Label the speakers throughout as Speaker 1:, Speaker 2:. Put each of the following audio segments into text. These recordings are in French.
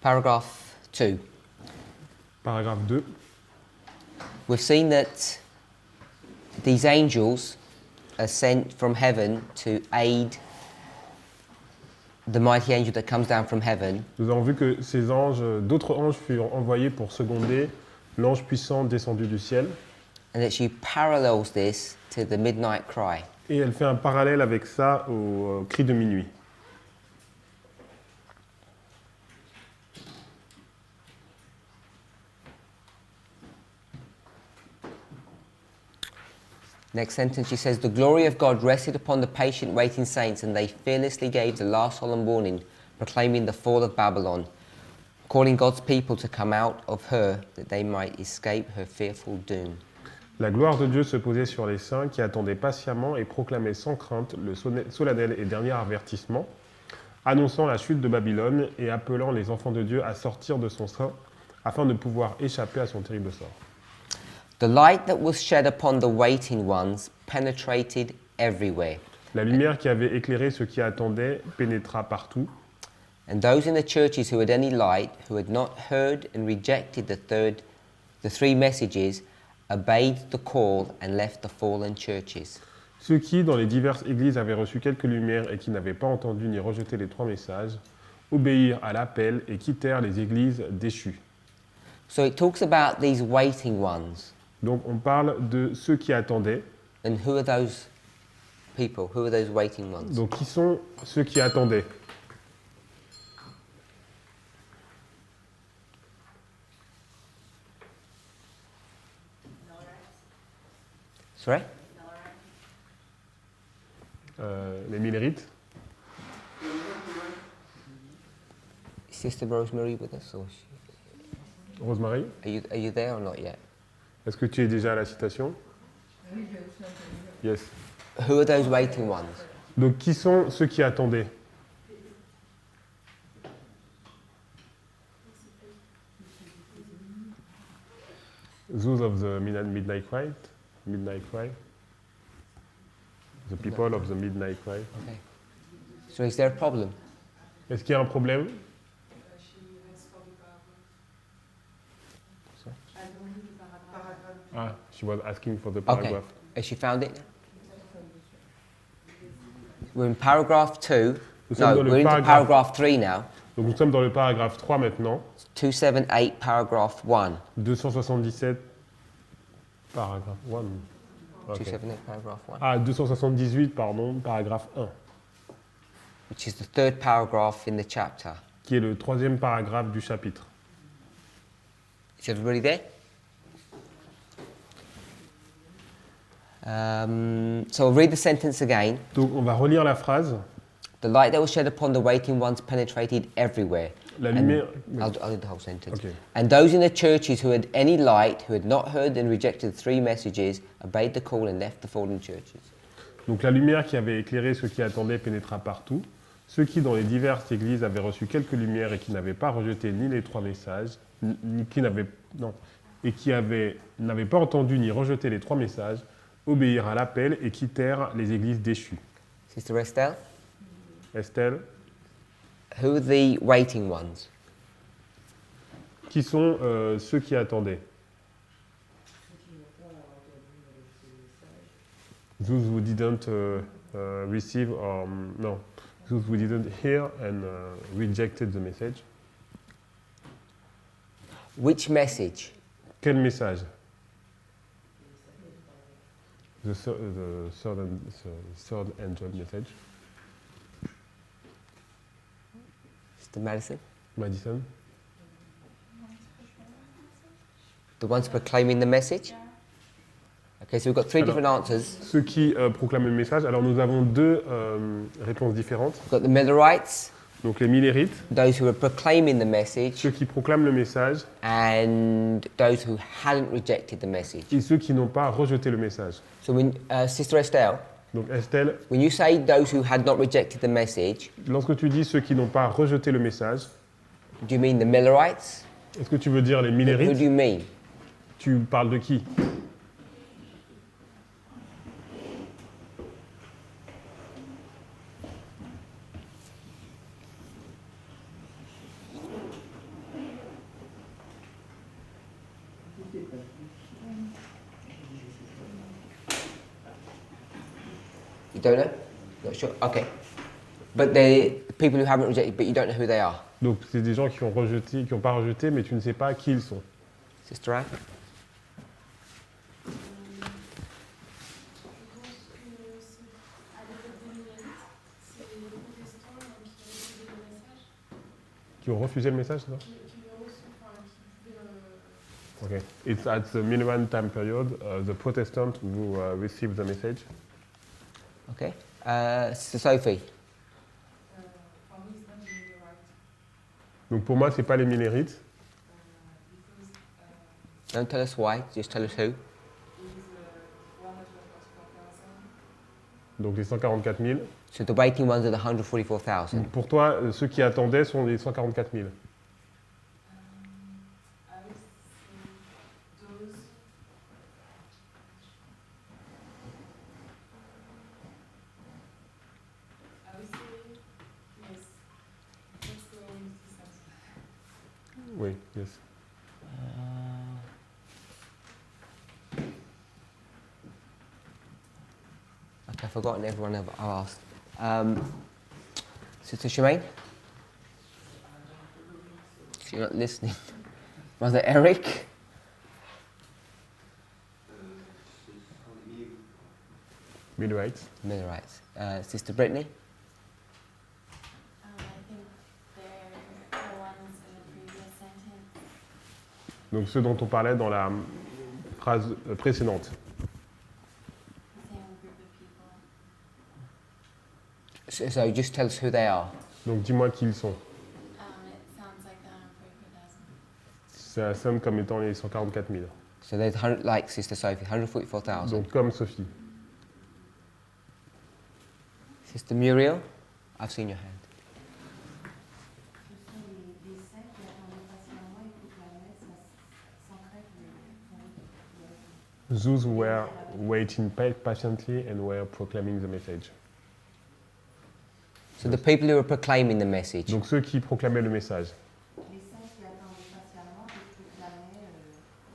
Speaker 1: Paragraph 2.
Speaker 2: Paragraphe 2.
Speaker 1: We've seen that these angels are sent from heaven to aid the mighty angel that comes down from heaven.
Speaker 2: Nous avons vu que ces anges, d'autres anges furent envoyés pour seconder l'ange puissant descendu du ciel.
Speaker 1: And that she parallels this to the midnight cry.
Speaker 2: Et elle fait un parallèle avec ça au cri de minuit.
Speaker 1: Next sentence, she says, the glory of God rested upon the patient waiting saints, and they fearlessly gave the last solemn warning, proclaiming the fall of Babylon, calling God's people to come out of her, that they might escape her fearful doom.
Speaker 2: La gloire de Dieu se posait sur les saints qui attendaient patiemment et proclamaient sans crainte le solennel et dernier avertissement, annonçant la chute de Babylone et appelant les enfants de Dieu à sortir de son sein afin de pouvoir échapper à son terrible sort.
Speaker 1: The light that was shed upon the waiting ones penetrated everywhere.
Speaker 2: La lumière qui avait éclairé ceux qui attendaient pénétra partout.
Speaker 1: And those in the churches who had any light, who had not heard and rejected the three messages, obeyed the call and left the fallen churches.
Speaker 2: Ceux qui, dans les diverses églises, avaient reçu quelques lumières et qui n'avaient pas entendu ni rejeté les trois messages, obéirent à l'appel et quittèrent les églises déchues.
Speaker 1: So it talks about these waiting ones.
Speaker 2: Donc on parle de ceux qui attendaient.
Speaker 1: And who are those people? Who are those waiting ones?
Speaker 2: Donc qui sont ceux qui attendaient?
Speaker 1: Sorry?
Speaker 2: Les Millérites.
Speaker 1: Is Sister Rosemary with us? Or she,
Speaker 2: Rosemary,
Speaker 1: are you there or not yet?
Speaker 2: est-ce que tu es déjà à la citation? Yes.
Speaker 1: Who are those waiting ones?
Speaker 2: Donc qui sont ceux qui attendaient? Those of the midnight cry. Midnight cry. The people of the midnight cry.
Speaker 1: Okay. So is there a problem?
Speaker 2: Est-ce qu'il y a un problème? Ah, she was asking for the
Speaker 1: Okay.
Speaker 2: paragraph.
Speaker 1: Has she found it? We're in paragraph 2.
Speaker 2: Nous sommes
Speaker 1: No,
Speaker 2: dans le
Speaker 1: we're into
Speaker 2: paragraphe-
Speaker 1: paragraph 3 now.
Speaker 2: Donc nous sommes dans le paragraphe 3 maintenant.
Speaker 1: 278, paragraph 1.
Speaker 2: 277, paragraphe 1. Ok.
Speaker 1: 278, paragraph 1.
Speaker 2: Ah, 278, pardon, paragraphe 1,
Speaker 1: Which is the third paragraph in the chapter.
Speaker 2: qui est le troisième paragraphe du chapitre.
Speaker 1: Is everybody there? So I'll read the sentence again.
Speaker 2: Donc on va relire la phrase.
Speaker 1: The light that was shed upon the waiting ones penetrated everywhere.
Speaker 2: La
Speaker 1: And
Speaker 2: lumière...
Speaker 1: I'll do the whole sentence.
Speaker 2: Okay.
Speaker 1: And those in the churches who had any light, who had not heard and rejected the three messages, obeyed the call and left the fallen churches.
Speaker 2: Donc la lumière qui avait éclairé ceux qui attendaient pénétra partout. Ceux qui, dans les diverses églises, avaient reçu quelques lumières et qui n'avaient pas rejeté ni les trois messages, n'avaient pas entendu ni rejeté les trois messages, obéirent à l'appel et quittèrent les églises déchues.
Speaker 1: Sister Estelle,
Speaker 2: Estelle,
Speaker 1: who are the waiting ones?
Speaker 2: qui sont ceux qui attendaient? Those who didn't receive, no, those who didn't hear and rejected the message.
Speaker 1: Which message?
Speaker 2: Quel message? The third angel message.
Speaker 1: Sister Madison?
Speaker 2: Madison.
Speaker 1: The ones proclaiming the message? Okay, so we've got three different answers.
Speaker 2: Ceux qui proclament le message. Alors nous avons deux réponses différentes.
Speaker 1: We've got the Millerites,
Speaker 2: Donc les Millérites,
Speaker 1: those who are proclaiming the message,
Speaker 2: ceux qui proclament le message,
Speaker 1: and those who hadn't rejected the message.
Speaker 2: et ceux qui n'ont pas rejeté le message.
Speaker 1: So when, Sister Estelle,
Speaker 2: Donc Estelle,
Speaker 1: when you say those who had not rejected the message,
Speaker 2: lorsque tu dis ceux qui n'ont pas rejeté le message,
Speaker 1: do you mean the Millerites?
Speaker 2: est-ce que tu veux dire les
Speaker 1: Who do
Speaker 2: Millérites?
Speaker 1: you mean?
Speaker 2: Tu parles de qui?
Speaker 1: don't know? Not sure? Okay. But they're people who haven't rejected, but you don't know who they are.
Speaker 2: Donc c'est des gens qui ont rejeté, qui n'ont pas rejeté, mais tu ne sais pas qui ils sont.
Speaker 1: Sister Anne?
Speaker 2: Qui ont refusé le message, c'est ça? Okay. It's at the Millerand time period, the Protestant who received the message.
Speaker 1: Okay. Sister Sophie?
Speaker 2: Donc pour moi, c'est pas les Millerites.
Speaker 1: Don't tell us why, just tell us who.
Speaker 2: Donc les 144 000.
Speaker 1: So the waiting ones are the 144,000.
Speaker 2: Donc pour toi, ceux qui attendaient sont les 144 000. Oui, yes.
Speaker 1: Okay, I've forgotten everyone I've asked. Sister Shemaine? You're not listening. Brother Eric?
Speaker 2: Millerites.
Speaker 1: Millerites. Sister Brittany?
Speaker 3: I think they're the ones in the previous sentence.
Speaker 2: Donc ceux dont on parlait dans la phrase précédente.
Speaker 3: Same group of people.
Speaker 1: So just tell us who they are.
Speaker 2: Donc dis-moi qui ils sont.
Speaker 3: It sounds like the 144,000.
Speaker 2: Ça sonne comme étant les 144 000.
Speaker 1: So they're like Sister Sophie, 144,000.
Speaker 2: Donc comme Sophie.
Speaker 1: Sister Muriel? I've seen your hand.
Speaker 4: Ce sont les saints qui attendaient patiemment et proclamaient sans crainte le
Speaker 2: Those who were waiting patiently and were proclaiming the message.
Speaker 1: So the people who are proclaiming the message.
Speaker 2: Donc ceux qui proclamaient le message.
Speaker 4: Les saints qui attendaient patiemment et proclamaient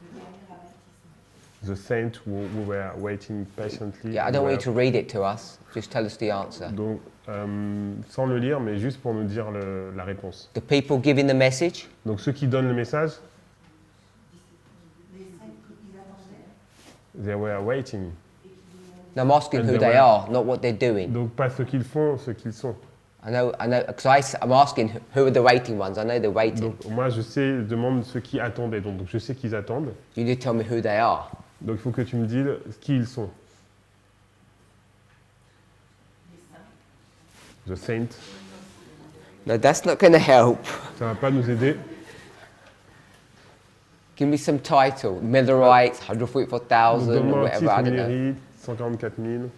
Speaker 4: le dernier avertissement.
Speaker 2: The saints who were waiting patiently.
Speaker 1: Yeah, I don't want you to read it to us. Just tell us the answer.
Speaker 2: Donc sans le lire, mais juste pour nous dire la réponse.
Speaker 1: The people giving the message.
Speaker 2: Donc ceux qui donnent le message,
Speaker 4: Les saints qui attendaient
Speaker 2: they were waiting.
Speaker 1: No, I'm asking
Speaker 2: And
Speaker 1: who
Speaker 2: they
Speaker 1: they
Speaker 2: were-
Speaker 1: are, not what they're doing.
Speaker 2: Donc pas ce qu'ils font, ce qu'ils sont.
Speaker 1: I know, because I'm asking who are the waiting ones. I know they're waiting.
Speaker 2: Donc moi je sais, je demande ceux qui attendaient. Donc je sais qu'ils attendent.
Speaker 1: You need to tell me who they are.
Speaker 2: Donc il faut que tu me dises qui ils sont. The saints.
Speaker 1: No, that's not going to help.
Speaker 2: Ça va pas nous aider.
Speaker 1: Give me some title. Millerites,
Speaker 2: Donc
Speaker 1: 144,000,
Speaker 2: donne-moi un
Speaker 1: whatever.
Speaker 2: titre,
Speaker 1: I don't know.
Speaker 2: Millerites, 144 000.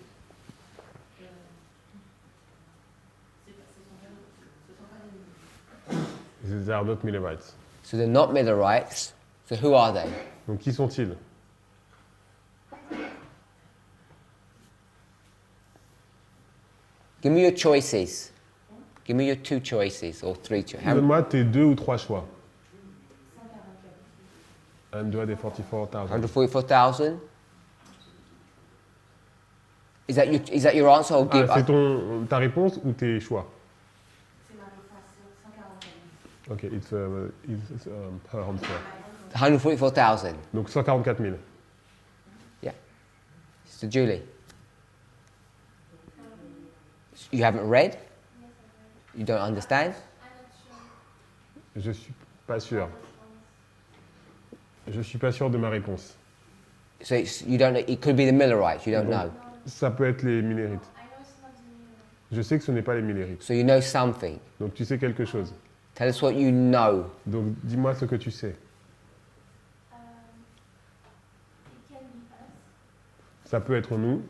Speaker 2: These are not Millerites.
Speaker 1: So they're not Millerites. So who are they?
Speaker 2: Donc qui sont-ils?
Speaker 1: Give me your choices. Give me your two choices or three choices.
Speaker 2: Donne-moi tes 2 ou 3 choix. And do the 44,000.
Speaker 1: 144,000. Is that your answer or give?
Speaker 2: C'est ta réponse ou tes choix?
Speaker 4: C'est ma réponse, 144 000.
Speaker 2: Ok, it's her answer.
Speaker 1: 144,000.
Speaker 2: Donc 144 000.
Speaker 1: Yeah. Sister Julie. You haven't read? You don't understand?
Speaker 2: Je suis pas sûr. Je suis pas sûr de ma réponse.
Speaker 1: So you don't know, it could be the Millerites, you don't
Speaker 2: Donc,
Speaker 1: know.
Speaker 2: Ça peut être les Millerites. Je sais que ce n'est pas les Millerites.
Speaker 1: So you know something.
Speaker 2: Donc tu sais quelque chose.
Speaker 1: Tell us what you know.
Speaker 2: Donc dis-moi ce que tu sais.
Speaker 3: It can be us.
Speaker 2: Ça peut être nous.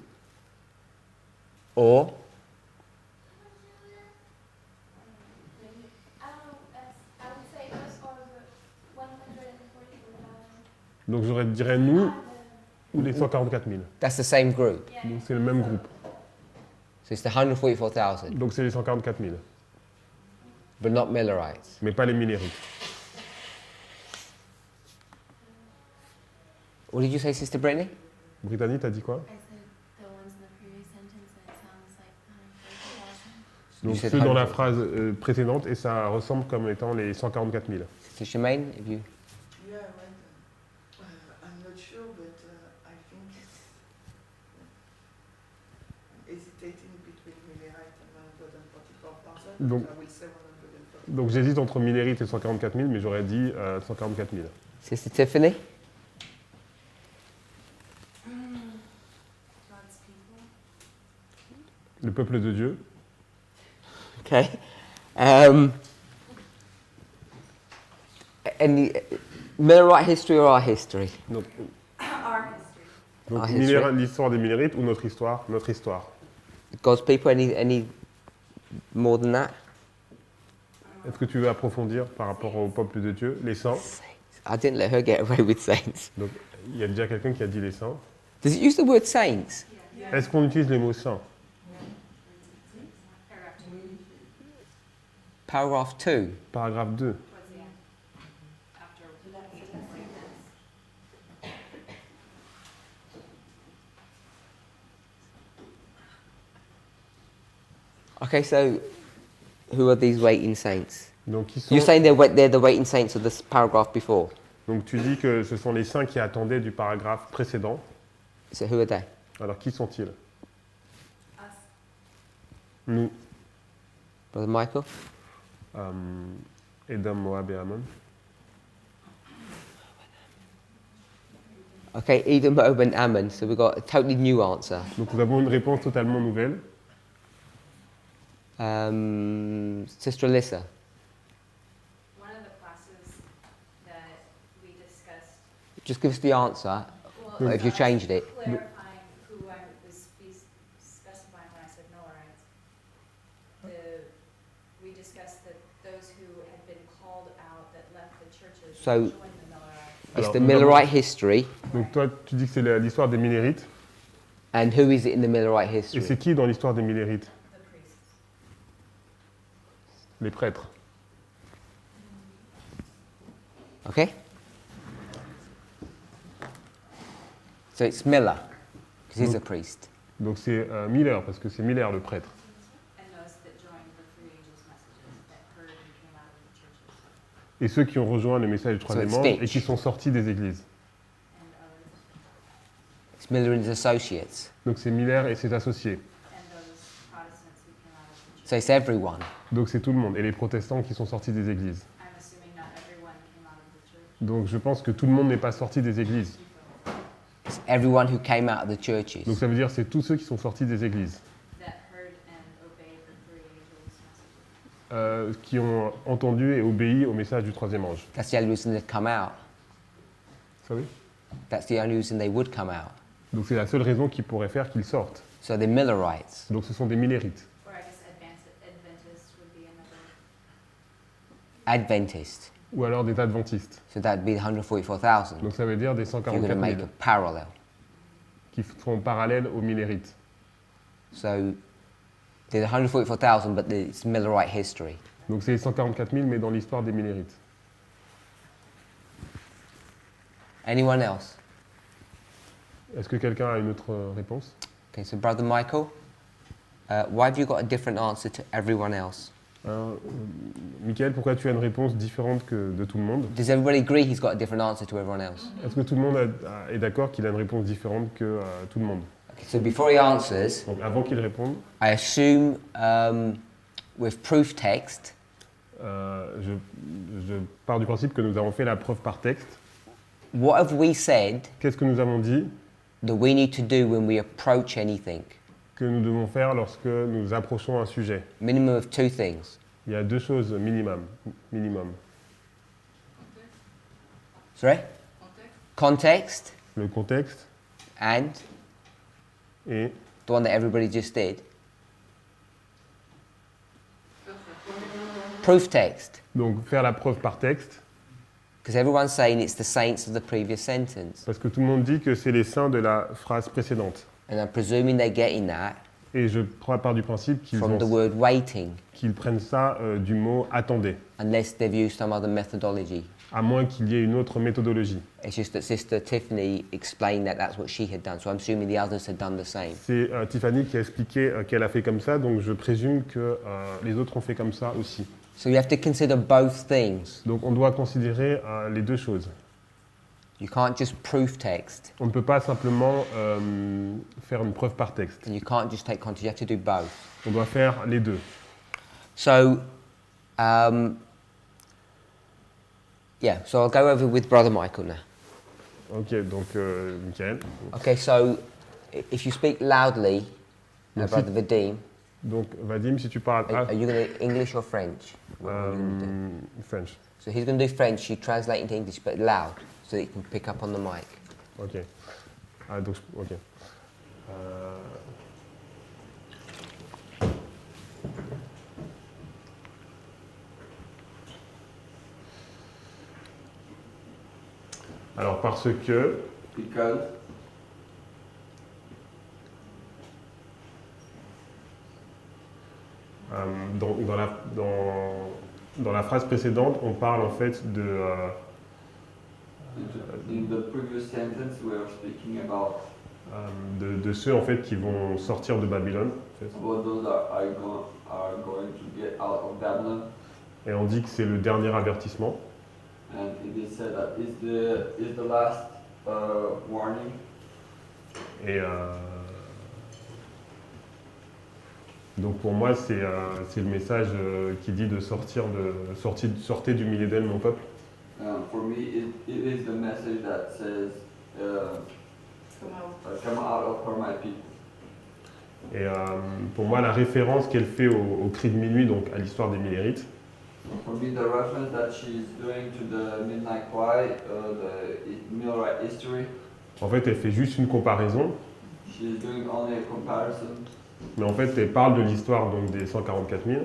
Speaker 1: Or
Speaker 3: I would say us or the 144,000.
Speaker 2: Donc j'aurais dirais nous ou les 144 000.
Speaker 1: that's the same group.
Speaker 2: Donc c'est le même groupe.
Speaker 1: So it's the 144,000,
Speaker 2: Donc c'est les 144 000.
Speaker 1: but not Millerites.
Speaker 2: Mais pas les Millerites.
Speaker 1: What did you say, Sister Brittany?
Speaker 2: Brittany, t'as dit quoi?
Speaker 3: I said the ones in the previous sentence, and it sounds
Speaker 2: Donc
Speaker 1: said
Speaker 2: ceux dans la
Speaker 1: 100.
Speaker 2: phrase précédente, et ça ressemble comme étant les 144 000.
Speaker 1: So Shemaine, if you...
Speaker 5: Yeah, I read them. I'm not sure, but I think I'm hesitating between Millerite and 144,000.
Speaker 2: Donc-
Speaker 5: I will say 144.
Speaker 2: Donc j'hésite entre Millérite et 144 000, mais j'aurais dit 144 000.
Speaker 1: Sister Tiffany?
Speaker 3: God's people.
Speaker 2: Le peuple de Dieu.
Speaker 1: Okay. Any Millerite history or our history?
Speaker 2: Donc,
Speaker 3: Our history.
Speaker 2: donc
Speaker 1: Ah, history.
Speaker 2: l'histoire des Millérites ou notre histoire? Notre histoire.
Speaker 1: God's people, any more than that?
Speaker 2: Est-ce que tu veux approfondir par rapport au peuple de Dieu, les saints?
Speaker 1: I didn't let her get away with saints.
Speaker 2: Donc il y a déjà quelqu'un qui a dit les saints.
Speaker 1: Does it use the word saints?
Speaker 2: Est-ce qu'on utilise les mots saints?
Speaker 3: Paragraph 2.
Speaker 1: Paragraph 2.
Speaker 2: Paragraphe 2.
Speaker 3: Towards the end. After 18.
Speaker 1: Okay, so who are these waiting saints?
Speaker 2: Donc, qui sont...
Speaker 1: You're saying they're the waiting saints of this paragraph before.
Speaker 2: Donc tu dis que ce sont les saints qui attendaient du paragraphe précédent.
Speaker 1: So who are they?
Speaker 2: Alors qui sont-ils?
Speaker 3: Us.
Speaker 2: Nous,
Speaker 1: Brother Michael?
Speaker 2: Edom, Moab et Ammon.
Speaker 1: Okay, Edom, Moab and Ammon. So we've got a totally new answer.
Speaker 2: Donc nous avons une réponse totalement nouvelle.
Speaker 1: Sister Alyssa?
Speaker 3: One of the classes that we discussed,
Speaker 1: Just give us the answer,
Speaker 3: well,
Speaker 1: if you changed it.
Speaker 3: clarifying who I was specifying when I said Millerites. We discussed that those who had been called out that left the churches
Speaker 1: So-
Speaker 3: joined the Millerites.
Speaker 1: It's
Speaker 2: Alors,
Speaker 1: the
Speaker 2: nous avons-
Speaker 1: Millerite history.
Speaker 2: Donc toi tu dis que c'est l'histoire des Millérites.
Speaker 1: And who is it in the Millerite
Speaker 2: Et
Speaker 1: history?
Speaker 2: c'est qui dans l'histoire des Millérites?
Speaker 3: The priests.
Speaker 2: Les prêtres.
Speaker 1: Okay? So it's Miller, because he's a priest.
Speaker 2: Donc c'est Miller, parce que c'est Miller le prêtre.
Speaker 3: And those that joined the three angels' messages that heard and came out of the churches.
Speaker 2: Et ceux qui ont rejoint le message du troisième
Speaker 1: it's
Speaker 2: ange et
Speaker 1: Fitch.
Speaker 2: qui sont sortis des églises.
Speaker 3: And others.
Speaker 1: It's Miller and his associates.
Speaker 2: Donc c'est Miller et ses associés.
Speaker 3: And those Protestants who came out of the church.
Speaker 1: So it's everyone.
Speaker 2: Donc c'est tout le monde. Et les protestants qui sont sortis des églises.
Speaker 3: I'm assuming not everyone came out of the church.
Speaker 2: Donc je pense que tout le monde n'est pas sorti des églises.
Speaker 1: It's everyone who came out of the churches.
Speaker 2: Donc ça veut dire c'est tous ceux qui sont sortis des églises.
Speaker 3: That heard and obeyed the three angels' messages.
Speaker 2: Qui ont entendu et obéi au message du troisième ange.
Speaker 1: That's the only reason they'd come out.
Speaker 2: Vous savez?
Speaker 1: That's the only reason they would come out.
Speaker 2: Donc c'est la seule raison qui pourrait faire qu'ils sortent.
Speaker 1: So they're Millerites.
Speaker 2: Donc ce sont des millérites.
Speaker 3: Or I guess Adventists would be another.
Speaker 1: Adventists.
Speaker 2: Ou alors des adventistes.
Speaker 1: So that'd be 144,000.
Speaker 2: Donc ça veut dire des
Speaker 1: You're going
Speaker 2: 144
Speaker 1: to
Speaker 2: 000
Speaker 1: make a parallel.
Speaker 2: qui sont parallèles aux millérites.
Speaker 1: So there's 144,000, but it's Millerite history.
Speaker 2: Donc c'est les 144 000 mais dans l'histoire des millérites.
Speaker 1: Anyone else?
Speaker 2: Est-ce que quelqu'un a une autre réponse?
Speaker 1: Okay, so Brother Michael, why have you got a different answer to everyone else?
Speaker 2: Michael, pourquoi tu as une réponse différente que de tout le monde?
Speaker 1: Does everybody agree he's got a different answer to everyone else?
Speaker 2: Est-ce que tout le monde est d'accord qu'il a une réponse différente que tout le monde?
Speaker 1: Okay, so before he answers,
Speaker 2: Donc avant qu'il réponde,
Speaker 1: I assume with proof text,
Speaker 2: je pars du principe que nous avons fait la preuve par texte.
Speaker 1: what have we said
Speaker 2: Qu'est-ce que nous avons dit
Speaker 1: that we need to do when we approach anything?
Speaker 2: que nous devons faire lorsque nous approchons un sujet?
Speaker 1: Minimum of two things.
Speaker 2: Il y a deux choses minimum.
Speaker 1: Sorry? Context
Speaker 2: Le contexte
Speaker 1: and
Speaker 2: et
Speaker 1: the one that everybody just did. Proof text.
Speaker 2: donc faire la preuve par texte,
Speaker 1: Because everyone's saying it's the saints of the previous sentence.
Speaker 2: parce que tout le monde dit que c'est les saints de la phrase précédente.
Speaker 1: And I'm presuming they're getting that
Speaker 2: Et je pars du principe
Speaker 1: from the word waiting,
Speaker 2: qu'ils prennent ça du mot attendez,
Speaker 1: unless they've used some other methodology.
Speaker 2: à moins qu'il y ait une autre méthodologie.
Speaker 1: It's just that Sister Tiffany explained that that's what she had done, so I'm assuming the others had done the same.
Speaker 2: C'est Tiffany qui a expliqué qu'elle a fait comme ça, donc je présume que les autres ont fait comme ça aussi.
Speaker 1: So you have to consider both things.
Speaker 2: Donc on doit considérer les deux choses.
Speaker 1: You can't just proof text,
Speaker 2: On ne peut pas simplement faire une preuve par texte.
Speaker 1: and you can't just take context, you have to do both.
Speaker 2: On doit faire les deux.
Speaker 1: So, so I'll go over with Brother Michael now.
Speaker 2: Ok, donc Michael.
Speaker 1: Okay, so if you speak loudly,
Speaker 2: Merci.
Speaker 1: Brother Vadim,
Speaker 2: Donc Vadim, si tu parles
Speaker 1: are you going to English or French? What are you gonna do?
Speaker 2: French.
Speaker 1: So he's going to do French, you translate into English, but loud, so that you can pick up on the mic.
Speaker 2: Ok. Donc, ok. Alors parce que
Speaker 6: Because
Speaker 2: dans la phrase précédente, on parle en fait
Speaker 6: in the previous sentence we were speaking about
Speaker 2: de ceux en fait qui vont sortir de Babylone. En fait.
Speaker 6: about those that are going to get out of Babylon,
Speaker 2: Et on dit que c'est le dernier avertissement.
Speaker 6: and it is said that is the last warning.
Speaker 2: Et donc pour moi, c'est le message qui dit de sortez du milieu d'elle, mon peuple.
Speaker 6: For me, it is the message that says, come out of her, my people.
Speaker 2: Et pour moi, la référence qu'elle fait au cri de minuit, donc à l'histoire des Millérites,
Speaker 6: For me, the reference that she's doing to the midnight cry, the Millwright history,
Speaker 2: en fait, elle fait juste une comparaison,
Speaker 6: she's doing only a comparison,
Speaker 2: mais en fait, elle parle de l'histoire donc des 144 000.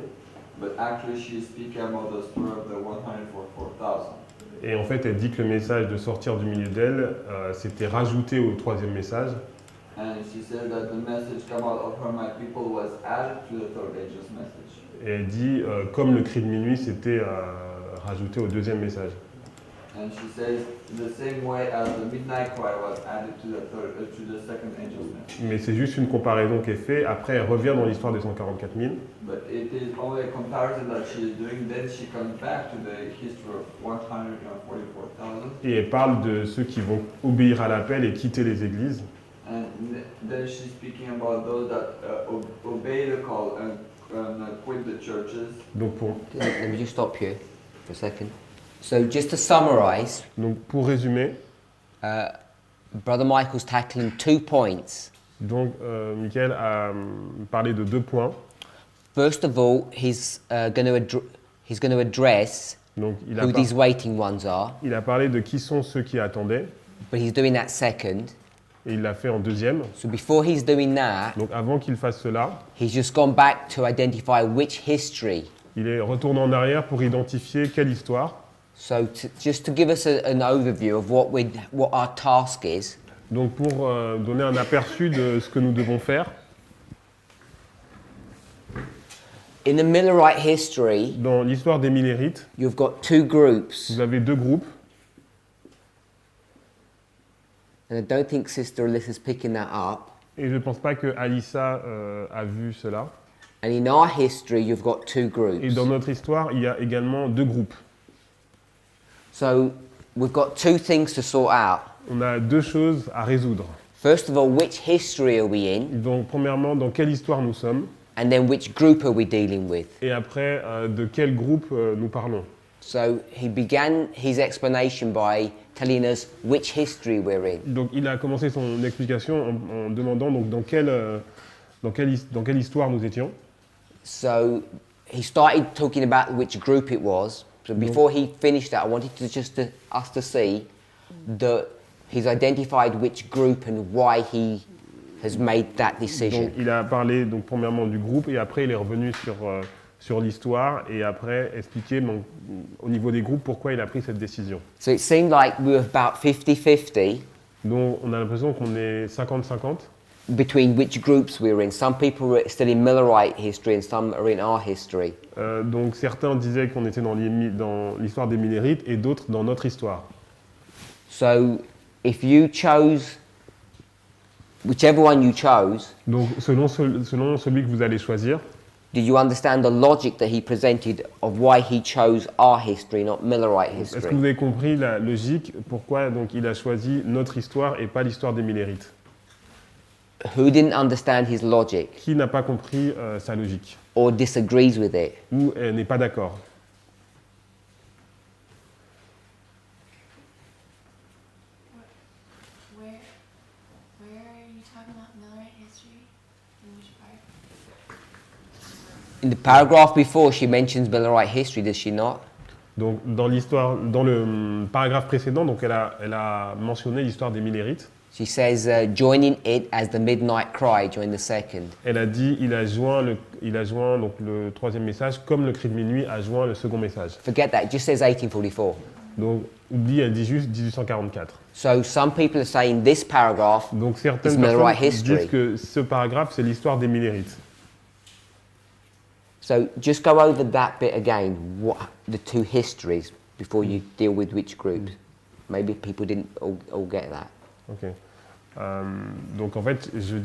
Speaker 6: but actually she's speaking about the story of the 144,000.
Speaker 2: Et en fait, elle dit que le message de sortir du milieu d'elle, c'était rajouté au troisième message.
Speaker 6: And she said that the message come out of her, my people, was added to the third angel's message.
Speaker 2: Et elle dit, comme le cri de minuit, c'était rajouté au deuxième message.
Speaker 6: And she says, the same way as the midnight cry was added to the second angel's message.
Speaker 2: Mais c'est juste une comparaison qu'elle fait. Après, elle revient dans l'histoire des 144 000.
Speaker 6: But it is only a comparison that she is doing. Then she comes back to the history of 144,000.
Speaker 2: Et elle parle de ceux qui vont obéir à l'appel et quitter les églises.
Speaker 6: And then she's speaking about those that obey the call and quit the churches.
Speaker 2: Donc
Speaker 1: Let me just stop you for a second. So just to summarize,
Speaker 2: pour résumer,
Speaker 1: Brother Michael's tackling 2 points.
Speaker 2: donc Michael a parlé de 2 points.
Speaker 1: First of all, he's going to address
Speaker 2: Donc
Speaker 1: who these waiting ones are,
Speaker 2: il a parlé de qui sont ceux qui attendaient.
Speaker 1: but he's doing that second.
Speaker 2: Et il l'a fait en deuxième.
Speaker 1: So before he's doing that,
Speaker 2: Donc avant qu'il fasse cela,
Speaker 1: he's just gone back to identify which history.
Speaker 2: il est retourné en arrière pour identifier quelle histoire.
Speaker 1: So just to give us an overview of what our task is,
Speaker 2: Donc pour donner un aperçu de ce que nous devons faire,
Speaker 1: in the Millerite history,
Speaker 2: dans l'histoire des Millérites,
Speaker 1: you've got 2 groups.
Speaker 2: vous avez 2 groupes.
Speaker 1: And I don't think Sister Alyssa's picking that up.
Speaker 2: Et je ne pense pas que Alissa a vu cela.
Speaker 1: And in our history, you've got 2
Speaker 2: Et
Speaker 1: groups.
Speaker 2: dans notre histoire, il y a également 2 groupes.
Speaker 1: So we've got 2 things to sort out.
Speaker 2: On a 2 choses à résoudre.
Speaker 1: First of all, which history are we in?
Speaker 2: Donc premièrement, dans quelle histoire nous sommes?
Speaker 1: And then which group are we dealing with?
Speaker 2: Et après, de quel groupe nous parlons?
Speaker 1: So he began his explanation by telling us which history we're in.
Speaker 2: Donc il a commencé son explication en demandant donc dans quelle histoire nous étions.
Speaker 1: So he started talking about which group it was. So before he finished that, I wanted us to see that he's identified which group and why he has made that decision.
Speaker 2: Donc il a parlé donc premièrement du groupe et après il est revenu sur l'histoire et après expliquer donc, au niveau des groupes pourquoi il a pris cette décision.
Speaker 1: So it seemed like we were about 50-50.
Speaker 2: Donc on a l'impression qu'on est 50-50.
Speaker 1: between which groups we were in. Some people were still in Millerite history and some are in our history.
Speaker 2: Donc certains disaient qu'on était dans l'histoire des Millérites et d'autres dans notre histoire.
Speaker 1: So if you chose, whichever one you chose,
Speaker 2: Donc selon celui que vous allez choisir,
Speaker 1: do you understand the logic that he presented of why he chose our history, not Millerite
Speaker 2: est-ce que
Speaker 1: history?
Speaker 2: vous avez compris la logique pourquoi donc il a choisi notre histoire et pas l'histoire des Millérites?
Speaker 1: Who didn't understand his logic
Speaker 2: Qui n'a pas compris sa logique
Speaker 1: or disagrees with it?
Speaker 2: ou n'est pas d'accord?
Speaker 3: Where are you talking about Millerite history? In which part?
Speaker 1: In the paragraph before, she mentions Millerite history, does she not?
Speaker 2: Donc dans l'histoire, dans le paragraphe précédent, donc elle a mentionné l'histoire des Millérites.
Speaker 1: She says, joining it as the midnight cry, join the second.
Speaker 2: Elle a dit il a joint donc le troisième message comme le cri de minuit a joint le second message.
Speaker 1: Forget that, it just says 1844.
Speaker 2: Donc oublie, elle dit juste 1844.
Speaker 1: So some people are saying this paragraph
Speaker 2: Donc
Speaker 1: is
Speaker 2: certaines
Speaker 1: Millerite
Speaker 2: personnes
Speaker 1: history.
Speaker 2: disent que ce paragraphe c'est l'histoire des Millérites.
Speaker 1: So just go over that bit again, what the two histories, before you deal with which groups. Maybe people didn't all get that.
Speaker 2: Ok. Donc en fait je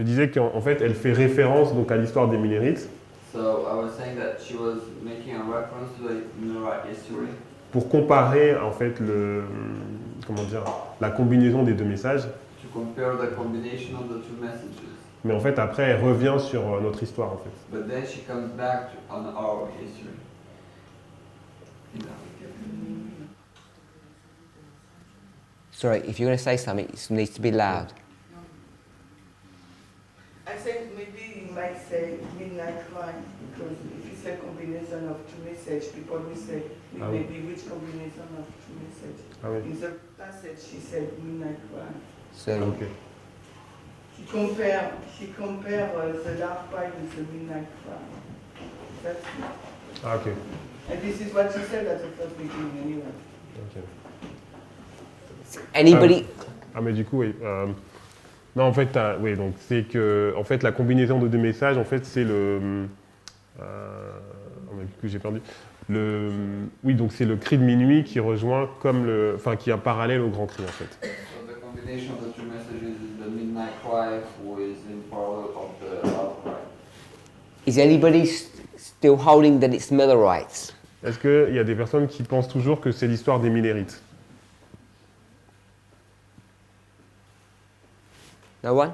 Speaker 2: disais qu'en fait elle fait référence donc à l'histoire des Millérites.
Speaker 6: So I was saying that she was making a reference to the Millerite history
Speaker 2: Pour comparer en fait la combinaison des deux messages,
Speaker 6: to compare the combination of the two messages.
Speaker 2: mais en fait après elle revient sur notre histoire en fait.
Speaker 6: But then she comes back on our history.
Speaker 1: Sorry, if you're going to say something, it needs to be loud.
Speaker 5: I think maybe you might say midnight cry because if it's a combination of two messages, people will say
Speaker 2: Ah oui.
Speaker 5: maybe which combination of two messages.
Speaker 2: Ah oui.
Speaker 5: In the passage, she said midnight cry.
Speaker 1: So,
Speaker 2: Ok.
Speaker 5: She compare the dark pipe with the midnight cry. That's it.
Speaker 2: Ah ok.
Speaker 5: And this is what she said at the first beginning anyway.
Speaker 2: Ok.
Speaker 1: anybody,
Speaker 2: Ah mais du coup oui. Non en fait oui donc c'est que en fait la combinaison de deux messages en fait c'est le oh, mais du coup j'ai perdu. Oui donc c'est le cri de minuit qui rejoint qui est parallèle au grand cri en fait.
Speaker 6: So the combination of the two messages is the midnight cry, who is in parallel of the loud cry.
Speaker 1: is anybody still holding that it's Millerites?
Speaker 2: Est-ce qu'il y a des personnes qui pensent toujours que c'est l'histoire des Millérites?
Speaker 1: No one?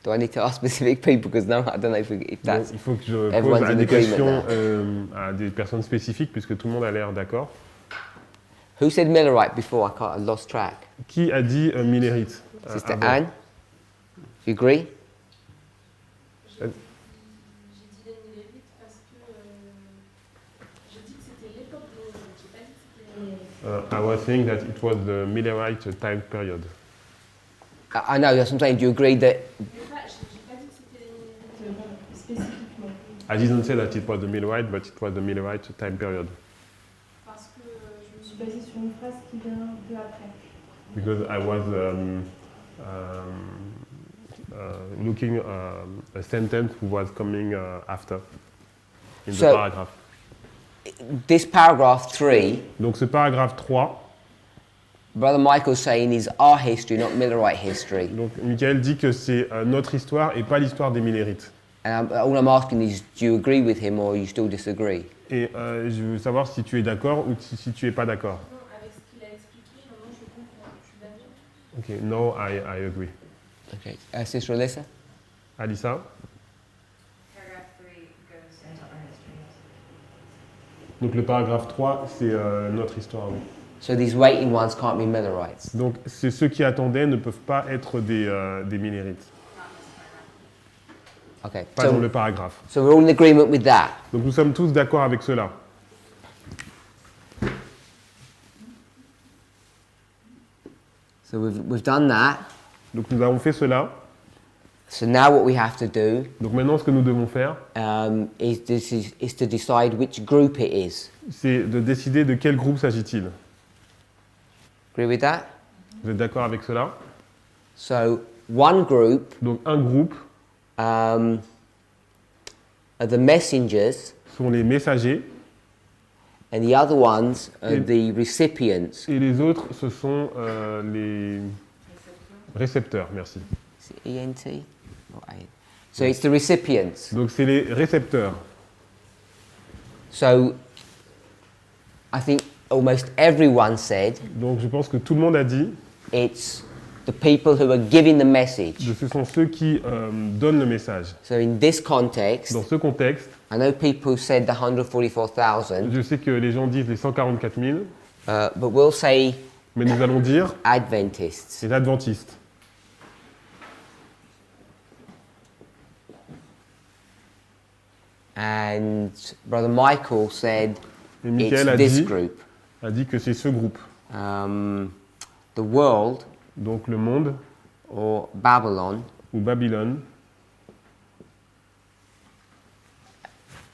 Speaker 1: Do I need to ask specific people? Because no, I don't know if
Speaker 2: Donc,
Speaker 1: that's...
Speaker 2: il faut que je pose
Speaker 1: everyone's
Speaker 2: la
Speaker 1: in agreement
Speaker 2: question à des personnes spécifiques puisque tout le monde a l'air d'accord.
Speaker 1: Who said Millerite before? I lost track.
Speaker 2: Qui a dit Millérite
Speaker 1: Sister
Speaker 2: avant?
Speaker 1: Anne? You agree?
Speaker 3: J'ai dit les Millérites parce que je dis que c'était l'époque de Millérite. J'ai pas dit que c'était les Millérites.
Speaker 2: I was saying that it was the Millerite time period.
Speaker 1: I know, that's what I'm saying. Do you agree that...
Speaker 3: J'ai pas dit que c'était les Millérites spécifiquement.
Speaker 2: I didn't say that it was the Millerite, but it was the Millerite time period.
Speaker 3: Parce que je me suis basée sur une phrase qui vient un peu après.
Speaker 2: Because I was looking a sentence who was coming after in the
Speaker 1: So-
Speaker 2: paragraph.
Speaker 1: This paragraph 3,
Speaker 2: Donc ce paragraphe 3,
Speaker 1: Brother Michael's saying is our history, not Millerite history.
Speaker 2: donc Michael dit que c'est notre histoire et pas l'histoire des Millérites.
Speaker 1: And all I'm asking is, do you agree with him or you still disagree?
Speaker 2: Et je veux savoir si tu es d'accord ou si tu es pas d'accord.
Speaker 3: Non, avec ce qu'il a expliqué, maintenant je comprends. Je suis d'accord.
Speaker 2: Ok, no, I agree.
Speaker 1: Okay. Sister Alyssa?
Speaker 2: Alissa?
Speaker 4: Paragraph 3 goes into our history.
Speaker 2: Donc le paragraphe 3, c'est notre histoire, oui.
Speaker 1: So these waiting ones can't be Millerites.
Speaker 2: Donc c'est ceux qui attendaient ne peuvent pas être des Millérites.
Speaker 1: Okay.
Speaker 2: Pas dans le paragraphe.
Speaker 1: So we're all in agreement with that.
Speaker 2: Donc nous sommes tous d'accord avec cela.
Speaker 1: So we've done that.
Speaker 2: Donc nous avons fait cela.
Speaker 1: So now what we have to do
Speaker 2: Donc maintenant, ce que nous devons faire,
Speaker 1: is to decide which group it is.
Speaker 2: c'est de décider de quel groupe s'agit-il.
Speaker 1: Agree with that?
Speaker 2: Vous êtes d'accord avec cela?
Speaker 1: So one group
Speaker 2: Donc un groupe
Speaker 1: are the messengers,
Speaker 2: sont les messagers
Speaker 1: and the other ones are the recipients.
Speaker 2: et les autres, ce sont les récepteurs. Merci.
Speaker 1: Is it ENT? Or A? So it's the recipients.
Speaker 2: Donc c'est les récepteurs.
Speaker 1: So I think almost everyone said
Speaker 2: Donc je pense que tout le monde a dit
Speaker 1: it's the people who are giving the message.
Speaker 2: que ce sont ceux qui donnent le message.
Speaker 1: So in this context,
Speaker 2: Dans ce contexte,
Speaker 1: I know people said the 144,000,
Speaker 2: je sais que les gens disent les 144 000,
Speaker 1: but we'll say
Speaker 2: mais nous allons dire
Speaker 1: Adventists.
Speaker 2: les adventistes.
Speaker 1: And Brother Michael said
Speaker 2: Et
Speaker 1: it's
Speaker 2: Michael
Speaker 1: this group.
Speaker 2: a dit que c'est ce groupe.
Speaker 1: The world
Speaker 2: Donc le monde
Speaker 1: or Babylon
Speaker 2: ou Babylone,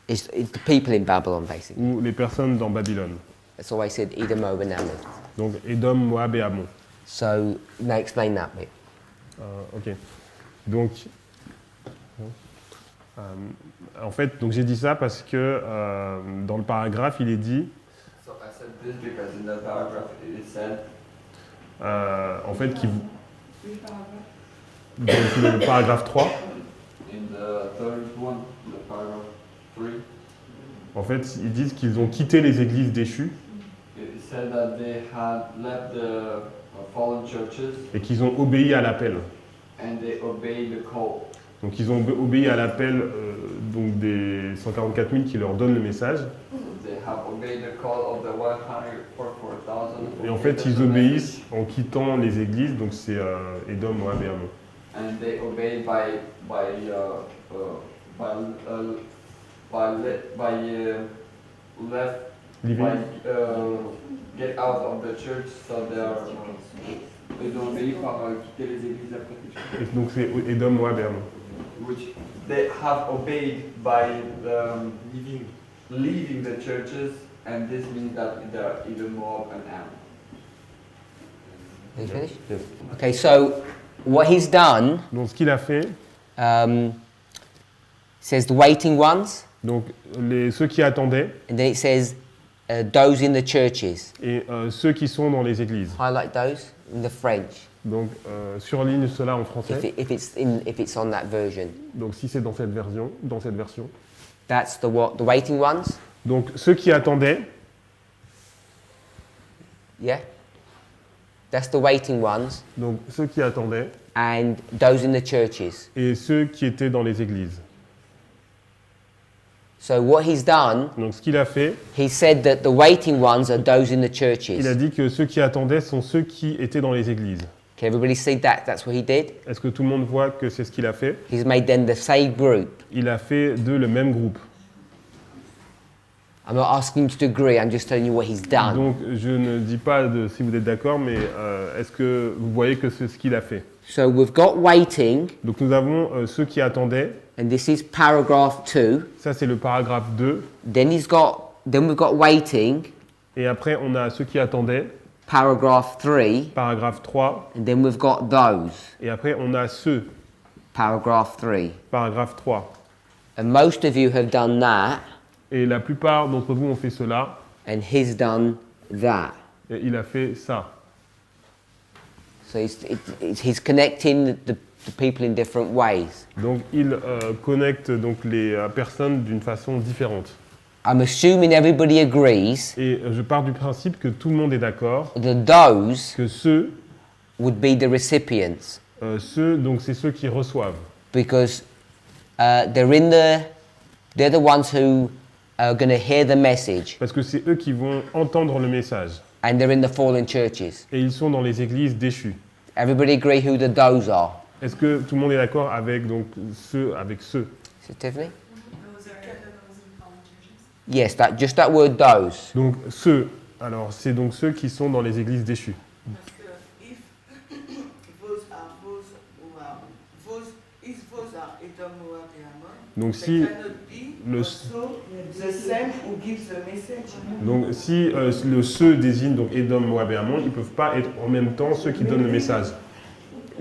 Speaker 1: is the people in Babylon, basically.
Speaker 2: ou les personnes dans Babylone.
Speaker 1: That's why I said Edom, Moab, and Ammon.
Speaker 2: Donc Édom, Moab et Ammon.
Speaker 1: So now explain that bit.
Speaker 2: Ok. Donc, en fait, donc j'ai dit ça parce que dans le paragraphe, il est dit,
Speaker 6: So I said this because in the paragraph it said,
Speaker 2: en fait,
Speaker 5: Oui, par rapport.
Speaker 2: donc le paragraphe 3,
Speaker 6: in the third one, the paragraph 3,
Speaker 2: en fait, ils disent qu'ils ont quitté les églises déchues
Speaker 6: it said that they had left the fallen churches
Speaker 2: et qu'ils ont obéi à l'appel.
Speaker 6: and they obeyed the call.
Speaker 2: Donc ils ont obéi à l'appel donc des 144 000 qui leur donnent le message.
Speaker 6: They have obeyed the call of the 144,000.
Speaker 2: Et en fait, ils obéissent en quittant les églises, donc c'est Édom, Moab et Ammon.
Speaker 6: And they obeyed by left
Speaker 2: Living.
Speaker 6: get out of the church, so they don't obéir par quitter les églises après quelque chose.
Speaker 2: Et donc c'est Édom, Moab et Ammon.
Speaker 6: Which they have obeyed by leaving the churches, and this means that they're even more an Ammon.
Speaker 1: Are you finished? Okay, so what he's done
Speaker 2: Donc ce qu'il a fait,
Speaker 1: says the waiting ones,
Speaker 2: donc ceux qui attendaient
Speaker 1: and then it says those in the churches.
Speaker 2: et ceux qui sont dans les églises.
Speaker 1: Highlight those in the French,
Speaker 2: Donc surligne cela en français.
Speaker 1: if it's on that version.
Speaker 2: Donc si c'est dans cette version,
Speaker 1: That's the waiting ones.
Speaker 2: Donc ceux qui attendaient,
Speaker 1: Yeah, that's the waiting ones,
Speaker 2: donc ceux qui attendaient
Speaker 1: and those in the churches.
Speaker 2: et ceux qui étaient dans les églises.
Speaker 1: So what he's done,
Speaker 2: Donc ce qu'il a fait,
Speaker 1: he said that the waiting ones are those in the
Speaker 2: il a
Speaker 1: churches.
Speaker 2: dit que ceux qui attendaient sont ceux qui étaient dans les églises.
Speaker 1: Can everybody see that? That's what he did.
Speaker 2: Est-ce que tout le monde voit que c'est ce qu'il a fait?
Speaker 1: He's made them the same group.
Speaker 2: Il a fait d'eux le même groupe.
Speaker 1: I'm not asking you to agree. I'm just telling you what he's done.
Speaker 2: Donc je ne dis pas si vous êtes d'accord, mais est-ce que vous voyez que c'est ce qu'il a fait?
Speaker 1: So we've got waiting,
Speaker 2: Donc nous avons ceux qui attendaient.
Speaker 1: and this is paragraph 2.
Speaker 2: Ça c'est le paragraphe 2.
Speaker 1: Then we've got waiting,
Speaker 2: Et après on a ceux qui attendaient.
Speaker 1: paragraph 3,
Speaker 2: Paragraphe 3.
Speaker 1: and then we've got those,
Speaker 2: Et après on a ceux.
Speaker 1: paragraph 3.
Speaker 2: Paragraphe 3.
Speaker 1: And most of you have done that,
Speaker 2: Et la plupart d'entre vous ont fait cela.
Speaker 1: and he's done that.
Speaker 2: Et il a fait ça.
Speaker 1: So he's connecting the people in different ways.
Speaker 2: Donc il connecte donc les personnes d'une façon différente.
Speaker 1: I'm assuming everybody agrees
Speaker 2: Et je pars du principe que tout le monde est d'accord
Speaker 1: that those
Speaker 2: que ceux,
Speaker 1: would be the recipients,
Speaker 2: donc c'est ceux qui reçoivent.
Speaker 1: because they're the ones who are going to hear the message,
Speaker 2: Parce que c'est eux qui vont entendre le message.
Speaker 1: and they're in the fallen churches.
Speaker 2: Et ils sont dans les églises déchues.
Speaker 1: Everybody agree who the those are?
Speaker 2: Est-ce que tout le monde est d'accord avec donc ceux?
Speaker 1: Is it Tiffany?
Speaker 4: Those are those in fallen churches.
Speaker 1: Yes, just that word those.
Speaker 2: Donc ceux. Alors c'est donc ceux qui sont dans les églises déchues.
Speaker 5: Parce que if those are those who are those is
Speaker 2: Donc
Speaker 5: They
Speaker 2: si,
Speaker 5: cannot be
Speaker 2: le-
Speaker 5: also the same who gives the message.
Speaker 2: donc, si le ceux désigne donc Édom, Moab et Ammon, ils ne peuvent pas être en même temps ceux qui donnent le message.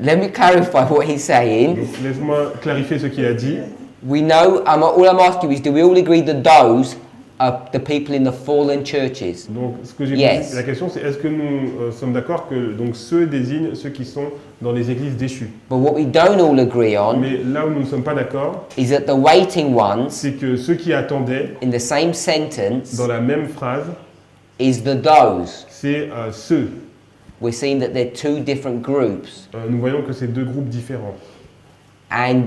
Speaker 1: Let me clarify what he's saying.
Speaker 2: Donc laisse-moi clarifier ce qu'il a dit.
Speaker 1: We know, all I'm asking you is, do we all agree that those are the people in the fallen churches?
Speaker 2: Donc ce que j'ai
Speaker 1: Yes.
Speaker 2: posé, la question c'est est-ce que nous sommes d'accord que donc ceux désignent ceux qui sont dans les églises déchues.
Speaker 1: But what we don't all agree on
Speaker 2: Mais là où nous ne sommes pas d'accord,
Speaker 1: is that the waiting ones
Speaker 2: c'est que ceux qui attendaient
Speaker 1: in the same sentence
Speaker 2: dans la même phrase,
Speaker 1: is the those.
Speaker 2: c'est ceux.
Speaker 1: We're seeing that they're two different groups.
Speaker 2: Nous voyons que c'est deux groupes différents.
Speaker 1: And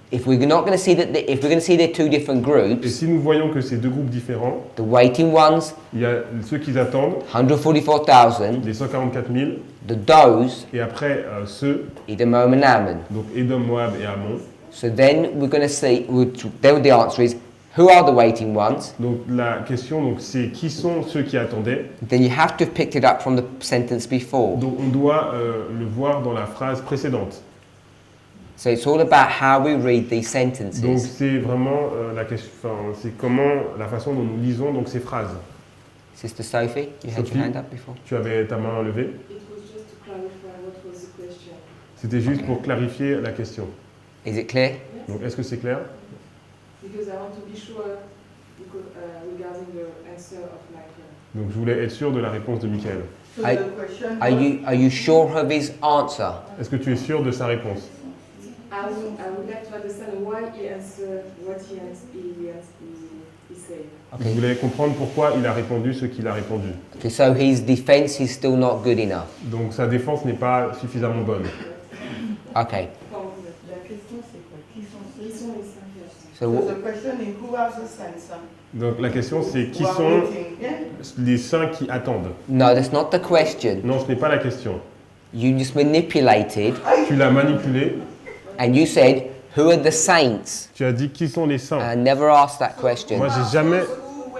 Speaker 1: if we're not going to see that, if we're going to see they're two different
Speaker 2: Et
Speaker 1: groups,
Speaker 2: si nous voyons que c'est deux groupes différents,
Speaker 1: the waiting ones,
Speaker 2: il y a ceux qui attendent,
Speaker 1: 144,000,
Speaker 2: les 144 000,
Speaker 1: the those,
Speaker 2: et après ceux,
Speaker 1: Edom, Moab, and Ammon.
Speaker 2: donc Édom, Moab et Ammon.
Speaker 1: So then we're going to see, then the answer is, who are the waiting ones?
Speaker 2: Donc la question, donc, c'est qui sont ceux qui attendaient.
Speaker 1: Then you have to have picked it up from the sentence before.
Speaker 2: Donc on doit le voir dans la phrase précédente.
Speaker 1: So it's all about how we read these
Speaker 2: Donc
Speaker 1: sentences.
Speaker 2: c'est vraiment la question, c'est comment la façon dont nous lisons donc ces phrases.
Speaker 1: Sister Sophie, you had
Speaker 2: Sophie?
Speaker 1: your hand up before.
Speaker 2: Tu avais ta main levée.
Speaker 3: It was just to clarify what was the question.
Speaker 2: C'était juste pour clarifier la question.
Speaker 1: Is it clear?
Speaker 2: Donc est-ce que c'est clair?
Speaker 3: Because I want to be sure regarding the answer of Michael.
Speaker 2: Donc je voulais être sûr de la réponse de Michael.
Speaker 5: So
Speaker 1: I-
Speaker 5: the question
Speaker 1: Are you sure of his answer?
Speaker 2: Est-ce que tu es sûr de sa réponse?
Speaker 3: I would like to understand why he answered what he said.
Speaker 2: Vous
Speaker 1: Okay.
Speaker 2: voulez comprendre pourquoi il a répondu ce qu'il a répondu.
Speaker 1: Okay, so his defense is still not good enough.
Speaker 2: Donc sa défense n'est pas suffisamment bonne.
Speaker 1: Okay.
Speaker 5: La question c'est quoi? Qui sont
Speaker 3: Qui
Speaker 5: ceux?
Speaker 3: sont les cinq personnes?
Speaker 1: So
Speaker 5: So
Speaker 1: what,
Speaker 5: the question is who are the saints?
Speaker 2: Donc la question c'est qui
Speaker 5: Who are
Speaker 2: sont
Speaker 5: waiting? Yeah?
Speaker 2: les saints qui attendent?
Speaker 1: no, that's not the question.
Speaker 2: Non, ce n'est pas la question.
Speaker 1: You just manipulated
Speaker 2: Tu l'as manipulé.
Speaker 1: and you said, who are the saints?
Speaker 2: Tu as dit qui sont les saints.
Speaker 1: I never asked that question.
Speaker 2: Moi, j'ai jamais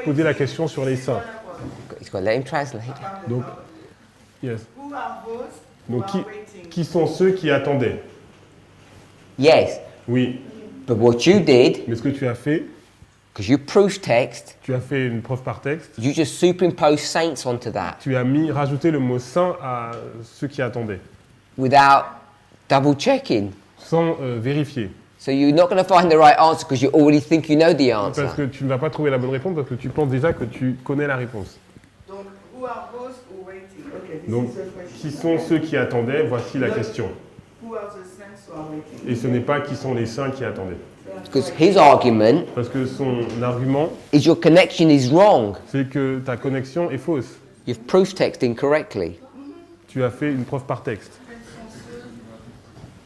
Speaker 2: posé la question sur les saints.
Speaker 1: He's got to let him translate.
Speaker 2: Donc, yes.
Speaker 5: Who are those who
Speaker 2: Donc
Speaker 5: are waiting?
Speaker 2: qui sont ceux qui attendaient?
Speaker 1: Yes,
Speaker 2: Oui.
Speaker 1: but what you did,
Speaker 2: Mais ce que tu as fait,
Speaker 1: because you proof text,
Speaker 2: tu as fait une preuve par texte.
Speaker 1: you just superimpose saints onto that
Speaker 2: Tu as rajouté le mot saint à ceux qui attendaient,
Speaker 1: without double checking.
Speaker 2: sans vérifier.
Speaker 1: So you're not going to find the right answer because you already think you know the
Speaker 2: Parce
Speaker 1: answer.
Speaker 2: que tu ne vas pas trouver la bonne réponse parce que tu penses déjà que tu connais la réponse.
Speaker 5: Donc, who are those who waiting? Okay, this
Speaker 2: Donc,
Speaker 5: is the question.
Speaker 2: qui sont ceux qui attendaient? Voici la question.
Speaker 5: Who are the saints who are waiting?
Speaker 2: Et ce n'est pas qui sont les saints qui attendaient.
Speaker 1: Because his argument
Speaker 2: Parce que son argument,
Speaker 1: is your connection is wrong.
Speaker 2: c'est que ta connexion est fausse.
Speaker 1: You've proof texted incorrectly.
Speaker 2: Tu as fait une preuve par texte.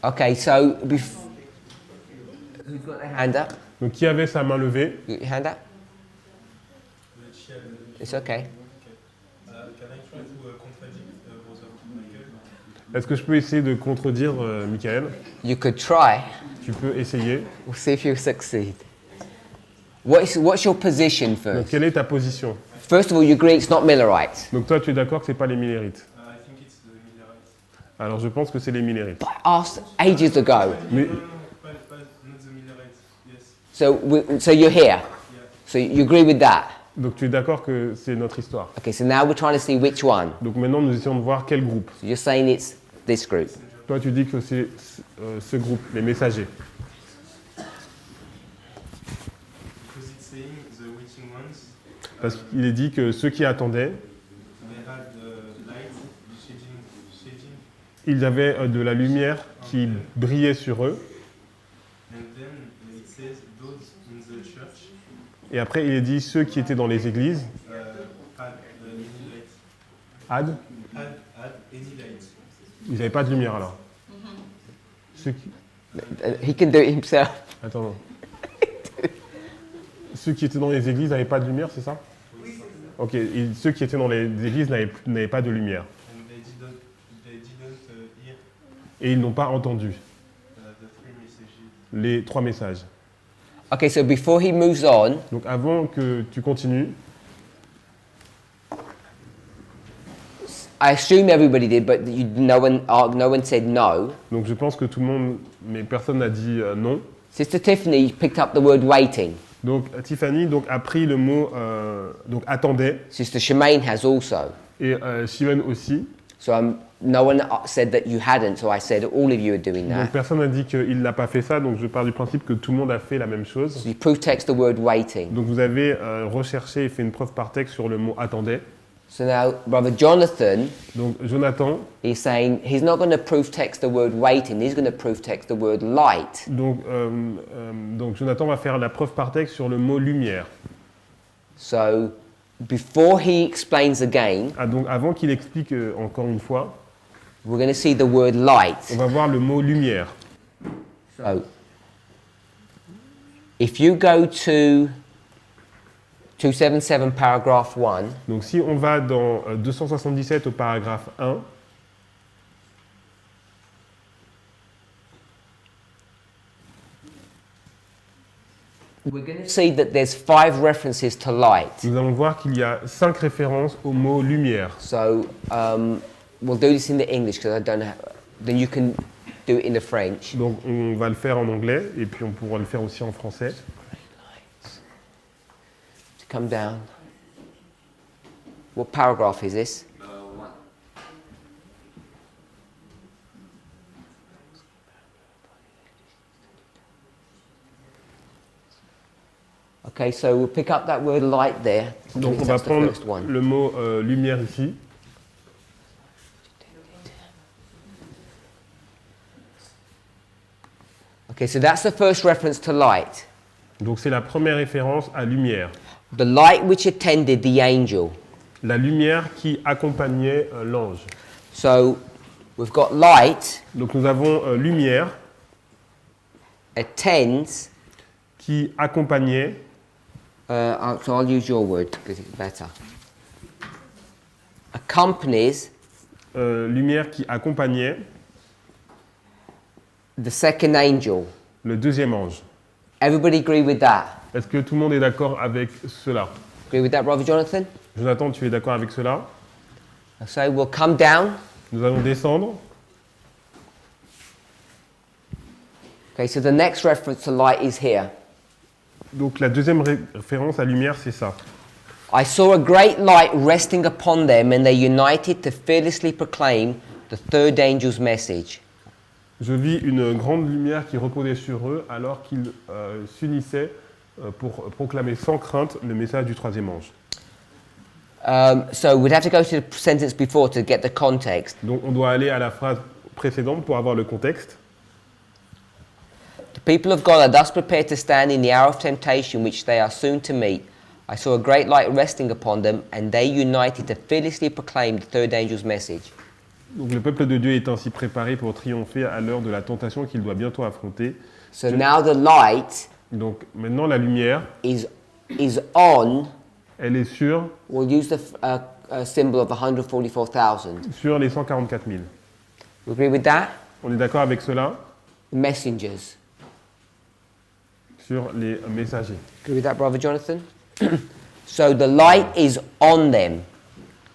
Speaker 1: Okay, so who's got their hand up?
Speaker 2: Donc, qui avait sa main levée?
Speaker 1: You got your hand up? It's okay.
Speaker 7: Can I try to contradict Brother Michael?
Speaker 2: Est-ce que je peux essayer de contredire Michael?
Speaker 1: You could try.
Speaker 2: Tu peux essayer.
Speaker 1: We'll see if you succeed. What's your position
Speaker 2: Donc,
Speaker 1: first?
Speaker 2: quelle est ta position?
Speaker 1: First of all, you agree it's not Millerites.
Speaker 2: Donc, toi, tu es d'accord que ce n'est pas les Millérites?
Speaker 7: I think it's the Millerites.
Speaker 2: Alors, je pense que c'est les Millérites.
Speaker 1: But I asked ages ago.
Speaker 2: Mais
Speaker 7: Not the Millerites. Yes.
Speaker 1: So you're here. So you agree with that?
Speaker 2: donc, tu es d'accord que c'est notre histoire.
Speaker 1: Okay, so now we're trying to see which one.
Speaker 2: Donc, maintenant, nous essayons de voir quel groupe.
Speaker 1: So you're saying it's this group.
Speaker 2: Toi, tu dis que c'est ce groupe, les messagers.
Speaker 7: Because it's saying the waiting ones,
Speaker 2: Parce qu'il est dit que ceux qui attendaient,
Speaker 7: they had the light shading,
Speaker 2: ils avaient de la lumière qui brillait sur eux.
Speaker 7: and then it says those in the church
Speaker 2: Et après, il est dit ceux qui étaient dans les églises
Speaker 7: had any light.
Speaker 2: had,
Speaker 7: Had any light.
Speaker 2: ils n'avaient pas de lumière alors. Ceux qui...
Speaker 1: He can do it himself.
Speaker 2: Attends. Non. Ceux qui étaient dans les églises n'avaient pas de lumière, c'est ça? Ok, et ceux qui étaient dans les églises n'avaient pas de lumière.
Speaker 7: And they didn't hear
Speaker 2: Et ils n'ont pas entendu
Speaker 7: the three messages.
Speaker 2: les 3 messages.
Speaker 1: Okay, so before he moves on,
Speaker 2: Donc avant que tu continues,
Speaker 1: I assume everybody did, but no one said no.
Speaker 2: donc je pense que tout le monde, mais personne n'a dit non.
Speaker 1: Sister Tiffany picked up the word waiting.
Speaker 2: Donc Tiffany donc, a pris le mot donc attendait
Speaker 1: Sister Shemaine has also.
Speaker 2: et Shimon aussi.
Speaker 1: So no one said that you hadn't, so I said all of you are doing
Speaker 2: Donc
Speaker 1: that.
Speaker 2: personne n'a dit qu'il n'a pas fait ça, donc je pars du principe que tout le monde a fait la même chose.
Speaker 1: So you proof text the word waiting.
Speaker 2: Donc vous avez recherché et fait une preuve par texte sur le mot attendait.
Speaker 1: So now Brother Jonathan
Speaker 2: Donc Jonathan,
Speaker 1: is saying he's not going to proof text the word waiting, he's going to proof text the word light.
Speaker 2: donc Jonathan va faire la preuve par texte sur le mot lumière.
Speaker 1: So before he explains again,
Speaker 2: Ah, donc avant qu'il explique encore une fois,
Speaker 1: we're going to see the word light.
Speaker 2: on va voir le mot lumière.
Speaker 1: So if you go to 277 paragraph 1,
Speaker 2: Donc si on va dans 277 au paragraphe 1,
Speaker 1: we're going to see that there's 5 references to light.
Speaker 2: nous allons voir qu'il y a 5 références au mot lumière.
Speaker 1: So we'll do this in the English because I don't have. Then you can do it in the French.
Speaker 2: Donc on va le faire en anglais et puis on pourra le faire aussi en français.
Speaker 1: To come down. What paragraph is this?
Speaker 6: 1.
Speaker 1: Okay, so we'll pick up that word light there.
Speaker 2: Donc on va
Speaker 1: That's the
Speaker 2: prendre
Speaker 1: first one.
Speaker 2: le mot lumière ici.
Speaker 1: Okay, so that's the first reference to light.
Speaker 2: Donc c'est la première référence à lumière.
Speaker 1: The light which attended the angel.
Speaker 2: La lumière qui accompagnait l'ange.
Speaker 1: So we've got light
Speaker 2: Donc nous avons lumière
Speaker 1: attends.
Speaker 2: qui accompagnait,
Speaker 1: So I'll use your word because it's better. Accompanies
Speaker 2: lumière qui accompagnait
Speaker 1: the second angel.
Speaker 2: le deuxième ange.
Speaker 1: Everybody agree with that?
Speaker 2: Est-ce que tout le monde est d'accord avec cela?
Speaker 1: Agree with that, Brother Jonathan?
Speaker 2: Jonathan, tu es d'accord avec cela?
Speaker 1: So we'll come down.
Speaker 2: Nous allons descendre.
Speaker 1: Okay, so the next reference to light is here.
Speaker 2: Donc la deuxième référence à lumière, c'est ça.
Speaker 1: I saw a great light resting upon them, and they united to fearlessly proclaim the third angel's message.
Speaker 2: Je vis une grande lumière qui reposait sur eux alors qu'ils s'unissaient pour proclamer sans crainte le message du troisième ange.
Speaker 1: So we'd have to go to the sentence before to get the context.
Speaker 2: Donc on doit aller à la phrase précédente pour avoir le contexte.
Speaker 1: The people of God are thus prepared to stand in the hour of temptation which they are soon to meet. I saw a great light resting upon them, and they united to fearlessly proclaim the third angel's message.
Speaker 2: Donc le peuple de Dieu est ainsi préparé pour triompher à l'heure de la tentation qu'il doit bientôt affronter.
Speaker 1: So now the light
Speaker 2: Donc maintenant la lumière,
Speaker 1: is on.
Speaker 2: elle est sur
Speaker 1: We'll use the symbol of 144,000.
Speaker 2: les 144 000.
Speaker 1: You agree with that?
Speaker 2: On est d'accord avec cela?
Speaker 1: The messengers.
Speaker 2: Sur les messagers.
Speaker 1: Agree with that, Brother Jonathan? So the light is on them.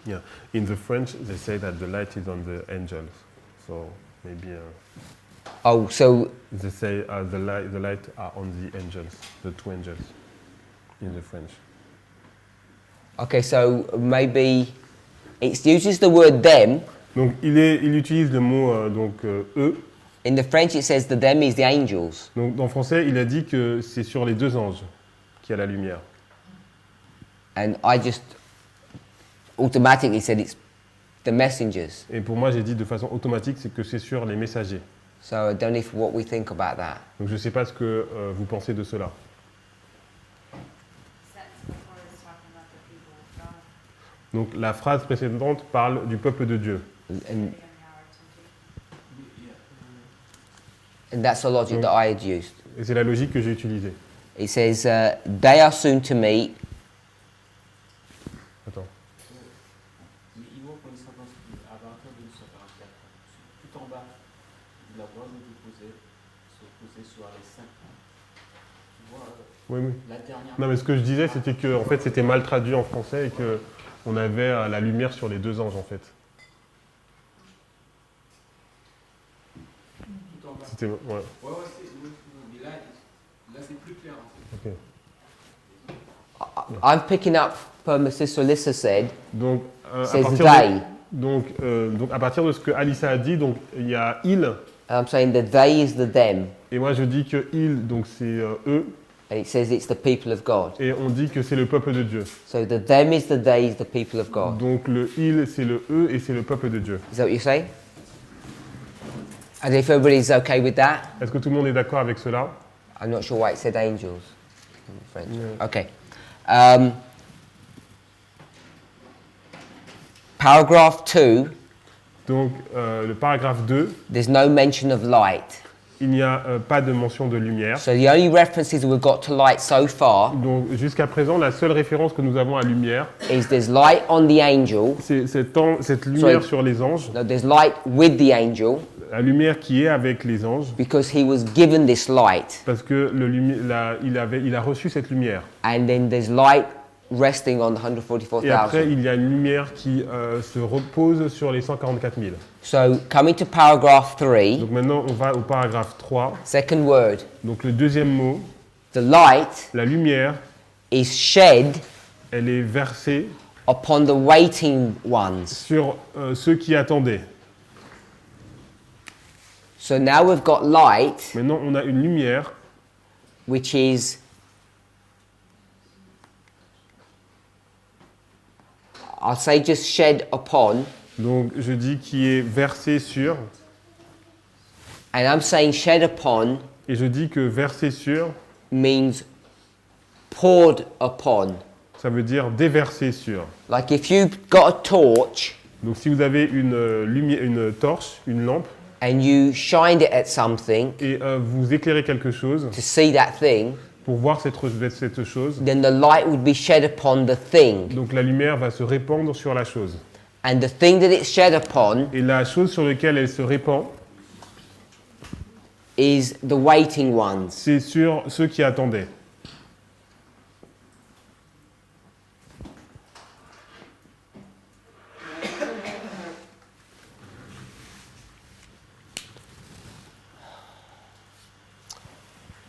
Speaker 2: Yeah. In the French, they say that the light is on the angels. So maybe
Speaker 1: Oh, so
Speaker 2: they say the light are on the angels, the two angels, in the French.
Speaker 1: okay, so maybe it uses the word them.
Speaker 2: Donc il utilise le mot eux.
Speaker 1: In the French, it says the them is the angels.
Speaker 2: Donc en français, il a dit que c'est sur les deux anges qu'il y a la lumière.
Speaker 1: And I just automatically said it's the messengers.
Speaker 2: Et pour moi, j'ai dit de façon automatique, c'est que c'est sur les messagers.
Speaker 1: So I don't know what we think about that.
Speaker 2: Donc je ne sais pas ce que vous pensez de cela. Donc la phrase précédente parle du peuple de Dieu.
Speaker 1: And that's the logic that I had used.
Speaker 2: Et c'est la logique que j'ai utilisée.
Speaker 1: It says, they are soon to meet.
Speaker 2: Attends.
Speaker 8: Mais il voit qu'on est à partir de 144. Tout en bas, la voix de s'opposer sur les 5. Tu vois,
Speaker 2: Oui.
Speaker 8: la dernière.
Speaker 2: Non, mais ce que je disais, c'était que en fait, c'était mal traduit en français et que on avait la lumière sur les deux anges, en fait.
Speaker 8: Tout en bas.
Speaker 2: C'était, ouais.
Speaker 8: Ouais, c'est. The light Là, c'est plus clair en fait.
Speaker 2: Ok.
Speaker 1: I'm picking up from my sister Alyssa said,
Speaker 2: Donc, à
Speaker 1: says
Speaker 2: partir
Speaker 1: they.
Speaker 2: donc, à partir de ce que Alissa a dit, donc il y a il,
Speaker 1: And I'm saying the they is the them.
Speaker 2: et moi je dis que il, donc c'est eux,
Speaker 1: And it says it's the people of God.
Speaker 2: et on dit que c'est le peuple de Dieu.
Speaker 1: So the them is the they is the people of God.
Speaker 2: Donc le il, c'est le eux, et c'est le peuple de Dieu.
Speaker 1: Is that what you're saying? And if everybody's okay with that,
Speaker 2: Est-ce que tout le monde est d'accord avec cela?
Speaker 1: I'm not sure why it said angels in French.
Speaker 2: Yeah.
Speaker 1: Okay. Paragraph 2,
Speaker 2: Donc le paragraphe 2,
Speaker 1: there's no mention of light.
Speaker 2: il n'y a pas de mention de lumière.
Speaker 1: So the only references we've got to light so far
Speaker 2: Donc jusqu'à présent, la seule référence que nous avons à lumière,
Speaker 1: is there's light on the angel.
Speaker 2: c'est cette lumière
Speaker 1: Sorry.
Speaker 2: sur les anges,
Speaker 1: No, there's light with the angel
Speaker 2: la lumière qui est avec les anges,
Speaker 1: because he was given this light.
Speaker 2: parce que il a reçu cette lumière.
Speaker 1: And then there's light resting on the
Speaker 2: Et après,
Speaker 1: 144,000.
Speaker 2: il y a une lumière qui se repose sur les 144 000.
Speaker 1: So coming to paragraph 3,
Speaker 2: Donc maintenant, on va au paragraphe 3.
Speaker 1: second word,
Speaker 2: Donc le deuxième mot,
Speaker 1: the light
Speaker 2: la lumière,
Speaker 1: is shed
Speaker 2: elle est versée
Speaker 1: upon the waiting ones.
Speaker 2: sur ceux qui attendaient.
Speaker 1: So now we've got light,
Speaker 2: Maintenant, on a une lumière
Speaker 1: which is, I'll say just shed upon,
Speaker 2: donc je dis qui est versée sur,
Speaker 1: and I'm saying shed upon
Speaker 2: et je dis que versée sur,
Speaker 1: means poured upon.
Speaker 2: ça veut dire déverser sur.
Speaker 1: Like if you've got a torch
Speaker 2: Donc si vous avez une lumière, une torche, une lampe,
Speaker 1: and you shined it at something
Speaker 2: et vous éclairez quelque chose
Speaker 1: to see that thing,
Speaker 2: pour voir cette chose,
Speaker 1: then the light would be shed upon the thing.
Speaker 2: donc la lumière va se répandre sur la chose.
Speaker 1: And the thing that it's shed upon
Speaker 2: Et la chose sur laquelle elle se répand,
Speaker 1: is the waiting ones.
Speaker 2: c'est sur ceux qui attendaient.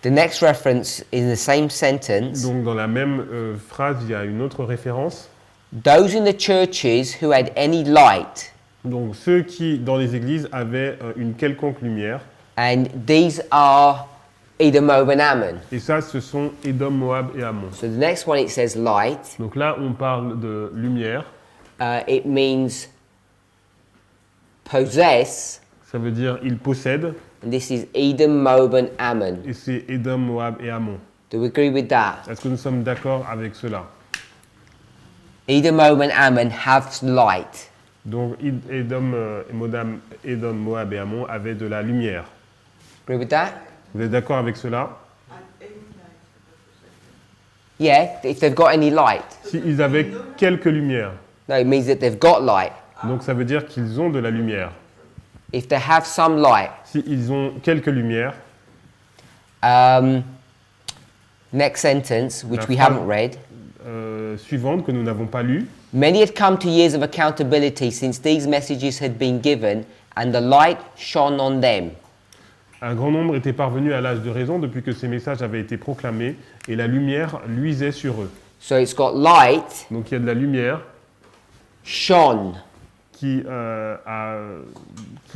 Speaker 1: The next reference in the same sentence,
Speaker 2: Donc dans la même phrase, il y a une autre référence.
Speaker 1: those in the churches who had any light,
Speaker 2: Donc ceux qui, dans les églises, avaient une quelconque lumière.
Speaker 1: and these are Edom, Moab, and Ammon.
Speaker 2: Et ça, ce sont Édom, Moab et Ammon.
Speaker 1: So the next one it says light.
Speaker 2: Donc là, on parle de lumière.
Speaker 1: It means possess,
Speaker 2: Ça veut dire ils possèdent.
Speaker 1: and this is Edom, Moab, and Ammon.
Speaker 2: Et c'est Édom, Moab et Ammon.
Speaker 1: Do we agree with that?
Speaker 2: Est-ce que nous sommes d'accord avec cela?
Speaker 1: Edom, Moab, and Ammon have light.
Speaker 2: Donc Édom, Édom, Moab et Ammon avaient de la lumière.
Speaker 1: Agree with that?
Speaker 2: Vous êtes d'accord avec cela?
Speaker 1: Yeah, if they've got any light.
Speaker 2: S'ils avaient quelques lumières.
Speaker 1: No, it means that they've got light.
Speaker 2: Donc ça veut dire qu'ils ont de la lumière.
Speaker 1: If they have some light.
Speaker 2: S'ils ont quelques lumières,
Speaker 1: Next sentence, which
Speaker 2: La
Speaker 1: we
Speaker 2: phrase-
Speaker 1: haven't read.
Speaker 2: suivante que nous n'avons pas lue.
Speaker 1: Many had come to years of accountability since these messages had been given, and the light shone on them.
Speaker 2: Un grand nombre était parvenu à l'âge de raison depuis que ces messages avaient été proclamés et la lumière luisait sur eux.
Speaker 1: So it's got light,
Speaker 2: Donc il y a de la lumière
Speaker 1: shone,
Speaker 2: qui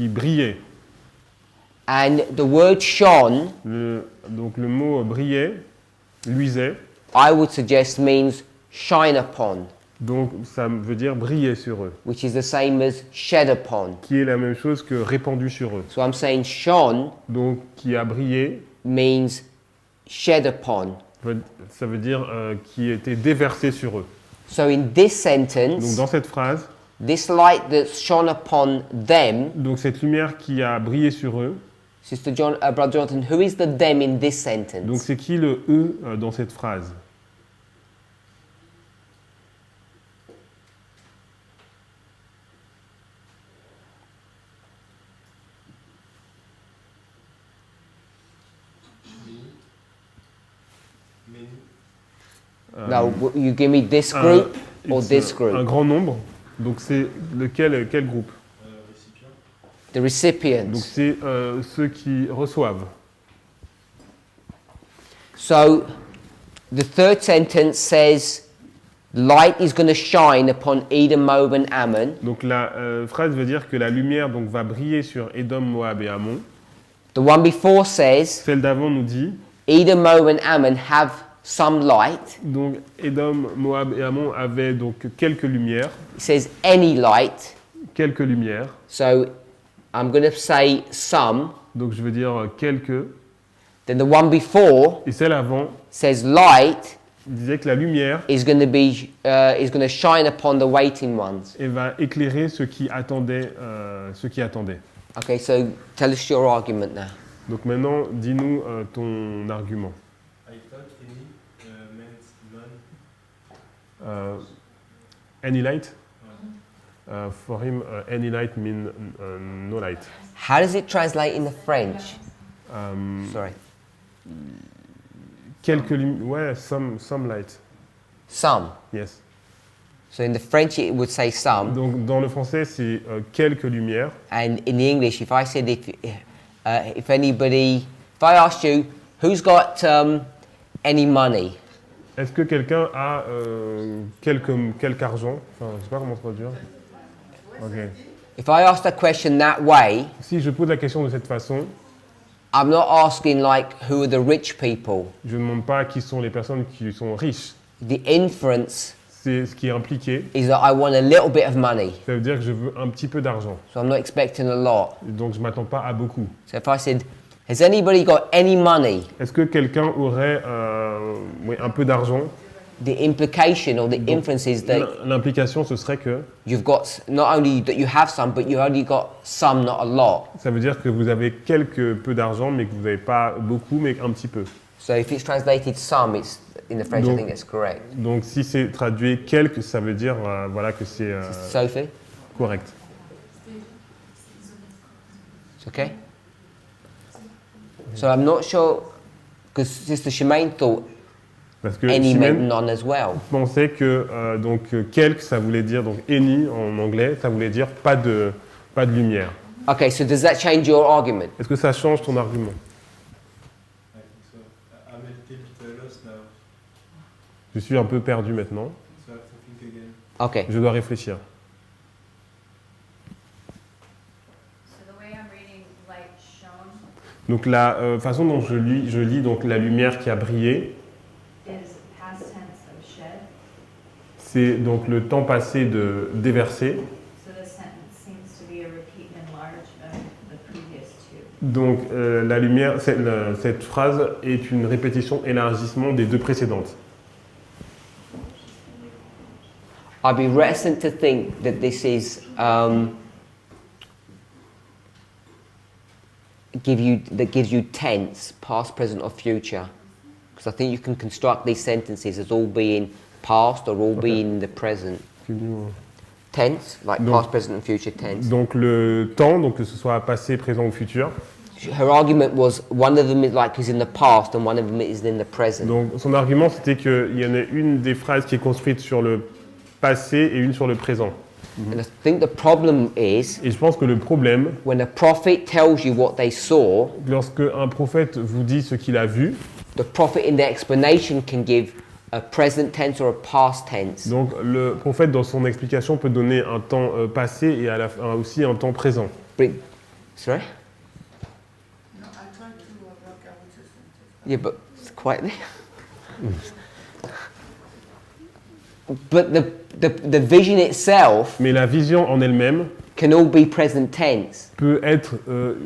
Speaker 2: brillait.
Speaker 1: and the word shone,
Speaker 2: Donc le mot brillait, luisait,
Speaker 1: I would suggest means shine upon,
Speaker 2: donc ça veut dire briller sur eux,
Speaker 1: which is the same as shed upon.
Speaker 2: qui est la même chose que répandu sur eux.
Speaker 1: So I'm saying shone
Speaker 2: Donc qui a brillé,
Speaker 1: means shed upon.
Speaker 2: ça veut dire qui était déversé sur eux.
Speaker 1: So in this
Speaker 2: Donc
Speaker 1: sentence,
Speaker 2: dans cette phrase,
Speaker 1: this light that shone upon them,
Speaker 2: donc cette lumière qui a brillé sur eux,
Speaker 1: Sister John, Brother Jonathan, who is the them in this
Speaker 2: donc
Speaker 1: sentence?
Speaker 2: c'est qui le eux dans cette phrase?
Speaker 1: No, you give me this group or
Speaker 2: It's,
Speaker 1: this
Speaker 2: un
Speaker 1: group?
Speaker 2: grand nombre. Donc c'est quel groupe?
Speaker 7: Récipient.
Speaker 1: The recipients.
Speaker 2: Donc c'est ceux qui reçoivent.
Speaker 1: So the third sentence says, light is going to shine upon Edom, Moab and Ammon.
Speaker 2: Donc la phrase veut dire que la lumière donc, va briller sur Édom, Moab et Ammon.
Speaker 1: The one before says,
Speaker 2: Celle d'avant nous dit,
Speaker 1: Edom, Moab and Ammon have some light.
Speaker 2: donc Édom, Moab et Ammon avaient donc quelques lumières.
Speaker 1: It says any light.
Speaker 2: Quelques lumières.
Speaker 1: So I'm going to say some.
Speaker 2: Donc je veux dire quelques.
Speaker 1: Then the one before
Speaker 2: Et celle avant
Speaker 1: says light
Speaker 2: disait que la lumière
Speaker 1: is going to shine upon the waiting ones.
Speaker 2: et va éclairer ceux qui attendaient.
Speaker 1: Okay, so tell us your argument now.
Speaker 2: Donc maintenant, dis-nous ton argument.
Speaker 7: I thought any meant none.
Speaker 2: Any light?
Speaker 7: Ouais.
Speaker 2: For him, any light mean no light.
Speaker 1: How does it translate in the French? Sorry.
Speaker 2: Quelques lumières. Ouais, some light.
Speaker 1: Some.
Speaker 2: Yes.
Speaker 1: So in the French it would say some.
Speaker 2: Donc dans le français, c'est quelques lumières.
Speaker 1: And in the English, if I said if I asked you, who's got any money?
Speaker 2: Est-ce que quelqu'un a quelque argent? Enfin, je sais pas comment traduire. Ok.
Speaker 1: If I asked a question that way,
Speaker 2: Si je pose la question de cette façon,
Speaker 1: I'm not asking like who are the rich people.
Speaker 2: je ne demande pas qui sont les personnes qui sont riches.
Speaker 1: The inference
Speaker 2: C'est ce qui est impliqué.
Speaker 1: is that I want a little bit of money.
Speaker 2: Ça veut dire que je veux un petit peu d'argent.
Speaker 1: So I'm not expecting a lot.
Speaker 2: Donc je ne m'attends pas à beaucoup.
Speaker 1: So if I said, has anybody got any money?
Speaker 2: Est-ce que quelqu'un aurait un peu d'argent?
Speaker 1: The implication or the inference is that
Speaker 2: L'implication, ce serait que
Speaker 1: you've got not only that you have some, but you only got some, not a lot.
Speaker 2: ça veut dire que vous avez quelque peu d'argent, mais que vous n'avez pas beaucoup, mais un petit peu.
Speaker 1: So if it's translated some, it's in the French. I
Speaker 2: Donc-
Speaker 1: think that's correct.
Speaker 2: Donc si c'est traduit quelque, ça veut dire voilà, que c'est
Speaker 1: Sophie,
Speaker 2: correct.
Speaker 1: it's okay. So I'm not sure because Sister Shemaine thought
Speaker 2: Parce que
Speaker 1: any meant
Speaker 2: Chimène
Speaker 1: none as well.
Speaker 2: pensait que quelque, ça voulait dire, donc any en anglais, ça voulait dire pas de lumière.
Speaker 1: Okay, so does that change your argument?
Speaker 2: Est-ce que ça change ton argument?
Speaker 7: I think so. I'm a little bit lost now,
Speaker 2: Je suis un peu perdu maintenant.
Speaker 7: so I have to think again.
Speaker 1: Okay.
Speaker 2: Je dois réfléchir.
Speaker 4: So the way I'm reading light shone
Speaker 2: Donc la façon dont je lis donc la lumière qui a brillé,
Speaker 4: is past tense of shed.
Speaker 2: c'est donc le temps passé de déverser.
Speaker 4: So the sentence seems to be a repeat and enlarge of the previous two.
Speaker 2: Donc la lumière, cette phrase est une répétition élargissement des deux précédentes.
Speaker 1: I'd be reticent to think that this is gives you tense, past, present, or future, because I think you can construct these sentences as all being past or all being the present. Tense, like
Speaker 2: Donc-
Speaker 1: past, present, and future tense.
Speaker 2: Donc le temps, donc que ce soit passé, présent ou futur.
Speaker 1: Her argument was one of them is in the past and one of them is in the present.
Speaker 2: Donc son argument c'était qu'il y en a une des phrases qui est construite sur le passé et une sur le présent.
Speaker 1: And I think the problem is
Speaker 2: Et je pense que le problème,
Speaker 1: when a prophet tells you what they saw,
Speaker 2: lorsque un prophète vous dit ce qu'il a vu,
Speaker 1: the prophet in their explanation can give a present tense or a past tense.
Speaker 2: donc le prophète dans son explication peut donner un temps passé et à la fin aussi un temps présent.
Speaker 1: Sorry?
Speaker 5: No, I tried to work out the sentence.
Speaker 1: Yeah, but it's quite there. But the vision itself
Speaker 2: Mais la vision en elle-même
Speaker 1: can all be present tense.
Speaker 2: peut être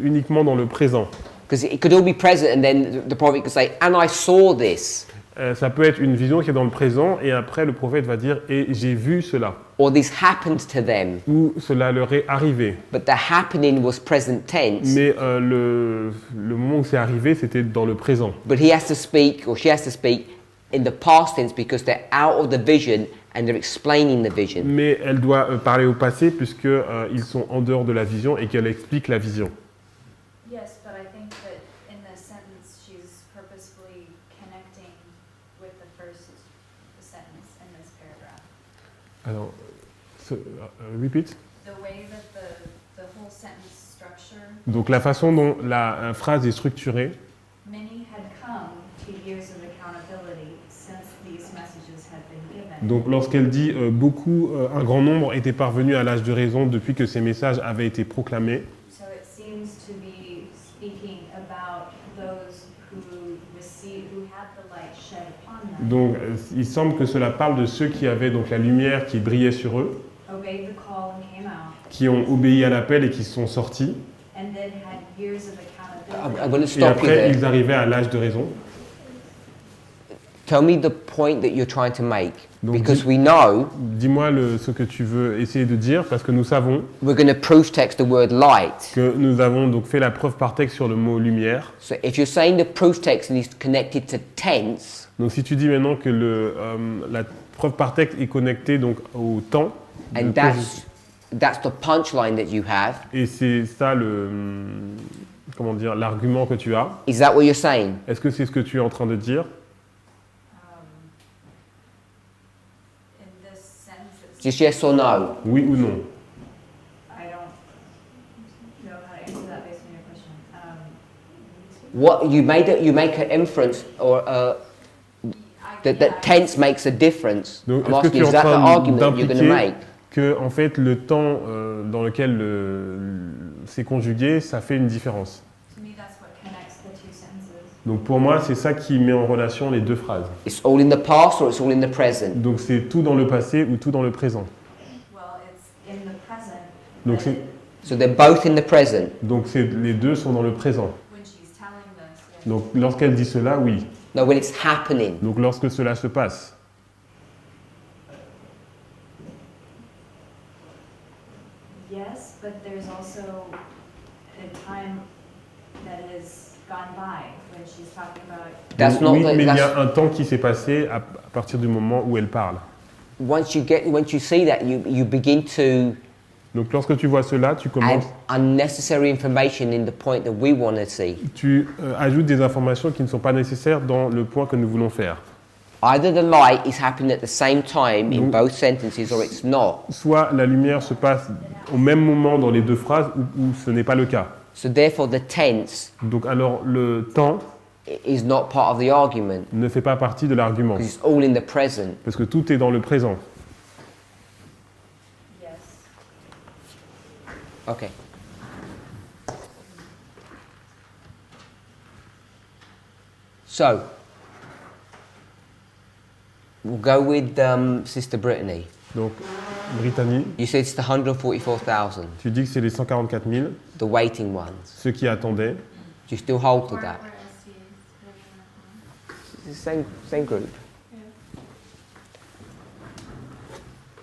Speaker 2: uniquement dans le présent.
Speaker 1: Because it could all be present and then the prophet could say, and I saw this.
Speaker 2: Ça peut être une vision qui est dans le présent et après le prophète va dire « et j'ai vu cela
Speaker 1: Or this happened to them. »
Speaker 2: ou « cela leur est arrivé
Speaker 1: But the happening was present ». tense.
Speaker 2: Mais le moment où c'est arrivé, c'était dans le présent.
Speaker 1: But he has to speak, or she has to speak, in the past tense because they're out of the vision and they're explaining the vision.
Speaker 2: Mais elle doit parler au passé puisque ils sont en dehors de la vision et qu'elle explique la vision.
Speaker 4: Yes, but I think that in the sentence she's purposefully connecting with the first sentence in this paragraph.
Speaker 2: Alors, repeat.
Speaker 4: The way that the whole sentence structure,
Speaker 2: Donc la façon dont la phrase est structurée,
Speaker 4: many had come to years of accountability since these messages had been given.
Speaker 2: Donc lorsqu'elle dit beaucoup, un grand nombre était parvenu à l'âge de raison depuis que ces messages avaient été proclamés.
Speaker 4: So it seems to be speaking about those who had the light shed upon them.
Speaker 2: Donc il semble que cela parle de ceux qui avaient donc la lumière qui brillait sur eux,
Speaker 4: Obeyed the call and came out,
Speaker 2: qui ont obéi à l'appel et qui sont sortis.
Speaker 4: and then had years of accountability.
Speaker 1: I'm going to
Speaker 2: Et
Speaker 1: stop you
Speaker 2: après,
Speaker 1: there.
Speaker 2: ils arrivaient à l'âge de raison.
Speaker 1: Tell me the point that you're trying to make.
Speaker 2: Donc,
Speaker 1: Because we know
Speaker 2: Dis-moi ce que tu veux essayer de dire, parce que nous savons
Speaker 1: we're going to proof text the word light.
Speaker 2: que nous avons donc fait la preuve par texte sur le mot lumière.
Speaker 1: So if you're saying the proof text is connected to tense,
Speaker 2: Donc si tu dis maintenant que la preuve par texte est connectée donc au temps,
Speaker 1: and that's the punchline that you have,
Speaker 2: et c'est ça comment dire, l'argument que tu as.
Speaker 1: is that what you're saying?
Speaker 2: Est-ce que c'est ce que tu es en train de dire?
Speaker 4: In this sense, it's,
Speaker 1: Just yes or no?
Speaker 2: Oui ou non?
Speaker 4: I don't know how to answer that based on your question.
Speaker 1: What you make an inference or that tense makes a difference.
Speaker 2: Donc
Speaker 1: I'm
Speaker 2: est-ce que
Speaker 1: asking,
Speaker 2: tu es
Speaker 1: is
Speaker 2: en
Speaker 1: that the
Speaker 2: train
Speaker 1: argument you're going to
Speaker 2: d'impliquer
Speaker 1: make?
Speaker 2: que en fait le temps dans lequel c'est conjugué, ça fait une différence?
Speaker 4: To me, that's what connects the two sentences.
Speaker 2: Donc pour moi, c'est ça qui met en relation les deux phrases.
Speaker 1: It's all in the past or it's all in the present?
Speaker 2: Donc c'est tout dans le passé ou tout dans le présent.
Speaker 4: Well, it's in the present.
Speaker 2: Donc
Speaker 4: but
Speaker 2: c'est
Speaker 1: So they're both in the present.
Speaker 2: les deux sont dans le présent.
Speaker 4: when she's telling this, yes.
Speaker 2: Donc lorsqu'elle dit cela, oui.
Speaker 1: No, when it's happening.
Speaker 2: Donc lorsque cela se passe.
Speaker 4: Yes, but there's also a time that has gone by when she's talking about.
Speaker 1: That's
Speaker 2: Donc,
Speaker 1: not
Speaker 2: oui,
Speaker 1: the-
Speaker 2: mais il y
Speaker 1: that's-
Speaker 2: a un temps qui s'est passé à partir du moment où elle parle.
Speaker 1: Once you see that, you begin to
Speaker 2: Donc lorsque tu vois cela, tu
Speaker 1: add
Speaker 2: commences,
Speaker 1: unnecessary information in the point that we want to see.
Speaker 2: tu ajoutes des informations qui ne sont pas nécessaires dans le point que nous voulons faire.
Speaker 1: Either the light is happening at the same time in
Speaker 2: Donc-
Speaker 1: both sentences or it's not.
Speaker 2: Soit la lumière se passe au même moment dans les deux phrases ou ce n'est pas le cas.
Speaker 1: So therefore the tense
Speaker 2: Donc alors le temps
Speaker 1: is not part of the argument
Speaker 2: ne fait pas partie de l'argument
Speaker 1: because it's all in the present.
Speaker 2: parce que tout est dans le présent.
Speaker 4: Yes.
Speaker 1: Okay. So we'll go with Sister Brittany.
Speaker 2: Donc Brittany,
Speaker 1: You said it's the 144,000,
Speaker 2: tu dis que c'est les 144 000,
Speaker 1: the waiting ones.
Speaker 2: ceux qui attendaient.
Speaker 1: Do you still hold to that?
Speaker 3: Where else he is?
Speaker 1: It's the same group.
Speaker 3: Yeah.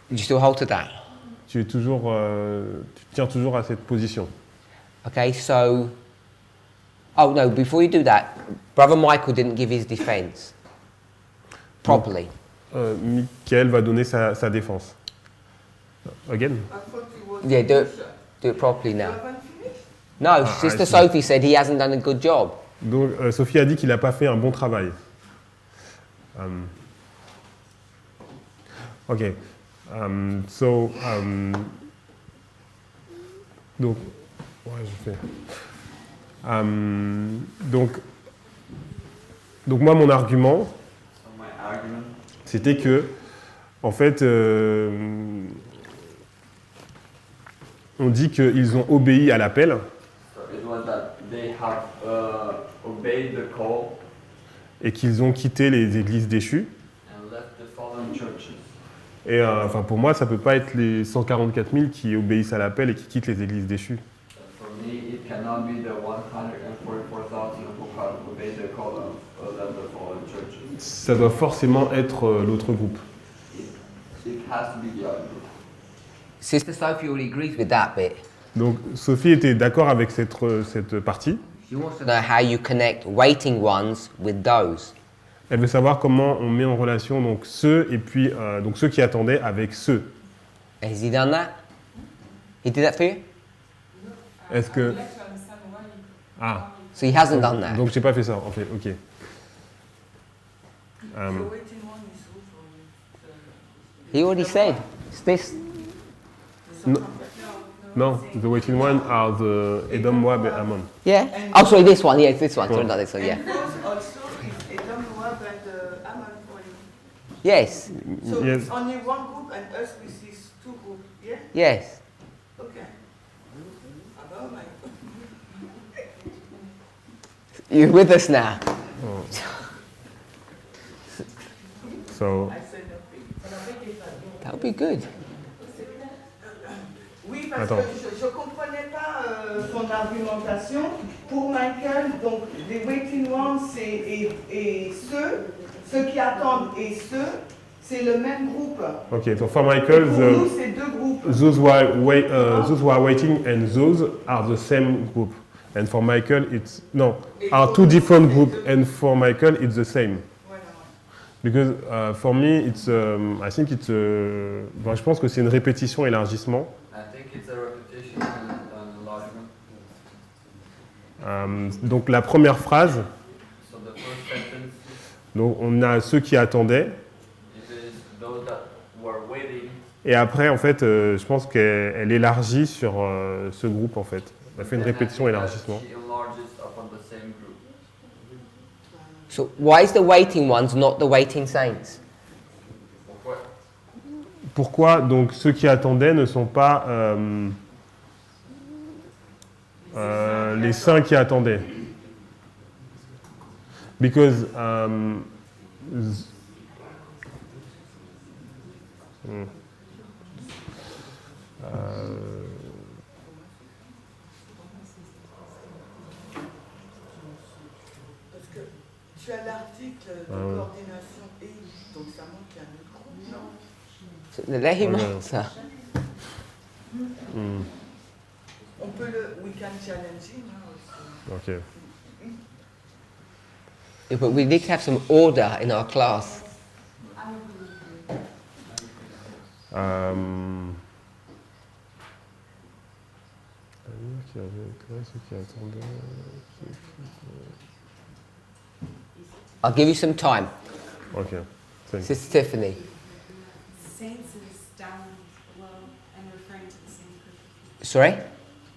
Speaker 1: Do you still hold to that?
Speaker 2: Tu es toujours, tu tiens toujours à cette position.
Speaker 1: Okay, so. Oh no, before you do that, Brother Michael didn't give his defense properly.
Speaker 2: Michael va donner sa défense. Again?
Speaker 5: I thought he was
Speaker 1: Yeah, do it.
Speaker 5: finished.
Speaker 1: Do it properly
Speaker 5: You
Speaker 1: now.
Speaker 5: haven't finished?
Speaker 1: No,
Speaker 2: I
Speaker 1: Sister
Speaker 2: see.
Speaker 1: Sophie said he hasn't done a good job.
Speaker 2: Donc Sophie a dit qu'il n'a pas fait un bon travail. Ok. Donc, ouais, je fais. Donc moi, mon argument,
Speaker 6: So my argument
Speaker 2: c'était que, en fait, on dit qu'ils ont obéi à l'appel
Speaker 6: so it was that they have obeyed the call
Speaker 2: et qu'ils ont quitté les églises déchues.
Speaker 6: and left the fallen churches.
Speaker 2: Et enfin, pour moi, ça peut pas être les 144 000 qui obéissent à l'appel et qui quittent les églises déchues.
Speaker 6: For me, it cannot be the 144,000 who have obeyed the call of left the fallen churches.
Speaker 2: Ça doit forcément être l'autre groupe.
Speaker 6: It has to be the other group.
Speaker 1: Sister Sophie already agrees with that bit.
Speaker 2: Donc Sophie était d'accord avec cette partie.
Speaker 1: She wants to know how you connect waiting ones with those.
Speaker 2: Elle veut savoir comment on met en relation donc ceux et puis donc ceux qui attendaient avec ceux.
Speaker 1: Has he done that? He did that for you?
Speaker 2: Est-ce que
Speaker 3: I'd like to understand why.
Speaker 2: ah
Speaker 1: So he hasn't done that.
Speaker 2: donc j'ai pas fait ça en fait. Ok.
Speaker 5: The waiting one is who for you?
Speaker 1: He already said. It's this.
Speaker 2: No, the waiting one are the Edom, Moab, and Ammon.
Speaker 1: Yeah. Oh, sorry, this one. Yeah, it's this one. Sorry,
Speaker 2: Cool.
Speaker 1: not this one. Yeah.
Speaker 5: And those also is Edom,
Speaker 1: Yes.
Speaker 5: So
Speaker 2: Yes.
Speaker 5: it's only one group and us with these two groups, yeah?
Speaker 1: Yes.
Speaker 5: Okay. Oh my.
Speaker 1: You're with us now.
Speaker 2: So,
Speaker 5: I said nothing.
Speaker 1: That would be good.
Speaker 5: Oui, parce
Speaker 2: Attends.
Speaker 5: que je ne comprenais pas son argumentation. Pour Michael, donc les waiting ones et ceux qui attendent et ceux, c'est le même groupe.
Speaker 2: okay, so for Michael,
Speaker 5: Pour nous, c'est deux groupes.
Speaker 2: those who are waiting and those are the same group. And for Michael, are two different groups. And for Michael, it's the same. Because for me, it's, I think it's, je pense que c'est une répétition élargissement.
Speaker 6: I think it's a repetition and enlargement.
Speaker 2: Donc la première phrase,
Speaker 6: So the first sentence,
Speaker 2: donc on a ceux qui attendaient.
Speaker 6: it is those that were waiting.
Speaker 2: Et après, en fait, je pense qu'elle élargit sur ce groupe, en fait. Elle fait une répétition élargissement.
Speaker 6: She enlarges upon the same group.
Speaker 1: So why is the waiting ones not the waiting saints?
Speaker 6: Pourquoi?
Speaker 2: Pourquoi donc ceux qui attendaient ne sont pas les saints qui attendaient? Because
Speaker 5: Parce que tu as l'article de coordination et donc ça montre qu'il y a un autre groupe, non?
Speaker 1: So let him
Speaker 2: Okay.
Speaker 1: answer.
Speaker 5: On peut we can challenge him aussi.
Speaker 2: Ok.
Speaker 1: Yeah, but we need to have some order in our class. I'll give you some time.
Speaker 2: Ok. Thank you.
Speaker 1: Sister Tiffany.
Speaker 3: Saints is down below and referring to the same group.
Speaker 1: Sorry?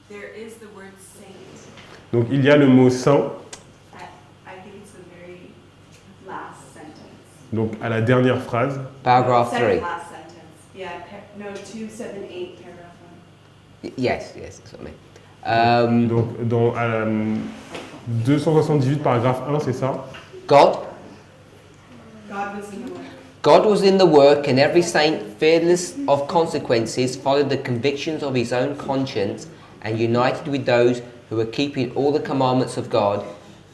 Speaker 3: There is the word saint.
Speaker 2: Donc il y a le mot saint,
Speaker 3: I think it's the very last sentence.
Speaker 2: donc à la dernière phrase.
Speaker 1: Paragraph
Speaker 3: Second
Speaker 1: 3.
Speaker 3: last sentence. Yeah, no, 278, paragraph 1.
Speaker 1: Yes, that's what I mean.
Speaker 2: Donc dans 278 paragraphe 1, c'est ça?
Speaker 1: God
Speaker 3: God was in the
Speaker 1: God was in the
Speaker 3: work.
Speaker 1: work, and every saint, fearless of consequences, followed the convictions of his own conscience, and united with those who were keeping all the commandments of God,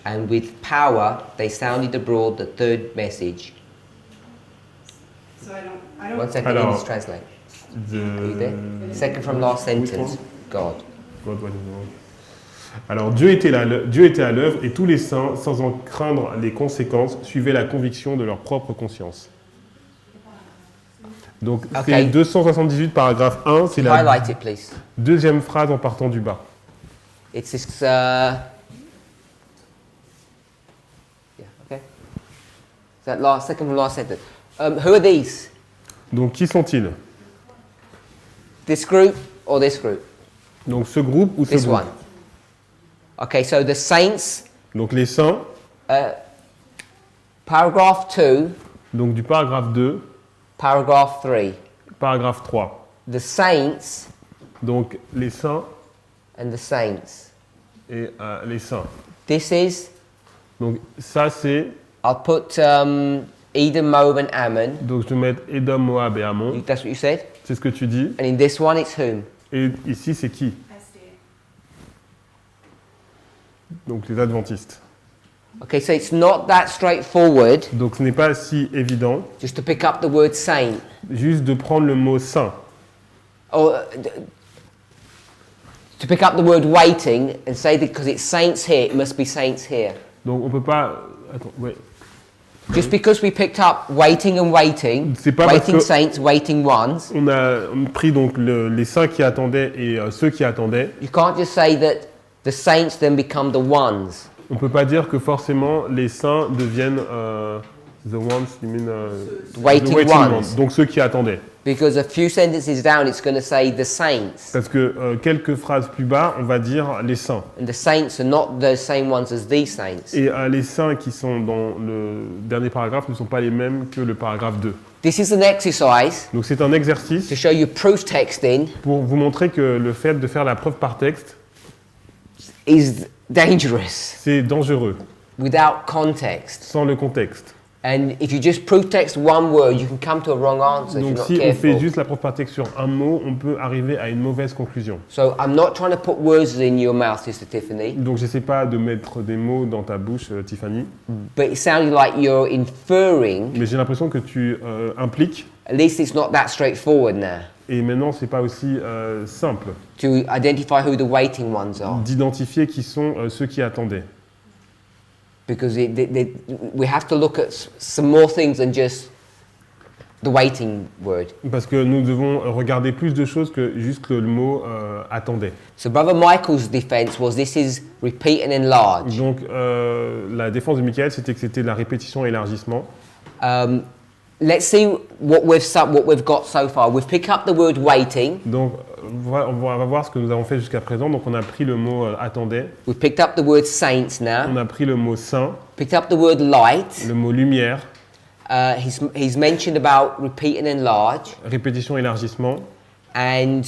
Speaker 1: and with power they sounded abroad the third message.
Speaker 3: So I don't.
Speaker 1: One second,
Speaker 2: Alors,
Speaker 1: let's translate. Are you there? Second from last sentence. God.
Speaker 2: God, what is wrong? Alors Dieu était à l'œuvre et tous les saints, sans en craindre les conséquences, suivaient la conviction de leur propre conscience. Donc
Speaker 1: Okay.
Speaker 2: c'est 278 paragraphe 1, c'est la
Speaker 1: Highlight it, please.
Speaker 2: deuxième phrase en partant du bas.
Speaker 1: It's this. Yeah. Okay. That last second from last sentence. Who are these?
Speaker 2: Donc qui sont-ils?
Speaker 1: This group or this group?
Speaker 2: Donc ce groupe ou ce
Speaker 1: This
Speaker 2: groupe?
Speaker 1: one. Okay, so the saints,
Speaker 2: Donc les saints,
Speaker 1: paragraph 2,
Speaker 2: donc du paragraphe 2,
Speaker 1: paragraph 3.
Speaker 2: paragraphe 3.
Speaker 1: The saints
Speaker 2: Donc les saints
Speaker 1: and the saints.
Speaker 2: et les saints.
Speaker 1: This is,
Speaker 2: Donc ça c'est,
Speaker 1: I'll put Edom, Moab and Ammon.
Speaker 2: donc je vais mettre Édom, Moab et Ammon.
Speaker 1: That's what you said?
Speaker 2: C'est ce que tu dis.
Speaker 1: And in this one, it's whom?
Speaker 2: Et ici c'est qui?
Speaker 3: I stay.
Speaker 2: Donc les adventistes.
Speaker 1: Okay, so it's not that straightforward
Speaker 2: Donc ce n'est pas si évident,
Speaker 1: just to pick up the word saint.
Speaker 2: juste de prendre le mot saint.
Speaker 1: Or to pick up the word waiting and say that because it's saints here, it must be saints here.
Speaker 2: Donc on peut pas. Attends, ouais.
Speaker 1: Just because we picked up waiting and waiting,
Speaker 2: C'est pas parce
Speaker 1: waiting
Speaker 2: que-
Speaker 1: saints, waiting ones,
Speaker 2: On a pris donc les saints qui attendaient et ceux qui attendaient.
Speaker 1: you can't just say that the saints then become the ones.
Speaker 2: On peut pas dire que forcément les saints deviennent The ones, you mean
Speaker 1: Waiting
Speaker 2: the
Speaker 1: ones.
Speaker 2: Donc ceux qui attendaient.
Speaker 1: Because a few sentences down, it's going to say the saints.
Speaker 2: Parce que quelques phrases plus bas, on va dire les saints.
Speaker 1: And the saints are not the same ones as these saints.
Speaker 2: Et les saints qui sont dans le dernier paragraphe ne sont pas les mêmes que le paragraphe 2.
Speaker 1: This is an exercise
Speaker 2: Donc c'est un exercice
Speaker 1: to show you proof texting
Speaker 2: pour vous montrer que le fait de faire la preuve par texte,
Speaker 1: is dangerous
Speaker 2: c'est dangereux,
Speaker 1: without context.
Speaker 2: sans le contexte.
Speaker 1: And if you just proof text one word, you can come to a wrong answer if
Speaker 2: Donc
Speaker 1: you're not
Speaker 2: si on fait
Speaker 1: careful.
Speaker 2: juste la preuve par texte sur un mot, on peut arriver à une mauvaise conclusion.
Speaker 1: So I'm not trying to put words in your mouth, Sister Tiffany,
Speaker 2: Donc j'essaie pas de mettre des mots dans ta bouche, Tiffany,
Speaker 1: but it sounded like you're inferring.
Speaker 2: mais j'ai l'impression que tu impliques,
Speaker 1: At least it's not that straightforward now
Speaker 2: et maintenant c'est pas aussi simple
Speaker 1: to identify who the waiting ones are,
Speaker 2: d'identifier qui sont ceux qui attendaient.
Speaker 1: because we have to look at some more things than just the waiting word.
Speaker 2: Parce que nous devons regarder plus de choses que juste le mot attendait.
Speaker 1: So Brother Michael's defense was this is repeat and enlarge.
Speaker 2: Donc la défense de Michael, c'était que c'était la répétition et élargissement.
Speaker 1: Let's see what we've got so far. We've picked up the word waiting.
Speaker 2: Donc on va voir ce que nous avons fait jusqu'à présent. Donc on a pris le mot attendait,
Speaker 1: We've picked up the word saints now.
Speaker 2: on a pris le mot saint,
Speaker 1: Picked up the word light.
Speaker 2: le mot lumière,
Speaker 1: He's mentioned about repeat and enlarge.
Speaker 2: répétition, élargissement.
Speaker 1: And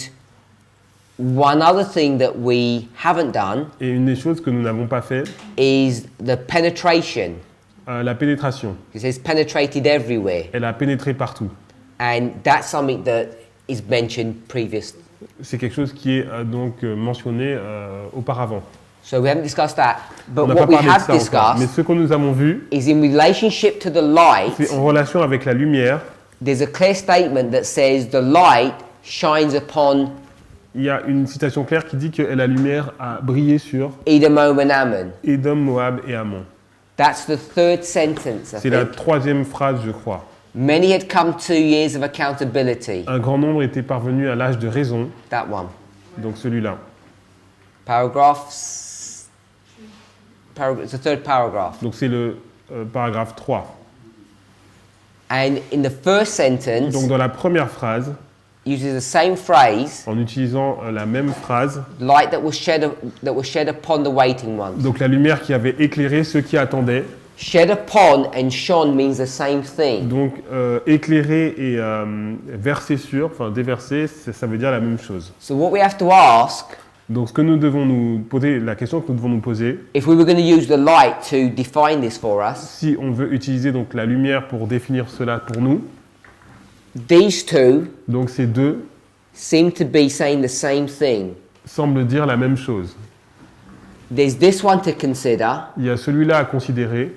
Speaker 1: one other thing that we haven't done
Speaker 2: Et une des choses que nous n'avons pas fait,
Speaker 1: is the penetration.
Speaker 2: la pénétration.
Speaker 1: It says penetrated everywhere.
Speaker 2: Elle a pénétré partout.
Speaker 1: And that's something that is mentioned previous.
Speaker 2: C'est quelque chose qui est donc mentionné auparavant.
Speaker 1: So we haven't discussed that. But
Speaker 2: On n'a
Speaker 1: what
Speaker 2: pas
Speaker 1: we
Speaker 2: parlé de
Speaker 1: have
Speaker 2: ça encore. Mais
Speaker 1: discussed
Speaker 2: ce que nous avons vu,
Speaker 1: is in relationship to the light,
Speaker 2: c'est en relation avec la lumière.
Speaker 1: there's a clear statement that says the light shines upon
Speaker 2: Il y a une citation claire qui dit que la lumière a brillé sur
Speaker 1: Edom and Ammon.
Speaker 2: Édom, Moab et Ammon.
Speaker 1: That's the third sentence, I
Speaker 2: C'est la
Speaker 1: think.
Speaker 2: troisième phrase, je crois.
Speaker 1: Many had come 2 years of accountability.
Speaker 2: Un grand nombre était parvenu à l'âge de raison,
Speaker 1: That one.
Speaker 2: donc celui-là.
Speaker 1: It's the third paragraph.
Speaker 2: Donc c'est le paragraphe 3.
Speaker 1: And in the first sentence,
Speaker 2: Donc dans la première phrase,
Speaker 1: uses the same phrase,
Speaker 2: en utilisant la même phrase,
Speaker 1: light that was shed upon the waiting ones.
Speaker 2: donc la lumière qui avait éclairé ceux qui attendaient.
Speaker 1: Shed upon and shone means the same thing.
Speaker 2: Donc éclairé et versé sur, enfin déversé, ça veut dire la même chose.
Speaker 1: So what we have to ask,
Speaker 2: Donc ce que nous devons nous poser, la question que nous devons nous poser,
Speaker 1: if we were going to use the light to define this for us,
Speaker 2: si on veut utiliser donc la lumière pour définir cela pour nous,
Speaker 1: these two
Speaker 2: donc ces deux
Speaker 1: seem to be saying the same thing.
Speaker 2: semblent dire la même chose.
Speaker 1: There's this one to consider,
Speaker 2: Il y a celui-là à considérer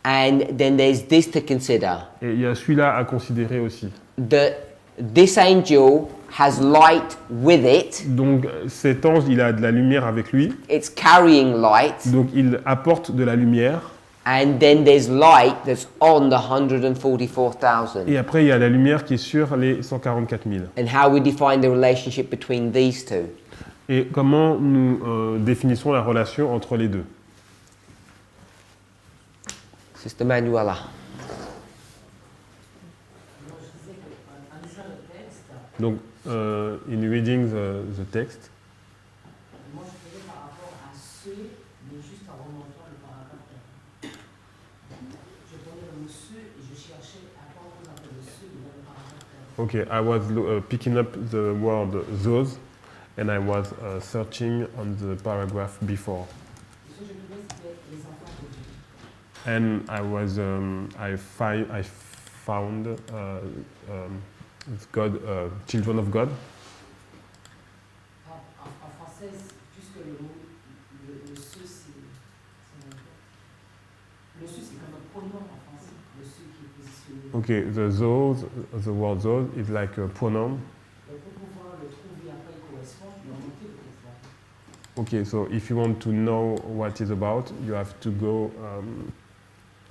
Speaker 1: and then there's this to consider.
Speaker 2: et il y a celui-là à considérer aussi.
Speaker 1: This angel has light with it.
Speaker 2: Donc cet ange, il a de la lumière avec lui,
Speaker 1: It's carrying light.
Speaker 2: donc il apporte de la lumière.
Speaker 1: And then there's light that's on the 144,000.
Speaker 2: Et après, il y a la lumière qui est sur les 144 000.
Speaker 1: And how we define the relationship between these two.
Speaker 2: Et comment nous définissons la relation entre les deux?
Speaker 1: Sister Manuela.
Speaker 2: Donc, in reading the text,
Speaker 9: Moi, je faisais par rapport à ceux, mais juste en remontant le paragraphe. Je prenais le mot ceux et je cherchais à quoi on appelle le ceux dans le paragraphe.
Speaker 2: okay, I was picking up the word those, and I was searching on the paragraph before.
Speaker 9: Ce que je trouvais, c'était les enfants de Dieu.
Speaker 2: And I was, I found God, children of God.
Speaker 9: En français, puisque le mot, le ceux, c'est le ceux, c'est comme un pronom en français, le ceux qui est positionné.
Speaker 2: Okay, the word those is like a pronoun.
Speaker 9: Donc, pour pouvoir le trouver après, il correspond, puis on monte le texte là.
Speaker 2: Okay, so if you want to know what it's about, you have to go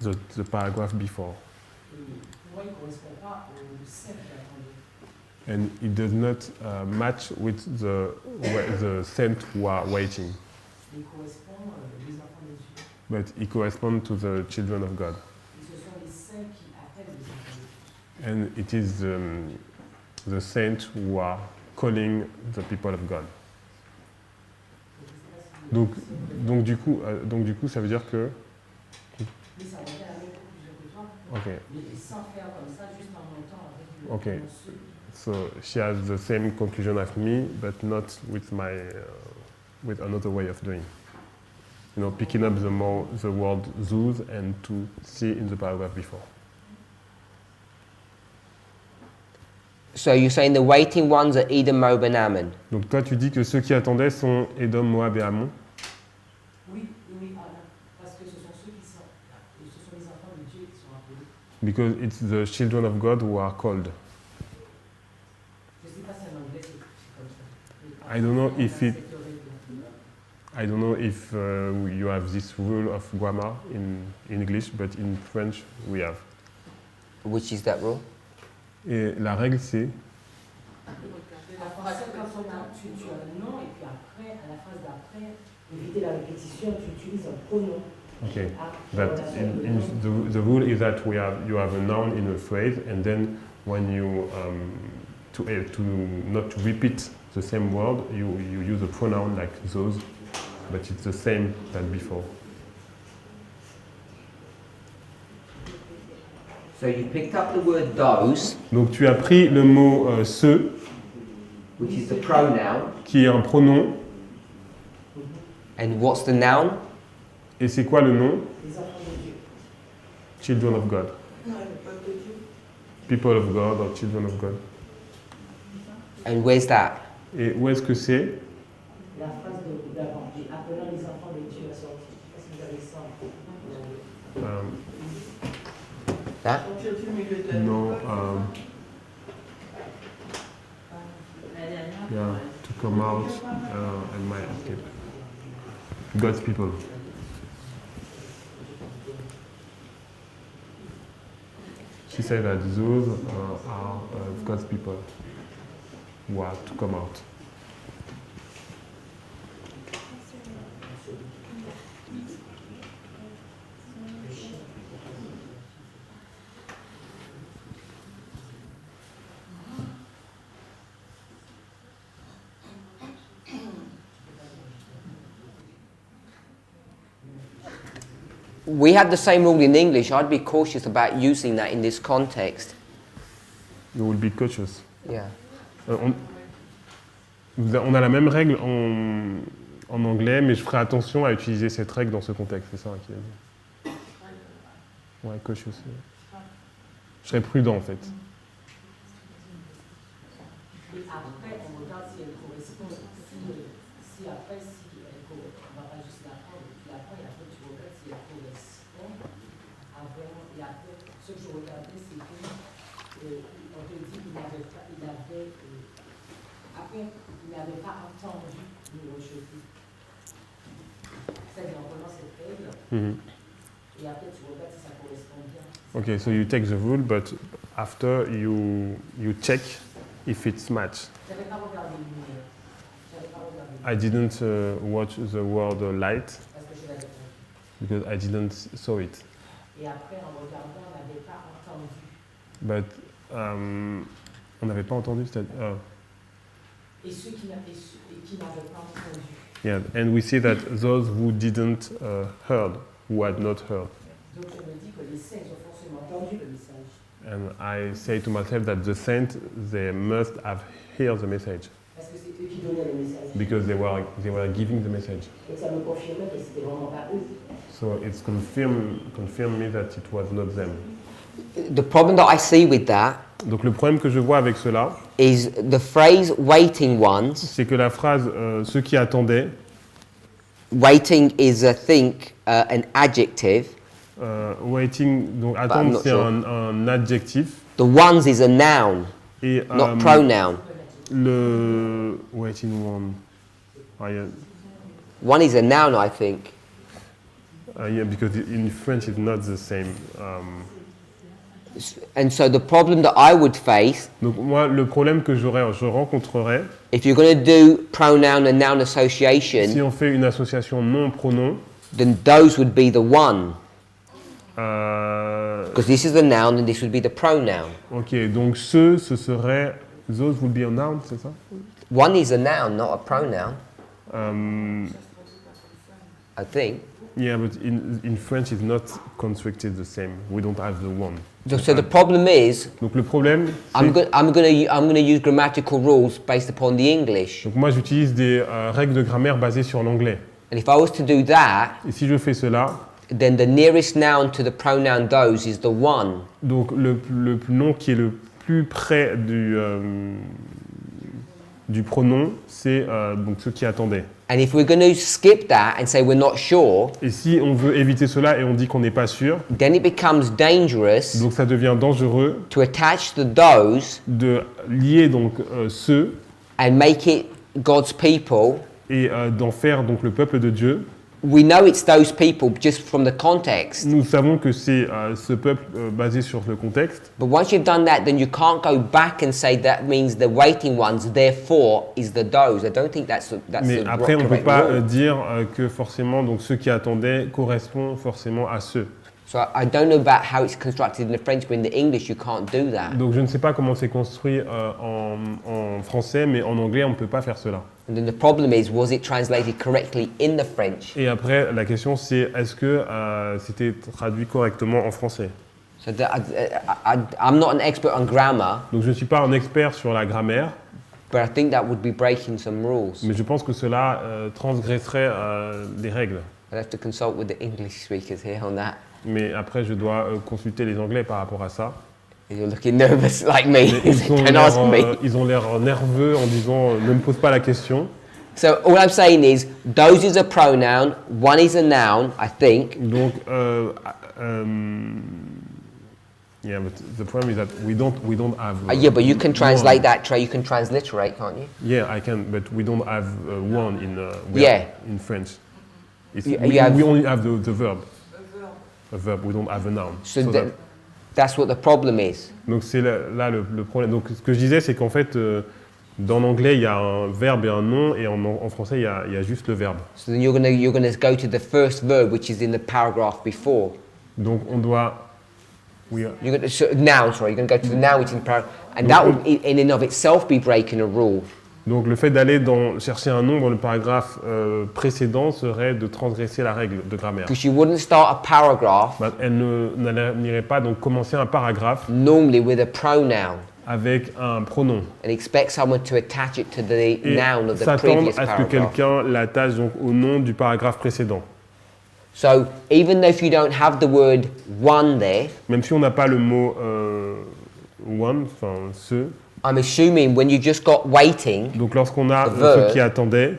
Speaker 2: the paragraph before.
Speaker 9: Et pour moi, il ne correspond pas au cercle qui attendait.
Speaker 2: And it does not match with the saint who are waiting,
Speaker 9: Il correspond aux enfants de Dieu.
Speaker 2: but it corresponds to the children of God.
Speaker 9: Et ce sont les saints
Speaker 2: And it is the saints who are calling the people of God. Donc du coup, ça veut dire que...
Speaker 9: Mais ça revient à la même conclusion que toi.
Speaker 2: Ok.
Speaker 9: Mais sans faire comme ça, juste en montant avec le
Speaker 2: Okay.
Speaker 9: pronom ce.
Speaker 2: So she has the same conclusion as me, but not with with another way of doing. You know, picking up the word those and to see in the paragraph before.
Speaker 1: So you're saying the waiting ones are Edom, Moab, and Ammon.
Speaker 2: Donc toi, tu dis que ceux qui attendaient sont Édom, Moab et Ammon.
Speaker 9: Oui, parce que ce sont ceux qui sont, ce sont les enfants de Dieu qui sont appelés.
Speaker 2: Because it's the children of God who are called.
Speaker 9: Je ne sais pas si en anglais c'est comme ça.
Speaker 2: I don't know if
Speaker 9: Cette
Speaker 2: it-
Speaker 9: règle.
Speaker 2: I don't know if you have this rule of grammar in English, but in French we have.
Speaker 1: Which is that rule?
Speaker 2: Et la règle c'est
Speaker 9: La phrase 50, tu as un nom et puis après, à la phrase d'après, éviter la répétition, tu utilises un pronom.
Speaker 2: okay.
Speaker 9: Ah,
Speaker 2: That the rule is that you have a noun in a phrase, and then when you to not to repeat the same word, you use a pronoun like those, but it's the same than before.
Speaker 1: So you picked up the word those,
Speaker 2: Donc tu as pris le mot ce,
Speaker 1: which is the pronoun,
Speaker 2: qui est un pronom,
Speaker 1: and what's the noun?
Speaker 2: et c'est quoi le nom?
Speaker 9: Les enfants de Dieu.
Speaker 2: Children of God.
Speaker 5: Non, le peuple de Dieu.
Speaker 2: People of God or children of God.
Speaker 1: And where's that?
Speaker 2: Et où est-ce que c'est?
Speaker 9: La phrase d'avant, appelant les enfants de Dieu à sortir. Est-ce que vous avez ça?
Speaker 1: That?
Speaker 5: Sortir du milieu de
Speaker 2: Non.
Speaker 3: La dernière.
Speaker 2: Yeah, to come out and might escape. God's people. She said that those are God's people who are to come out.
Speaker 1: We had the same rule in English. I'd be cautious about using that in this context.
Speaker 2: You will be cautious.
Speaker 1: Yeah.
Speaker 2: On a la même règle en anglais, mais je ferai attention à utiliser cette règle dans ce contexte. C'est ça qui est dit. Ouais, cautious. Je serai prudent en fait.
Speaker 9: Et après, on regarde si elle correspond, si après, si elle correspond, on va pas juste la prendre, et puis après tu regardes si elle correspond à vraiment, et après, ce que je regardais, c'est que, on te dit qu'il n'avait pas, après, il n'avait pas entendu nous rejeter. C'est-à-dire, on prenant cette règle, et après, tu regardes si ça correspond bien.
Speaker 2: Okay, so you take the rule, but after you check if it's matched.
Speaker 9: J'avais pas regardé le numéro. J'avais pas regardé.
Speaker 2: I didn't watch the word light
Speaker 9: Parce que je l'avais pas.
Speaker 2: because I didn't saw it.
Speaker 9: Et après, en regardant, on n'avait pas entendu.
Speaker 2: But on n'avait pas entendu.
Speaker 9: Et ceux qui n'avaient pas entendu.
Speaker 2: Yeah, and we see that those who didn't heard, who had not heard.
Speaker 9: Donc je me dis que les saints ont forcément entendu le message.
Speaker 2: And I say to myself that the saints, they must have heard the message
Speaker 9: Parce que c'est eux qui donnaient le message.
Speaker 2: because they were giving the message.
Speaker 9: Donc ça me confirmait que c'était vraiment pas eux.
Speaker 2: So it's confirmed me that it was not them.
Speaker 1: The problem that I see with that
Speaker 2: Donc le problème que je vois avec cela,
Speaker 1: is the phrase waiting ones.
Speaker 2: c'est que la phrase ceux qui attendaient,
Speaker 1: Waiting is, I think, an adjective.
Speaker 2: waiting, donc
Speaker 1: I'm
Speaker 2: attendre
Speaker 1: not
Speaker 2: c'est
Speaker 1: sure.
Speaker 2: un adjectif.
Speaker 1: The ones is a noun,
Speaker 2: Et
Speaker 1: not pronoun.
Speaker 2: le waiting one. Yeah,
Speaker 1: One is a noun, I think.
Speaker 2: yeah, because in French it's not the same.
Speaker 1: And so the problem that I would face,
Speaker 2: Donc moi, le problème que je rencontrerais,
Speaker 1: if you're going to do pronoun and noun
Speaker 2: si
Speaker 1: association,
Speaker 2: on fait une association nom-pronom,
Speaker 1: then those would be the one. Because this is the noun and this would be the pronoun.
Speaker 2: ok, donc ce serait, those would be a noun, c'est ça?
Speaker 1: One is a noun, not a pronoun,
Speaker 2: Um,
Speaker 1: I think.
Speaker 2: yeah, but in French it's not constructed the same. We don't have the one.
Speaker 1: So the problem is,
Speaker 2: Donc le problème, c'est...
Speaker 1: I'm gonna use grammatical rules based upon the English.
Speaker 2: Donc moi j'utilise des règles de grammaire basées sur l'anglais.
Speaker 1: And if I was to do that,
Speaker 2: Et si je fais cela,
Speaker 1: then the nearest noun to the pronoun those is the one.
Speaker 2: donc le nom qui est le plus près du pronom, c'est donc ceux qui attendaient.
Speaker 1: And if we're going to skip that and say we're not sure,
Speaker 2: Et si on veut éviter cela et on dit qu'on n'est pas sûr,
Speaker 1: then it becomes dangerous
Speaker 2: donc ça devient dangereux
Speaker 1: to attach the those
Speaker 2: de lier donc ceux
Speaker 1: and make it God's people.
Speaker 2: et d'en faire donc le peuple de Dieu.
Speaker 1: We know it's those people just from the context.
Speaker 2: Nous savons que c'est ce peuple basé sur le contexte.
Speaker 1: But once you've done that, then you can't go back and say that means the waiting ones, therefore is the those. I don't think that's
Speaker 2: Mais
Speaker 1: the
Speaker 2: après, on ne peut
Speaker 1: correct
Speaker 2: pas
Speaker 1: rule.
Speaker 2: dire que forcément donc ceux qui attendaient correspondent forcément à ceux.
Speaker 1: So I don't know about how it's constructed in the French, but in the English you can't do that.
Speaker 2: Donc je ne sais pas comment c'est construit en français, mais en anglais on ne peut pas faire cela.
Speaker 1: And then the problem is, was it translated correctly in the French?
Speaker 2: Et après, la question c'est est-ce que c'était traduit correctement en français?
Speaker 1: So I'm not an expert on grammar,
Speaker 2: Donc je ne suis pas un expert sur la grammaire,
Speaker 1: but I think that would be breaking some rules.
Speaker 2: mais je pense que cela transgresserait des règles.
Speaker 1: I'd have to consult with the English speakers here on that.
Speaker 2: Mais après, je dois consulter les Anglais par rapport à ça.
Speaker 1: You're looking nervous like me.
Speaker 2: Mais
Speaker 1: Don't ask me.
Speaker 2: ils ont l'air nerveux en disant ne me pose pas la question.
Speaker 1: So all I'm saying is, those is a pronoun, one is a noun, I think.
Speaker 2: Donc, yeah, but the problem is that we don't have.
Speaker 1: Yeah, but you can translate
Speaker 2: one.
Speaker 1: that, you can transliterate, can't you?
Speaker 2: Yeah, I can, but we don't have one
Speaker 1: Yeah.
Speaker 2: in French.
Speaker 1: You
Speaker 2: We
Speaker 1: have-
Speaker 2: only have the verb. A verb, we don't have a noun.
Speaker 1: So
Speaker 2: So
Speaker 1: that's what the problem is.
Speaker 2: donc c'est là le problème. Donc ce que je disais, c'est qu'en fait, dans l'anglais, il y a un verbe et un nom, et en français, il y a juste le verbe.
Speaker 1: So then you're gonna go to the first verb, which is in the paragraph before.
Speaker 2: Donc on doit...
Speaker 1: You're gonna noun. Sorry, you're gonna go to the noun, which is in the paragraph, and that would, in and of itself, be breaking a rule.
Speaker 2: Donc le fait d'aller chercher un nom dans le paragraphe précédent serait de transgresser la règle de grammaire.
Speaker 1: Because you wouldn't start a paragraph
Speaker 2: Bah, elle n'irait pas donc commencer un paragraphe
Speaker 1: normally with a pronoun
Speaker 2: avec un pronom
Speaker 1: and expect someone to attach it to the
Speaker 2: et
Speaker 1: noun of the
Speaker 2: s'attendre
Speaker 1: previous
Speaker 2: à ce que
Speaker 1: paragraph.
Speaker 2: quelqu'un l'attache donc au nom du paragraphe précédent.
Speaker 1: So even though if you don't have the word one there,
Speaker 2: Même si on n'a pas le mot one, enfin ce.
Speaker 1: I'm assuming when you just got waiting,
Speaker 2: Donc lorsqu'on a
Speaker 1: The verb.
Speaker 2: ceux qui attendaient,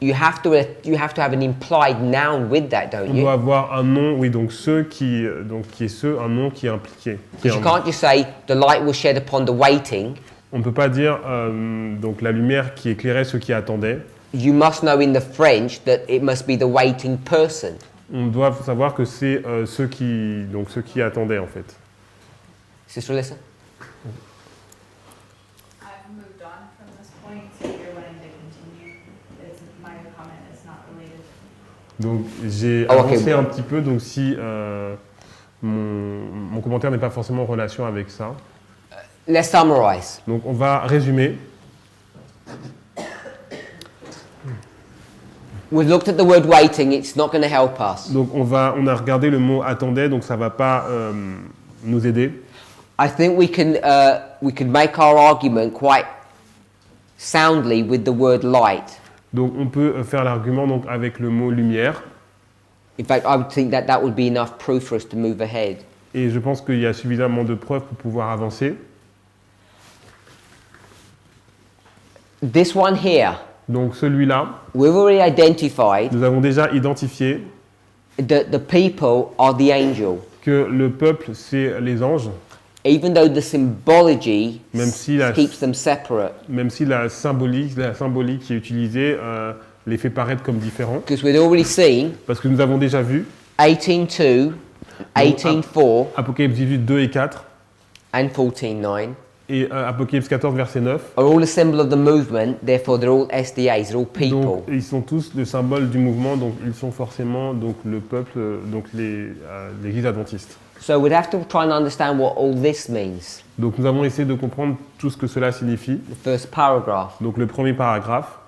Speaker 1: you have to have an implied noun with that, don't
Speaker 2: on
Speaker 1: you?
Speaker 2: doit avoir un nom, oui, donc ceux qui est ceux, un nom qui est impliqué. Qui est
Speaker 1: Because you
Speaker 2: un-
Speaker 1: can't just say the light was shed upon the waiting.
Speaker 2: On ne peut pas dire donc la lumière qui éclairait ceux qui attendaient.
Speaker 1: You must know in the French that it must be the waiting person.
Speaker 2: On doit savoir que c'est ceux qui attendaient en fait.
Speaker 1: Sister Alyssa?
Speaker 4: I've moved on from this point, so you're wanting to continue. My comment is not related.
Speaker 2: Donc j'ai
Speaker 1: Ah, ok.
Speaker 2: avancé un petit peu, donc si mon commentaire n'est pas forcément en relation avec ça.
Speaker 1: Let's summarize.
Speaker 2: Donc on va résumer.
Speaker 1: We've looked at the word waiting, it's not going to help us.
Speaker 2: Donc on a regardé le mot attendait, donc ça va pas nous aider.
Speaker 1: I think we can make our argument quite soundly with the word light.
Speaker 2: Donc on peut faire l'argument donc avec le mot lumière.
Speaker 1: In fact, I would think that would be enough proof for us to move ahead.
Speaker 2: Et je pense qu'il y a suffisamment de preuves pour pouvoir avancer.
Speaker 1: This one here,
Speaker 2: Donc celui-là,
Speaker 1: we've already identified
Speaker 2: nous avons déjà identifié
Speaker 1: that the people are the angel.
Speaker 2: que le peuple, c'est les anges,
Speaker 1: Even though the symbology
Speaker 2: Même si la-
Speaker 1: keeps them separate.
Speaker 2: même si la symbolique qui est utilisée les fait paraître comme différents.
Speaker 1: Because we'd already seen
Speaker 2: Parce que nous avons déjà vu
Speaker 1: 18:2, 18:4,
Speaker 2: Apocalypse 18, 2 et 4
Speaker 1: and 14:9.
Speaker 2: Et Apocalypse 14, verset 9.
Speaker 1: are all a symbol of the movement, therefore they're all SDAs, they're all
Speaker 2: Donc,
Speaker 1: people.
Speaker 2: ils sont tous le symbole du mouvement, donc ils sont forcément donc, le peuple, donc l'Église adventiste.
Speaker 1: So we'd have to try and understand what all this means.
Speaker 2: Donc nous avons essayé de comprendre tout ce que cela signifie.
Speaker 1: The first paragraph.
Speaker 2: Donc le premier paragraphe.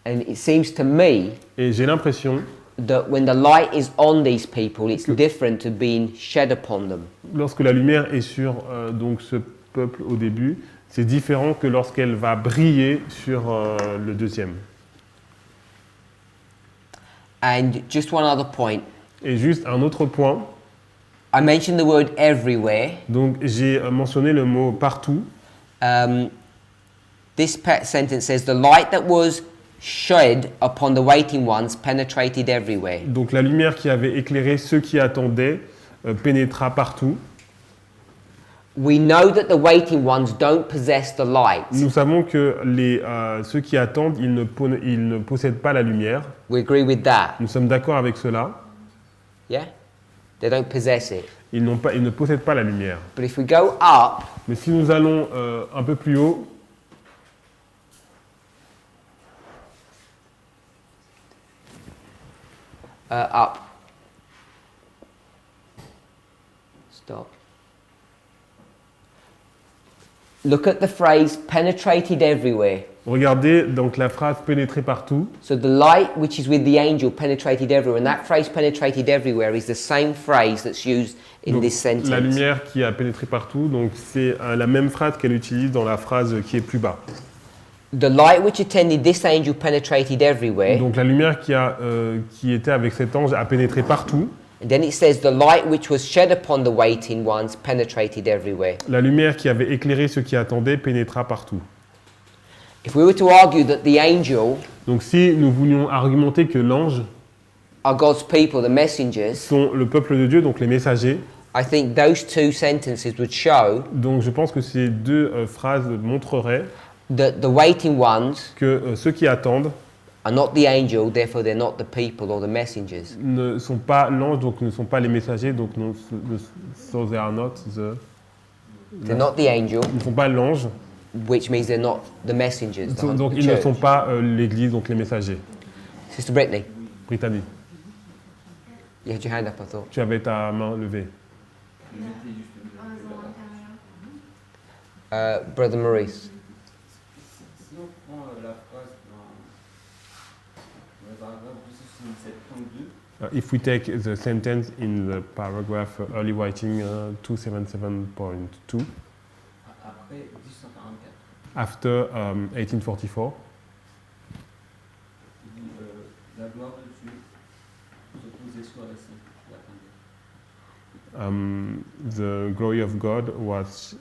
Speaker 1: And it seems to me
Speaker 2: Et j'ai l'impression
Speaker 1: that when the light is on these people, it's different to being shed upon them.
Speaker 2: lorsque la lumière est sur donc ce peuple au début, c'est différent que lorsqu'elle va briller sur le deuxième.
Speaker 1: And just one other point.
Speaker 2: Et juste un autre point.
Speaker 1: I mentioned the word everywhere.
Speaker 2: Donc j'ai mentionné le mot partout.
Speaker 1: This sentence says the light that was shed upon the waiting ones penetrated everywhere.
Speaker 2: Donc la lumière qui avait éclairé ceux qui attendaient pénétra partout.
Speaker 1: We know that the waiting ones don't possess the light.
Speaker 2: Nous savons que ceux qui attendent, ils ne possèdent pas la lumière.
Speaker 1: We agree with that.
Speaker 2: Nous sommes d'accord avec cela.
Speaker 1: Yeah? They don't possess it.
Speaker 2: Ils ne possèdent pas la lumière.
Speaker 1: But if we go up,
Speaker 2: Mais si nous allons un peu plus haut,
Speaker 1: up. Stop. Look at the phrase penetrated everywhere.
Speaker 2: regardez donc la phrase pénétrer partout.
Speaker 1: So the light which is with the angel penetrated everywhere, and that phrase penetrated everywhere is the same phrase that's used in
Speaker 2: Donc,
Speaker 1: this sentence.
Speaker 2: la lumière qui a pénétré partout, donc c'est la même phrase qu'elle utilise dans la phrase qui est plus bas.
Speaker 1: The light which attended this angel penetrated everywhere.
Speaker 2: Donc la lumière qui était avec cet ange a pénétré partout.
Speaker 1: And then it says the light which was shed upon the waiting ones penetrated everywhere.
Speaker 2: La lumière qui avait éclairé ceux qui attendaient pénétra partout.
Speaker 1: If we were to argue that the angel
Speaker 2: Donc si nous voulions argumenter que l'ange
Speaker 1: are God's people, the messengers,
Speaker 2: sont le peuple de Dieu, donc les messagers,
Speaker 1: I think those two sentences would show
Speaker 2: donc je pense que ces deux phrases montreraient
Speaker 1: that the waiting ones
Speaker 2: que ceux qui attendent
Speaker 1: are not the angel, therefore they're not the people or the messengers.
Speaker 2: ne sont pas l'ange, donc ne sont pas les messagers, donc so they are not
Speaker 1: They're not the angel,
Speaker 2: ils ne sont pas l'ange,
Speaker 1: which means they're not the messengers.
Speaker 2: donc
Speaker 1: the
Speaker 2: ils ne
Speaker 1: church.
Speaker 2: sont pas l'Église, donc les messagers.
Speaker 1: Sister Brittany,
Speaker 2: Brittany,
Speaker 1: you had your hand up, I thought.
Speaker 2: tu avais ta main levée.
Speaker 1: Brother Maurice.
Speaker 8: Si on prend la phrase dans le paragraphe 277.2,
Speaker 2: If we take the sentence in the paragraph early writing 277.2,
Speaker 8: après 1844,
Speaker 2: after 1844,
Speaker 8: il dit la gloire de Dieu se posait sur les saints qui attendaient.
Speaker 2: the glory of God was.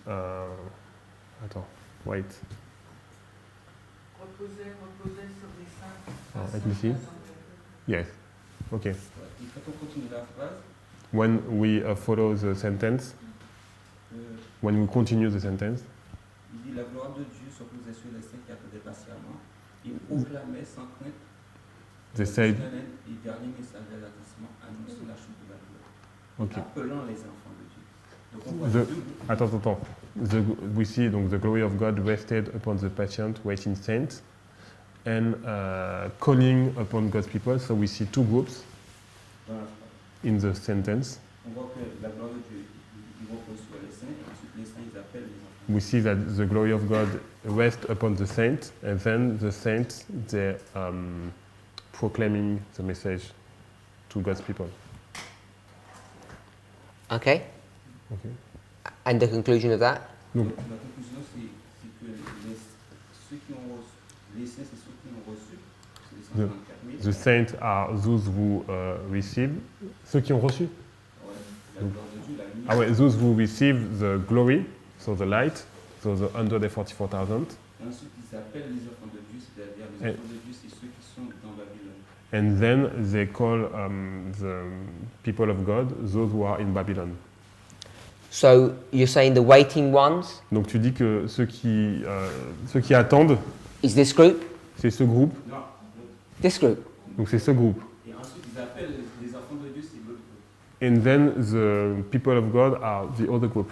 Speaker 2: Attends, wait.
Speaker 5: Reposer sur les saints.
Speaker 2: Let me see. Yes. Okay.
Speaker 8: Et quand on continue la phrase,
Speaker 2: When we follow the sentence, when we continue the sentence,
Speaker 8: il dit la gloire de Dieu se posait sur les saints qui attendaient patiemment. Il proclamait sans crainte
Speaker 2: they said.
Speaker 8: et dernier message de l'attachement annonçant la chute de la gloire.
Speaker 2: Okay.
Speaker 8: Appelant les enfants de Dieu. Donc on voit
Speaker 2: The,
Speaker 8: deux groupes.
Speaker 2: attends. We see donc the glory of God rested upon the patient waiting saints and calling upon God's people. So we see two groups
Speaker 8: Dans la phrase.
Speaker 2: in the sentence.
Speaker 8: On voit que la gloire de Dieu, il repose sur les saints, et ensuite les saints, ils appellent les enfants.
Speaker 2: We see that the glory of God rests upon the saints, and then the saints they're proclaiming the message to God's people.
Speaker 1: Okay?
Speaker 2: Okay.
Speaker 1: And the conclusion of that?
Speaker 2: Donc,
Speaker 8: La conclusion, c'est que ceux qui ont reçu, les saints, c'est ceux qui ont reçu, c'est les 134 000.
Speaker 2: the saints are those who receive, ceux qui ont reçu.
Speaker 8: Ouais, la gloire de Dieu, la lumière.
Speaker 2: Ah ouais, those who receive the glory, so the light, so the 144,000.
Speaker 8: Et ensuite, ils appellent les enfants de Dieu, c'est-à-dire les enfants de Dieu, c'est ceux qui sont dans Babylone.
Speaker 2: And then they call the people of God those who are in Babylon.
Speaker 1: So you're saying the waiting ones
Speaker 2: Donc tu dis que ceux qui attendent,
Speaker 1: is this group?
Speaker 2: c'est ce groupe.
Speaker 8: Non.
Speaker 1: This group.
Speaker 2: Donc c'est ce groupe.
Speaker 8: Et ensuite, ils appellent les enfants de Dieu, c'est l'autre groupe.
Speaker 2: And then the people of God are the other group.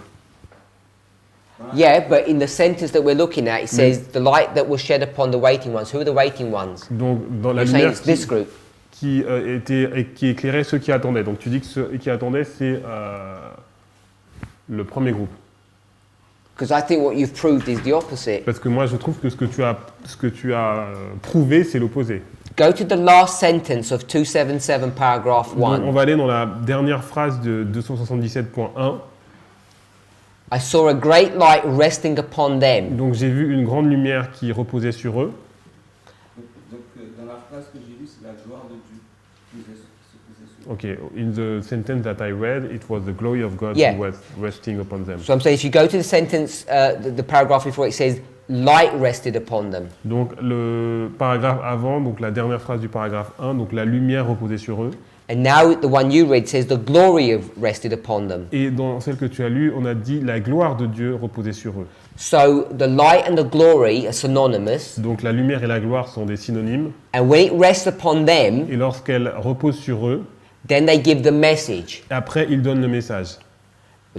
Speaker 1: Yeah, but in the sentence that we're looking at, it says the light that was shed upon the waiting ones. Who are the waiting ones?
Speaker 2: Donc, dans la
Speaker 1: You're saying
Speaker 2: lumière
Speaker 1: it's this group.
Speaker 2: qui éclairait ceux qui attendaient. Donc, tu dis que ceux qui attendaient, c'est le premier groupe.
Speaker 1: Because I think what you've proved is the opposite.
Speaker 2: Parce que moi, je trouve que ce que tu as prouvé, c'est l'opposé.
Speaker 1: Go to the last sentence of 277 paragraph
Speaker 2: Donc,
Speaker 1: 1.
Speaker 2: on va aller dans la dernière phrase de 277.1.
Speaker 1: I saw a great light resting upon them.
Speaker 2: Donc, j'ai vu une grande lumière qui reposait sur eux.
Speaker 8: Donc, dans la phrase que j'ai lue, c'est la gloire de Dieu qui se posait sur eux.
Speaker 2: Okay, in the sentence that I read, it was the glory of God
Speaker 1: Yeah.
Speaker 2: who was resting upon them.
Speaker 1: So I'm saying if you go to the sentence, the paragraph before, it says light rested upon them.
Speaker 2: Donc le paragraphe avant, donc la dernière phrase du paragraphe 1, donc la lumière reposait sur eux.
Speaker 1: And now the one you read says the glory of rested upon them.
Speaker 2: Et dans celle que tu as lue, on a dit la gloire de Dieu reposait sur eux.
Speaker 1: So the light and the glory are synonymous.
Speaker 2: Donc la lumière et la gloire sont des synonymes.
Speaker 1: And when it rests upon them,
Speaker 2: Et lorsqu'elle repose sur eux,
Speaker 1: then they give the message.
Speaker 2: après ils donnent le message.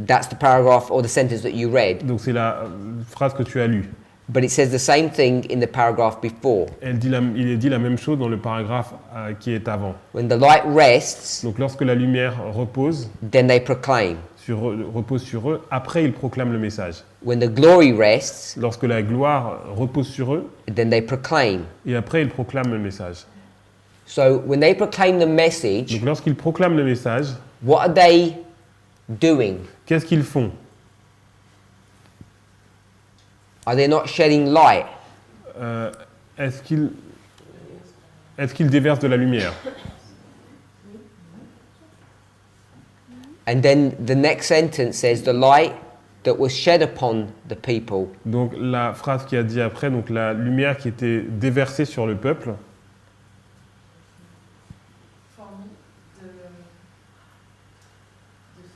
Speaker 1: That's the paragraph or the sentence that you read.
Speaker 2: Donc c'est la phrase que tu as lue.
Speaker 1: But it says the same thing in the paragraph before.
Speaker 2: Il est dit la même chose dans le paragraphe qui est avant.
Speaker 1: When the light rests,
Speaker 2: Donc lorsque la lumière repose
Speaker 1: then they proclaim.
Speaker 2: repose sur eux, après ils proclament le message.
Speaker 1: When the glory rests,
Speaker 2: Lorsque la gloire repose sur eux,
Speaker 1: then they proclaim.
Speaker 2: et après ils proclament le message.
Speaker 1: So when they proclaim the message,
Speaker 2: Donc lorsqu'ils proclament le message,
Speaker 1: what are they doing?
Speaker 2: qu'est-ce qu'ils font?
Speaker 1: Are they not shedding light?
Speaker 2: Est-ce qu'ils déversent de la lumière?
Speaker 1: And then the next sentence says the light that was shed upon the people.
Speaker 2: Donc la phrase qui a dit après, donc la lumière qui était déversée sur le peuple.
Speaker 3: For me, the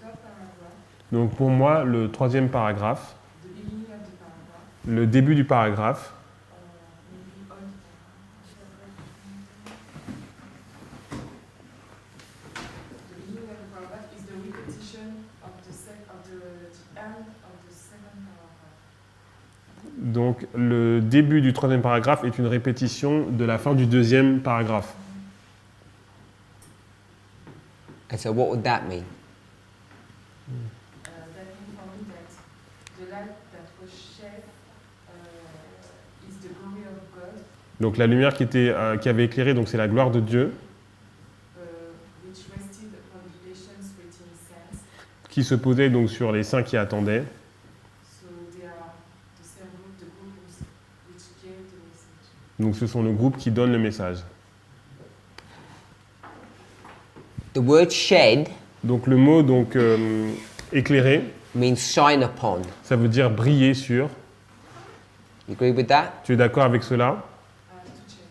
Speaker 3: third paragraph,
Speaker 2: Donc pour moi, le troisième paragraphe,
Speaker 3: the beginning of the paragraph,
Speaker 2: le début du paragraphe,
Speaker 3: maybe all the beginning of the paragraph is the repetition of the end of the second paragraph.
Speaker 2: donc le début du troisième paragraphe est une répétition de la fin du deuxième paragraphe.
Speaker 1: And so what would that mean?
Speaker 3: That means for me that the light that was shed is the glory of God,
Speaker 2: Donc la lumière qui avait éclairé, donc c'est la gloire de Dieu,
Speaker 3: which rested upon the patience waiting saints.
Speaker 2: qui se posait donc sur les saints qui attendaient.
Speaker 3: So they are the same group, the group which gave the message.
Speaker 2: Donc ce sont le groupe qui donne le message.
Speaker 1: The word shed
Speaker 2: Donc le mot donc éclairé,
Speaker 1: means shine upon.
Speaker 2: ça veut dire briller sur.
Speaker 1: You agree with that?
Speaker 2: Tu es d'accord avec cela?
Speaker 3: I have to check.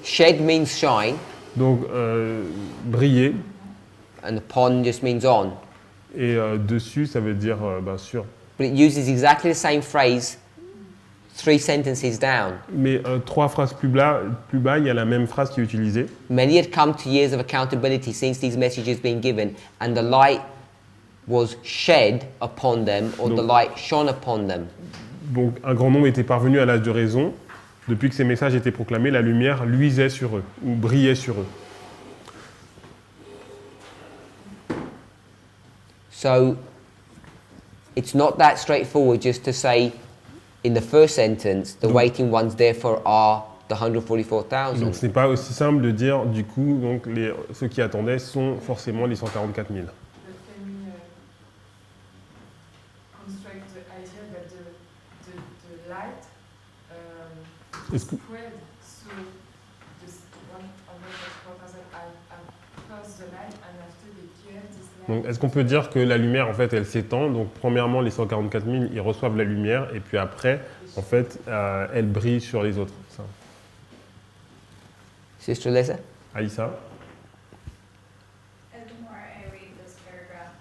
Speaker 1: Shed means shine,
Speaker 2: Donc briller,
Speaker 1: and upon just means on.
Speaker 2: et dessus ça veut dire sur.
Speaker 1: But it uses exactly the same phrase 3 sentences down.
Speaker 2: Mais 3 phrases plus bas, il y a la même phrase qui est utilisée.
Speaker 1: Many had come to years of accountability since these messages being given, and the light was shed upon them, or the
Speaker 2: Donc-
Speaker 1: light shone upon them.
Speaker 2: Donc un grand nombre était parvenu à l'âge de raison. Depuis que ces messages étaient proclamés, la lumière luisait sur eux, ou brillait sur eux.
Speaker 1: So it's not that straightforward just to say in the first sentence, the
Speaker 2: Donc-
Speaker 1: waiting ones therefore are the 144,000.
Speaker 2: Donc ce n'est pas aussi simple de dire, du coup, donc, ceux qui attendaient sont forcément les 144 000.
Speaker 3: But can we construct the idea that the light
Speaker 2: Est-ce que-
Speaker 3: spread so this 144,000 across the night, and after they gave this light.
Speaker 2: Donc, est-ce qu'on peut dire que la lumière, en fait, elle s'étend? Donc, premièrement, les 144 000, ils reçoivent la lumière, et puis après, en fait, elle brille sur les autres. Ça.
Speaker 1: Sister Lisa?
Speaker 2: Aïssa?
Speaker 4: And the more I read this paragraph,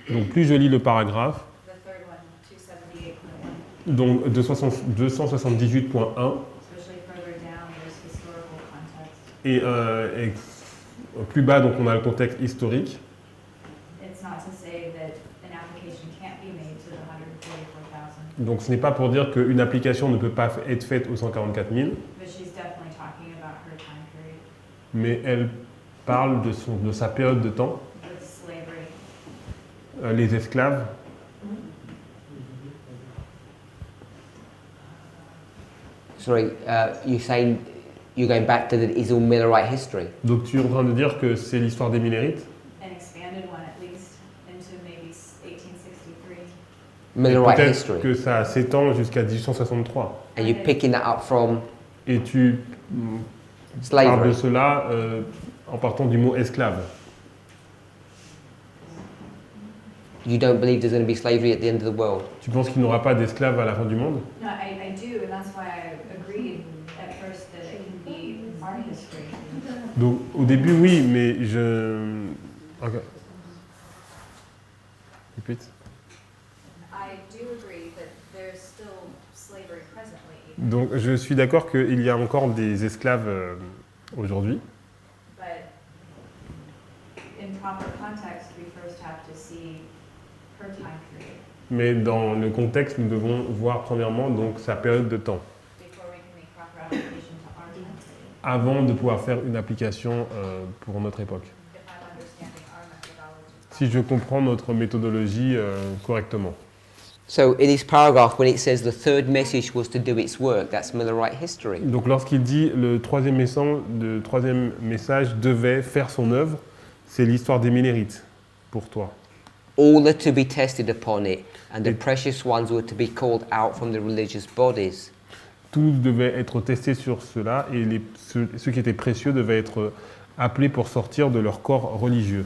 Speaker 2: Donc, plus je lis le paragraphe,
Speaker 4: the third one, 278.1,
Speaker 2: donc 278.1,
Speaker 4: especially further down, there's historical context.
Speaker 2: et plus bas, donc on a le contexte historique.
Speaker 4: It's not to say that an application
Speaker 2: Donc ce n'est pas pour dire qu'une application ne peut pas être faite aux 144 000,
Speaker 4: But she's definitely talking about her time period
Speaker 2: mais elle parle de sa période de temps,
Speaker 4: with slavery.
Speaker 2: les esclaves.
Speaker 1: Sorry, you're saying you're going back to the is all Millerite history.
Speaker 2: Donc tu es en train de dire que c'est l'histoire des Millérites,
Speaker 4: An expanded one at least into maybe 1863.
Speaker 2: et
Speaker 1: Millerite
Speaker 2: peut-être
Speaker 1: history.
Speaker 2: que ça s'étend jusqu'à 1863.
Speaker 1: And you're picking that up from
Speaker 2: Et tu parles de
Speaker 1: slavery.
Speaker 2: cela en partant du mot esclave.
Speaker 1: You don't believe there's going to be slavery at the end of the world.
Speaker 2: Tu penses qu'il n'y aura pas d'esclaves à la fin du monde?
Speaker 4: No, I do, and that's why I agreed at first that it can be art history.
Speaker 2: Donc au début oui, mais je... Ok. Répète.
Speaker 4: I do agree that there's still slavery presently,
Speaker 2: Donc je suis d'accord qu'il y a encore des esclaves aujourd'hui,
Speaker 4: but in proper context, we first have to see her time period
Speaker 2: mais dans le contexte, nous devons voir premièrement donc sa période de temps,
Speaker 4: before we can make proper application to our time period,
Speaker 2: avant de pouvoir faire une application pour notre époque.
Speaker 4: if I'm understanding our methodology.
Speaker 2: Si je comprends notre méthodologie correctement.
Speaker 1: So in this paragraph, when it says the third message was to do its work, that's Millerite history.
Speaker 2: Donc lorsqu'il dit le troisième message devait faire son œuvre, c'est l'histoire des Millérites pour toi.
Speaker 1: All are to be tested upon it, and the precious ones were to be called out from the religious bodies.
Speaker 2: Tout devait être testé sur cela et ceux qui étaient précieux devaient être appelés pour sortir de leur corps religieux.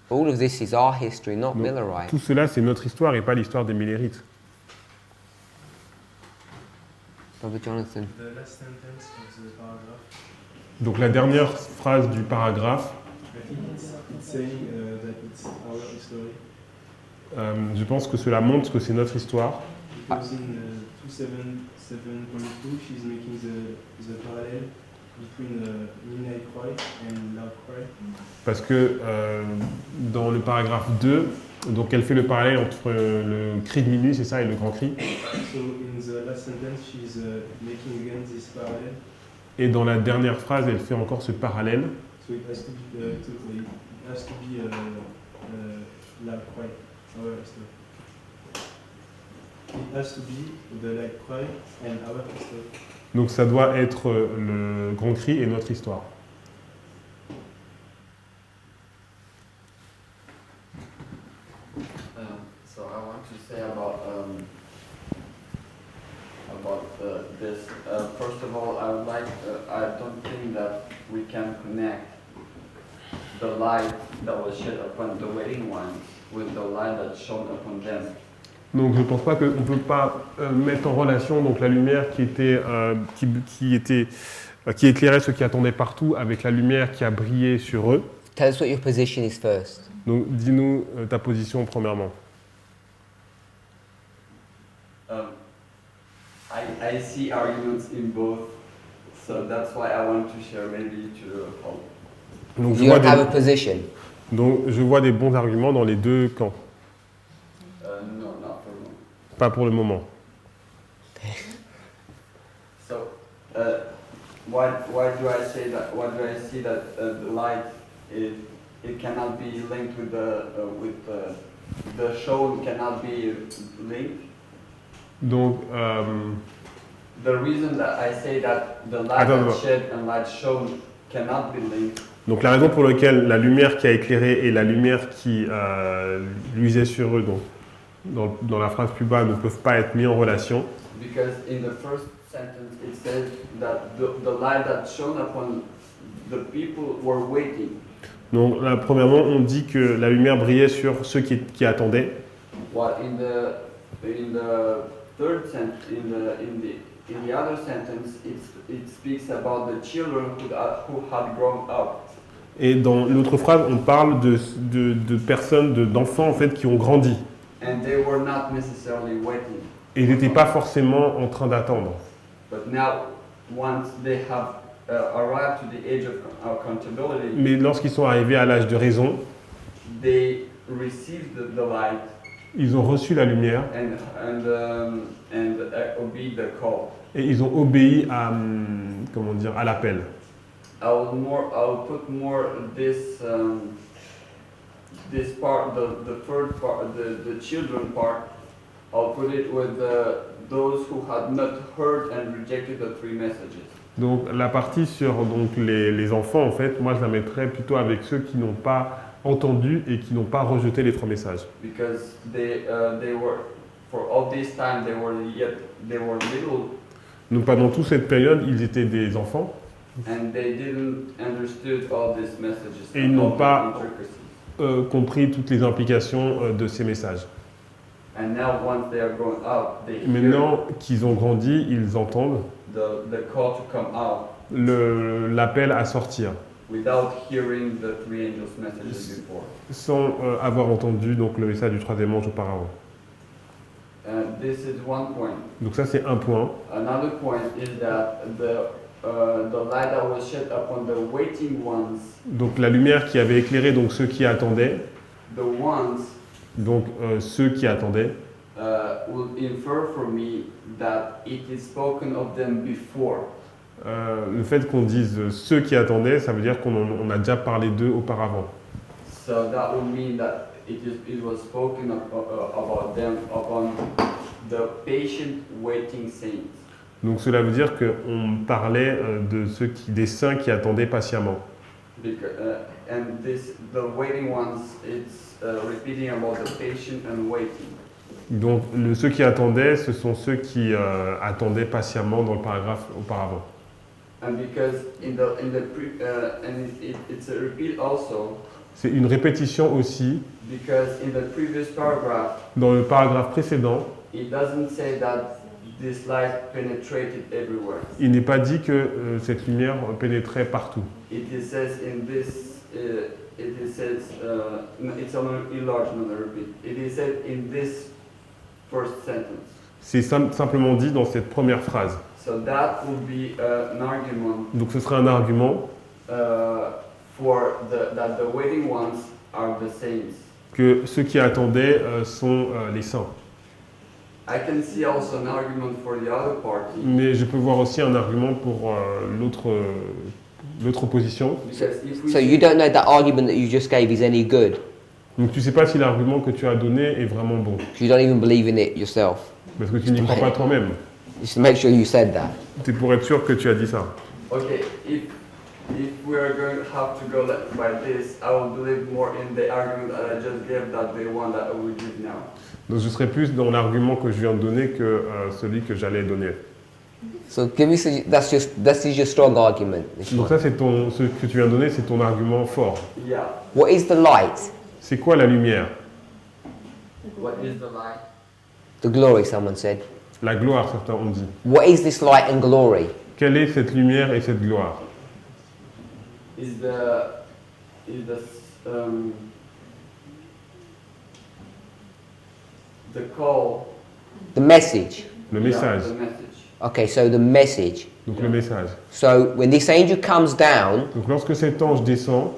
Speaker 1: All of this is our history, not
Speaker 2: Donc,
Speaker 1: Millerite.
Speaker 2: tout cela, c'est notre histoire et pas l'histoire des Millérites.
Speaker 1: Brother Jonathan.
Speaker 7: The last sentence of the paragraph,
Speaker 2: Donc la dernière phrase du paragraphe,
Speaker 7: I think it's saying that it's our history.
Speaker 2: je pense que cela montre que c'est notre histoire.
Speaker 7: Because in 277.2, she's making the parallel between Midnight Cry and Loud Cry.
Speaker 2: Parce que dans le paragraphe 2, donc elle fait le parallèle entre le cri de minuit, c'est ça, et le grand cri.
Speaker 7: So in the last sentence, she's making again this parallel.
Speaker 2: Et dans la dernière phrase, elle fait encore ce parallèle.
Speaker 7: So it has to be Loud Cry, our history. It has to be the Loud Cry and our history.
Speaker 2: Donc ça doit être le grand cri et notre histoire.
Speaker 6: So I want to say about this. First of all, I would like. I don't think that we can connect the light that was shed upon the waiting ones with the light that shone upon them.
Speaker 2: Donc je ne pense pas qu'on ne peut pas mettre en relation donc, la lumière qui éclairait ceux qui attendaient partout avec la lumière qui a brillé sur eux.
Speaker 1: Tell us what your position is first.
Speaker 2: Donc dis-nous ta position premièrement.
Speaker 6: I see arguments in both, so that's why I want to share maybe to all.
Speaker 2: Donc
Speaker 1: You have a position.
Speaker 2: je vois des bons arguments dans les deux camps.
Speaker 6: No, not for me.
Speaker 2: Pas pour le moment.
Speaker 6: So, why do I say that? Why do I see that the light it cannot be linked with the show cannot be linked?
Speaker 2: Donc
Speaker 6: The reason that I say that the light that shed and light shown cannot be linked.
Speaker 2: Donc la raison pour laquelle la lumière qui a éclairé et la lumière qui luisait sur eux, donc, dans la phrase plus bas, ne peuvent pas être mis en relation.
Speaker 6: Because in the first sentence it says that the light that shone upon the people were waiting.
Speaker 2: Donc là, premièrement, on dit que la lumière brillait sur ceux qui attendaient.
Speaker 6: Well, in the third sentence, in the other sentence, it speaks about the children who had grown up.
Speaker 2: Et dans l'autre phrase, on parle de personnes, d'enfants en fait qui ont grandi.
Speaker 6: And they were not necessarily waiting.
Speaker 2: Et ils n'étaient pas forcément en train d'attendre.
Speaker 6: But now, once they have arrived to the age of accountability,
Speaker 2: Mais lorsqu'ils sont arrivés à l'âge de raison,
Speaker 6: they received the light.
Speaker 2: Ils ont reçu la lumière
Speaker 6: obeyed the call.
Speaker 2: et ils ont obéi à, comment dire, à l'appel.
Speaker 6: I'll put more this part, the third part, the children part. I'll put it with those who had not heard and rejected the three messages.
Speaker 2: Donc la partie sur donc, les enfants, en fait, moi je la mettrais plutôt avec ceux qui n'ont pas entendu et qui n'ont pas rejeté les 3 messages.
Speaker 6: Because they were, for all this time, they were little.
Speaker 2: Donc pendant toute cette période, ils étaient des enfants.
Speaker 6: And they didn't understood all these messages.
Speaker 2: Et ils n'ont
Speaker 6: all
Speaker 2: pas
Speaker 6: the intricacies.
Speaker 2: Compris toutes les implications de ces messages.
Speaker 6: And now, once they are grown up, they
Speaker 2: Maintenant qu'ils ont grandi, ils entendent
Speaker 6: the call to come out
Speaker 2: l'appel à sortir,
Speaker 6: without hearing the three angels' messages before.
Speaker 2: sans avoir entendu donc, le message du 3e ange auparavant.
Speaker 6: This is one point.
Speaker 2: Donc ça c'est un point.
Speaker 6: Another point is that the light that was shed upon the waiting ones,
Speaker 2: Donc la lumière qui avait éclairé donc, ceux qui attendaient,
Speaker 6: the ones
Speaker 2: donc ceux qui attendaient,
Speaker 6: would infer for me that it is spoken of them before.
Speaker 2: le fait qu'on dise ceux qui attendaient, ça veut dire qu'on a déjà parlé d'eux auparavant.
Speaker 6: So that would mean that it was spoken about them upon the patient waiting saints.
Speaker 2: Donc cela veut dire qu'on parlait des saints qui attendaient patiemment.
Speaker 6: And the waiting ones, it's repeating about the patient and waiting.
Speaker 2: Donc ceux qui attendaient, ce sont ceux qui attendaient patiemment dans le paragraphe auparavant.
Speaker 6: And because it's a repeat also.
Speaker 2: C'est une répétition aussi.
Speaker 6: Because in the previous paragraph,
Speaker 2: dans le paragraphe précédent,
Speaker 6: it doesn't say that this light penetrated everywhere.
Speaker 2: Il n'est pas dit que cette lumière pénétrait partout.
Speaker 6: It says in this. It's on a large number repeat. It is said in this first sentence.
Speaker 2: C'est simplement dit dans cette première phrase.
Speaker 6: So that would be an argument.
Speaker 2: Donc ce serait un argument
Speaker 6: for that the waiting ones are the saints.
Speaker 2: Que ceux qui attendaient sont les saints.
Speaker 6: I can see also an argument for the other party.
Speaker 2: Mais je peux voir aussi un argument pour l'autre position.
Speaker 1: So you don't know that argument that you just gave is any good.
Speaker 2: Donc tu sais pas si l'argument que tu as donné est vraiment bon.
Speaker 1: You don't even believe in it yourself.
Speaker 2: Parce que tu n'y crois pas toi-même.
Speaker 1: Just to make sure you said that.
Speaker 2: C'est pour être sûr que tu as dit ça.
Speaker 6: Okay, if we are going to have to go by this, I will believe more in the argument that I just gave than the one that I will give now.
Speaker 2: Donc je serais plus dans l'argument que je viens de donner que celui que j'allais donner.
Speaker 1: So give me that is your strong argument.
Speaker 2: Donc ça c'est ce que tu viens de donner, c'est ton argument fort.
Speaker 6: Yeah.
Speaker 1: What is the light?
Speaker 2: C'est quoi la lumière?
Speaker 6: What is the light?
Speaker 1: The glory, someone said.
Speaker 2: La gloire, certains ont dit.
Speaker 1: What is this light and glory?
Speaker 2: Quelle est cette lumière et cette gloire?
Speaker 6: Is the call.
Speaker 1: The message.
Speaker 2: Le message.
Speaker 6: Yeah, the message.
Speaker 1: Okay, so the message.
Speaker 2: Donc le message.
Speaker 1: So when this angel comes down,
Speaker 2: donc lorsque cet ange descend,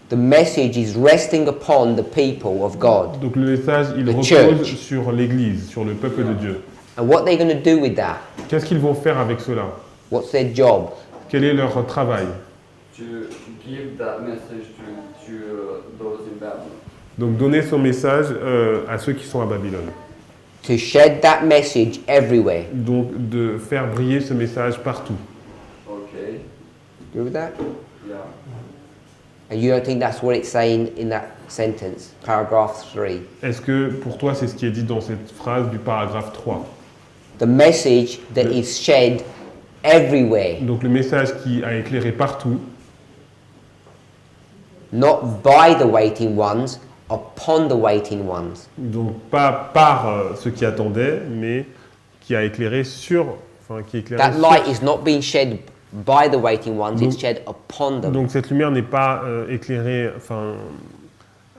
Speaker 1: the message is resting upon the people of God.
Speaker 2: Donc le message, il repose
Speaker 1: church.
Speaker 2: Sur l'Église, sur le peuple de Dieu.
Speaker 1: And what they're going to do with that?
Speaker 2: Qu'est-ce qu'ils vont faire avec cela?
Speaker 1: What's their job?
Speaker 2: Quel est leur travail?
Speaker 6: To give that message to those in Babylon.
Speaker 2: Donc donner son message à ceux qui sont à Babylone.
Speaker 1: To shed that message everywhere.
Speaker 2: Donc de faire briller ce message partout.
Speaker 6: Okay.
Speaker 1: You agree with that?
Speaker 6: Yeah.
Speaker 1: And you don't think that's what it's saying in that sentence, paragraph 3?
Speaker 2: Est-ce que pour toi c'est ce qui est dit dans cette phrase du paragraphe 3?
Speaker 1: The message that is shed everywhere.
Speaker 2: Donc le message qui a éclairé partout.
Speaker 1: Not by the waiting ones, upon the waiting ones.
Speaker 2: Donc pas par ceux qui attendaient, mais qui a éclairé sur, enfin qui éclairé.
Speaker 1: That light is not being shed by the waiting ones; it's shed upon them.
Speaker 2: Donc cette lumière n'est pas éclairée, enfin,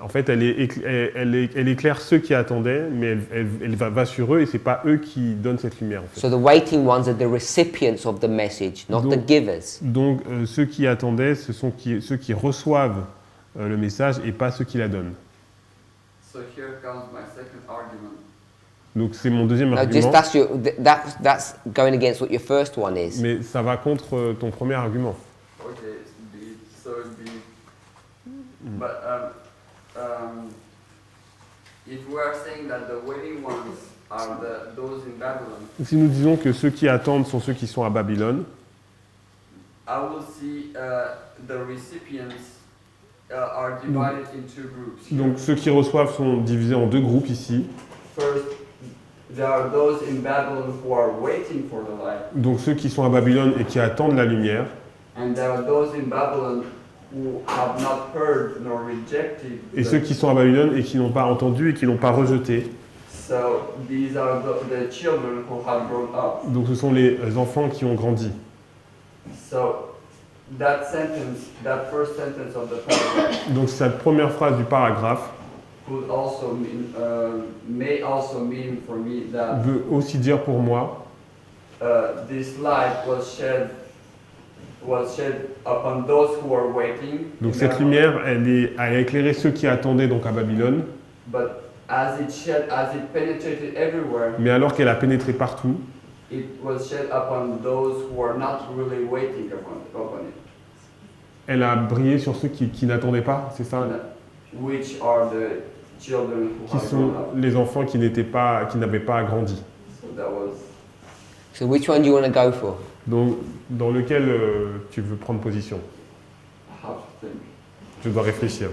Speaker 2: en fait elle éclaire ceux qui attendaient, mais elle va sur eux et c'est pas eux qui donnent cette lumière. En fait.
Speaker 1: So the waiting ones are the recipients of the message, not the givers.
Speaker 2: Donc ceux qui attendaient, ce sont ceux qui reçoivent le message et pas ceux qui la donnent.
Speaker 6: So here comes my second argument.
Speaker 2: Donc c'est mon deuxième
Speaker 1: No,
Speaker 2: argument,
Speaker 1: that's going against what your first one is.
Speaker 2: mais ça va contre ton premier argument.
Speaker 6: Okay, but if we are saying that the waiting ones are those in Babylon,
Speaker 2: Si nous disons que ceux qui attendent sont ceux qui sont à Babylone,
Speaker 6: I will see the recipients are divided in two groups.
Speaker 2: donc ceux qui reçoivent sont divisés en deux groupes ici.
Speaker 6: First, there are those in Babylon who are waiting for the light,
Speaker 2: Donc ceux qui sont à Babylone et qui attendent la lumière,
Speaker 6: and there are those in Babylon who have not heard nor rejected.
Speaker 2: et ceux qui sont à Babylone et qui n'ont pas entendu et qui n'ont pas rejeté.
Speaker 6: So these are the children who have grown up.
Speaker 2: Donc ce sont les enfants qui ont grandi.
Speaker 6: So that sentence, that first sentence of the paragraph,
Speaker 2: Donc cette première phrase du paragraphe
Speaker 6: could also mean, may also mean for me that
Speaker 2: veut aussi dire pour moi
Speaker 6: this light was shed upon those who are waiting.
Speaker 2: donc
Speaker 6: in
Speaker 2: cette
Speaker 6: Babylon.
Speaker 2: lumière, elle a éclairé ceux qui attendaient donc à Babylone,
Speaker 6: But as it penetrated everywhere,
Speaker 2: mais alors qu'elle a pénétré partout,
Speaker 6: it was shed upon those who are not really waiting upon it.
Speaker 2: elle a brillé sur ceux qui n'attendaient pas, c'est ça?
Speaker 6: Which are the children who
Speaker 2: Qui
Speaker 6: have
Speaker 2: sont
Speaker 6: grown up.
Speaker 2: les enfants qui n'avaient pas grandi.
Speaker 6: So that was.
Speaker 1: So which one do you want to go for?
Speaker 2: Donc dans lequel tu veux prendre position?
Speaker 6: I have to think.
Speaker 2: Je dois réfléchir.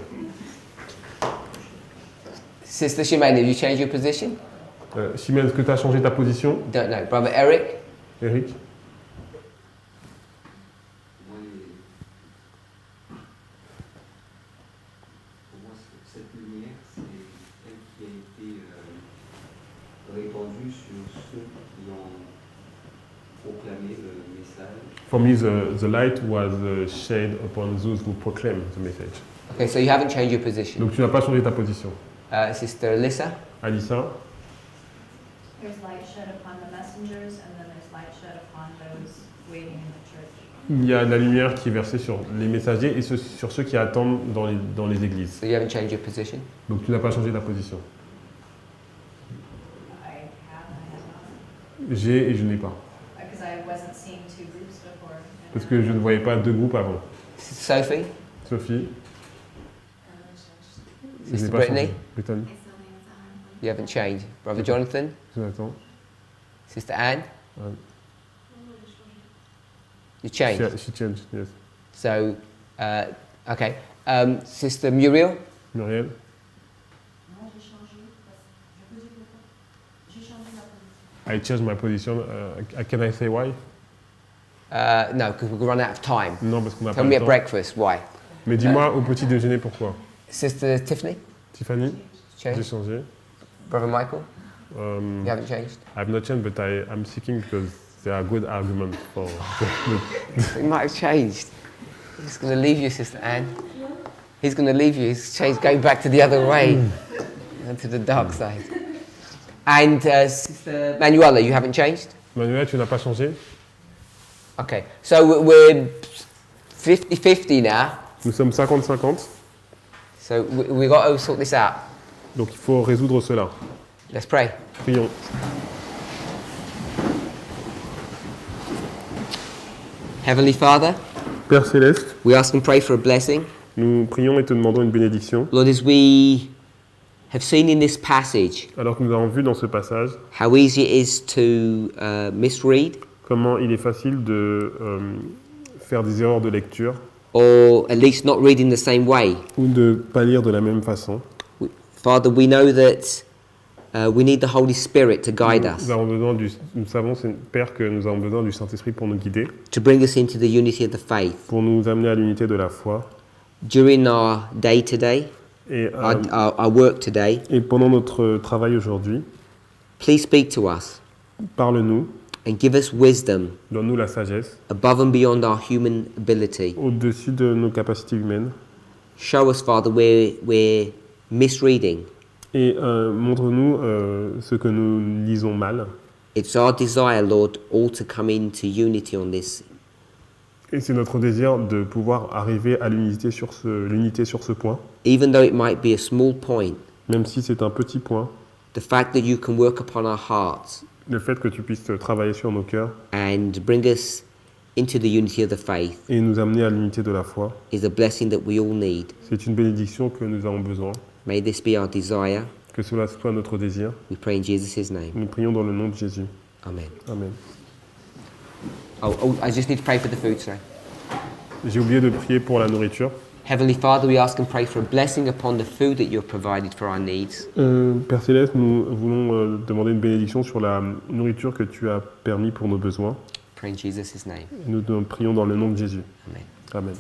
Speaker 1: Sister Shimane, have you changed your position?
Speaker 2: Chimène, est-ce que tu as changé ta position?
Speaker 1: Don't know. Brother Eric?
Speaker 2: Eric?
Speaker 8: Moi, pour moi, cette lumière, c'est elle qui a été répandue sur ceux qui ont proclamé le message.
Speaker 2: For me, the light was shed upon those who proclaim the message.
Speaker 1: Okay, so you haven't changed your position.
Speaker 2: Donc tu n'as pas changé ta position.
Speaker 1: Sister Alyssa?
Speaker 2: Alissa?
Speaker 4: There's light shed upon the messengers, and then there's light shed upon those waiting in the church.
Speaker 2: Il y a de la lumière qui est versée sur les messagers et sur ceux qui attendent dans les églises.
Speaker 1: So you haven't changed your position?
Speaker 2: Donc tu n'as pas changé ta position.
Speaker 4: I have not.
Speaker 2: J'ai et je n'ai pas.
Speaker 4: Because I wasn't seeing two groups before.
Speaker 2: Parce que je ne voyais pas deux groupes avant.
Speaker 1: Sister Sophie?
Speaker 2: Sophie? Je n'ai
Speaker 1: Sister
Speaker 2: pas
Speaker 1: Brittany?
Speaker 2: changé. Brittany?
Speaker 1: You haven't changed. Brother Jonathan?
Speaker 2: Jonathan?
Speaker 1: Sister Anne?
Speaker 2: Anne.
Speaker 1: You changed.
Speaker 2: She changed, yes.
Speaker 1: So, okay. Sister Muriel?
Speaker 2: Muriel?
Speaker 9: Non, j'ai changé. J'ai changé ma position.
Speaker 2: I changed my position. Can I say why?
Speaker 1: No, because we're going to run out of time.
Speaker 2: Non, parce qu'on n'a pas
Speaker 1: Tell me
Speaker 2: le
Speaker 1: at
Speaker 2: temps.
Speaker 1: breakfast, why?
Speaker 2: Mais dis-moi au petit déjeuner pourquoi.
Speaker 1: Sister Tiffany?
Speaker 2: Tiffany? J'ai
Speaker 1: Changed.
Speaker 2: changé.
Speaker 1: Brother Michael? You haven't changed?
Speaker 2: I've not changed, but I'm seeking because there are good arguments for
Speaker 1: He might have changed. He's going to leave you, Sister Anne. He's going to leave you. He's changed, going back to the other way, to the dark side. And Sister Manuela, you haven't changed?
Speaker 2: Manuela, tu n'as pas changé?
Speaker 1: Okay, so we're 50-50 now.
Speaker 2: Nous sommes 50-50,
Speaker 1: So we got to sort this out.
Speaker 2: donc il faut résoudre cela.
Speaker 1: Let's pray.
Speaker 2: Prions.
Speaker 1: Heavenly Father,
Speaker 2: Père Céleste,
Speaker 1: we ask and pray for a blessing.
Speaker 2: nous prions et te demandons une bénédiction.
Speaker 1: Lord, as we have seen in this passage
Speaker 2: Alors que nous avons vu dans ce passage
Speaker 1: how easy it is to misread
Speaker 2: comment il est facile de faire des erreurs de lecture
Speaker 1: or at least not reading the same way.
Speaker 2: ou de ne pas lire de la même façon.
Speaker 1: Father, we know that we need the Holy Spirit to guide us,
Speaker 2: Nous savons, Père, que nous avons besoin du Saint-Esprit pour nous guider,
Speaker 1: to bring us into the unity of the faith.
Speaker 2: pour nous amener à l'unité de la foi.
Speaker 1: During our day today,
Speaker 2: Et,
Speaker 1: our work today,
Speaker 2: et pendant notre travail aujourd'hui,
Speaker 1: please speak to us
Speaker 2: parle-nous,
Speaker 1: and give us wisdom
Speaker 2: donne-nous la sagesse,
Speaker 1: above and beyond our human ability.
Speaker 2: au-dessus de nos capacités humaines.
Speaker 1: Show us, Father, where we're misreading.
Speaker 2: Et montre-nous ce que nous lisons mal.
Speaker 1: It's our desire, Lord, all to come into unity on this.
Speaker 2: Et c'est notre désir de pouvoir arriver à l'unité sur ce point.
Speaker 1: Even though it might be a small point,
Speaker 2: Même si c'est un petit point,
Speaker 1: the fact that you can work upon our hearts
Speaker 2: le fait que tu puisses travailler sur nos cœurs
Speaker 1: and bring us into the unity of the faith
Speaker 2: et nous amener à l'unité de la foi,
Speaker 1: is a blessing that we all need.
Speaker 2: c'est une bénédiction que nous avons besoin.
Speaker 1: May this be our desire.
Speaker 2: Que cela soit notre désir.
Speaker 1: We pray in Jesus' name.
Speaker 2: Nous prions dans le nom de Jésus.
Speaker 1: Amen.
Speaker 2: Amen.
Speaker 1: Oh, I just need to pray for the food, sorry.
Speaker 2: J'ai oublié de prier pour la nourriture.
Speaker 1: Heavenly Father, we ask and pray for a blessing upon the food that you have provided for our needs.
Speaker 2: Père Céleste, nous voulons demander une bénédiction sur la nourriture que tu as permis pour nos besoins.
Speaker 1: Pray in Jesus' name.
Speaker 2: Nous prions dans le nom de Jésus.
Speaker 1: Amen.
Speaker 2: Amen.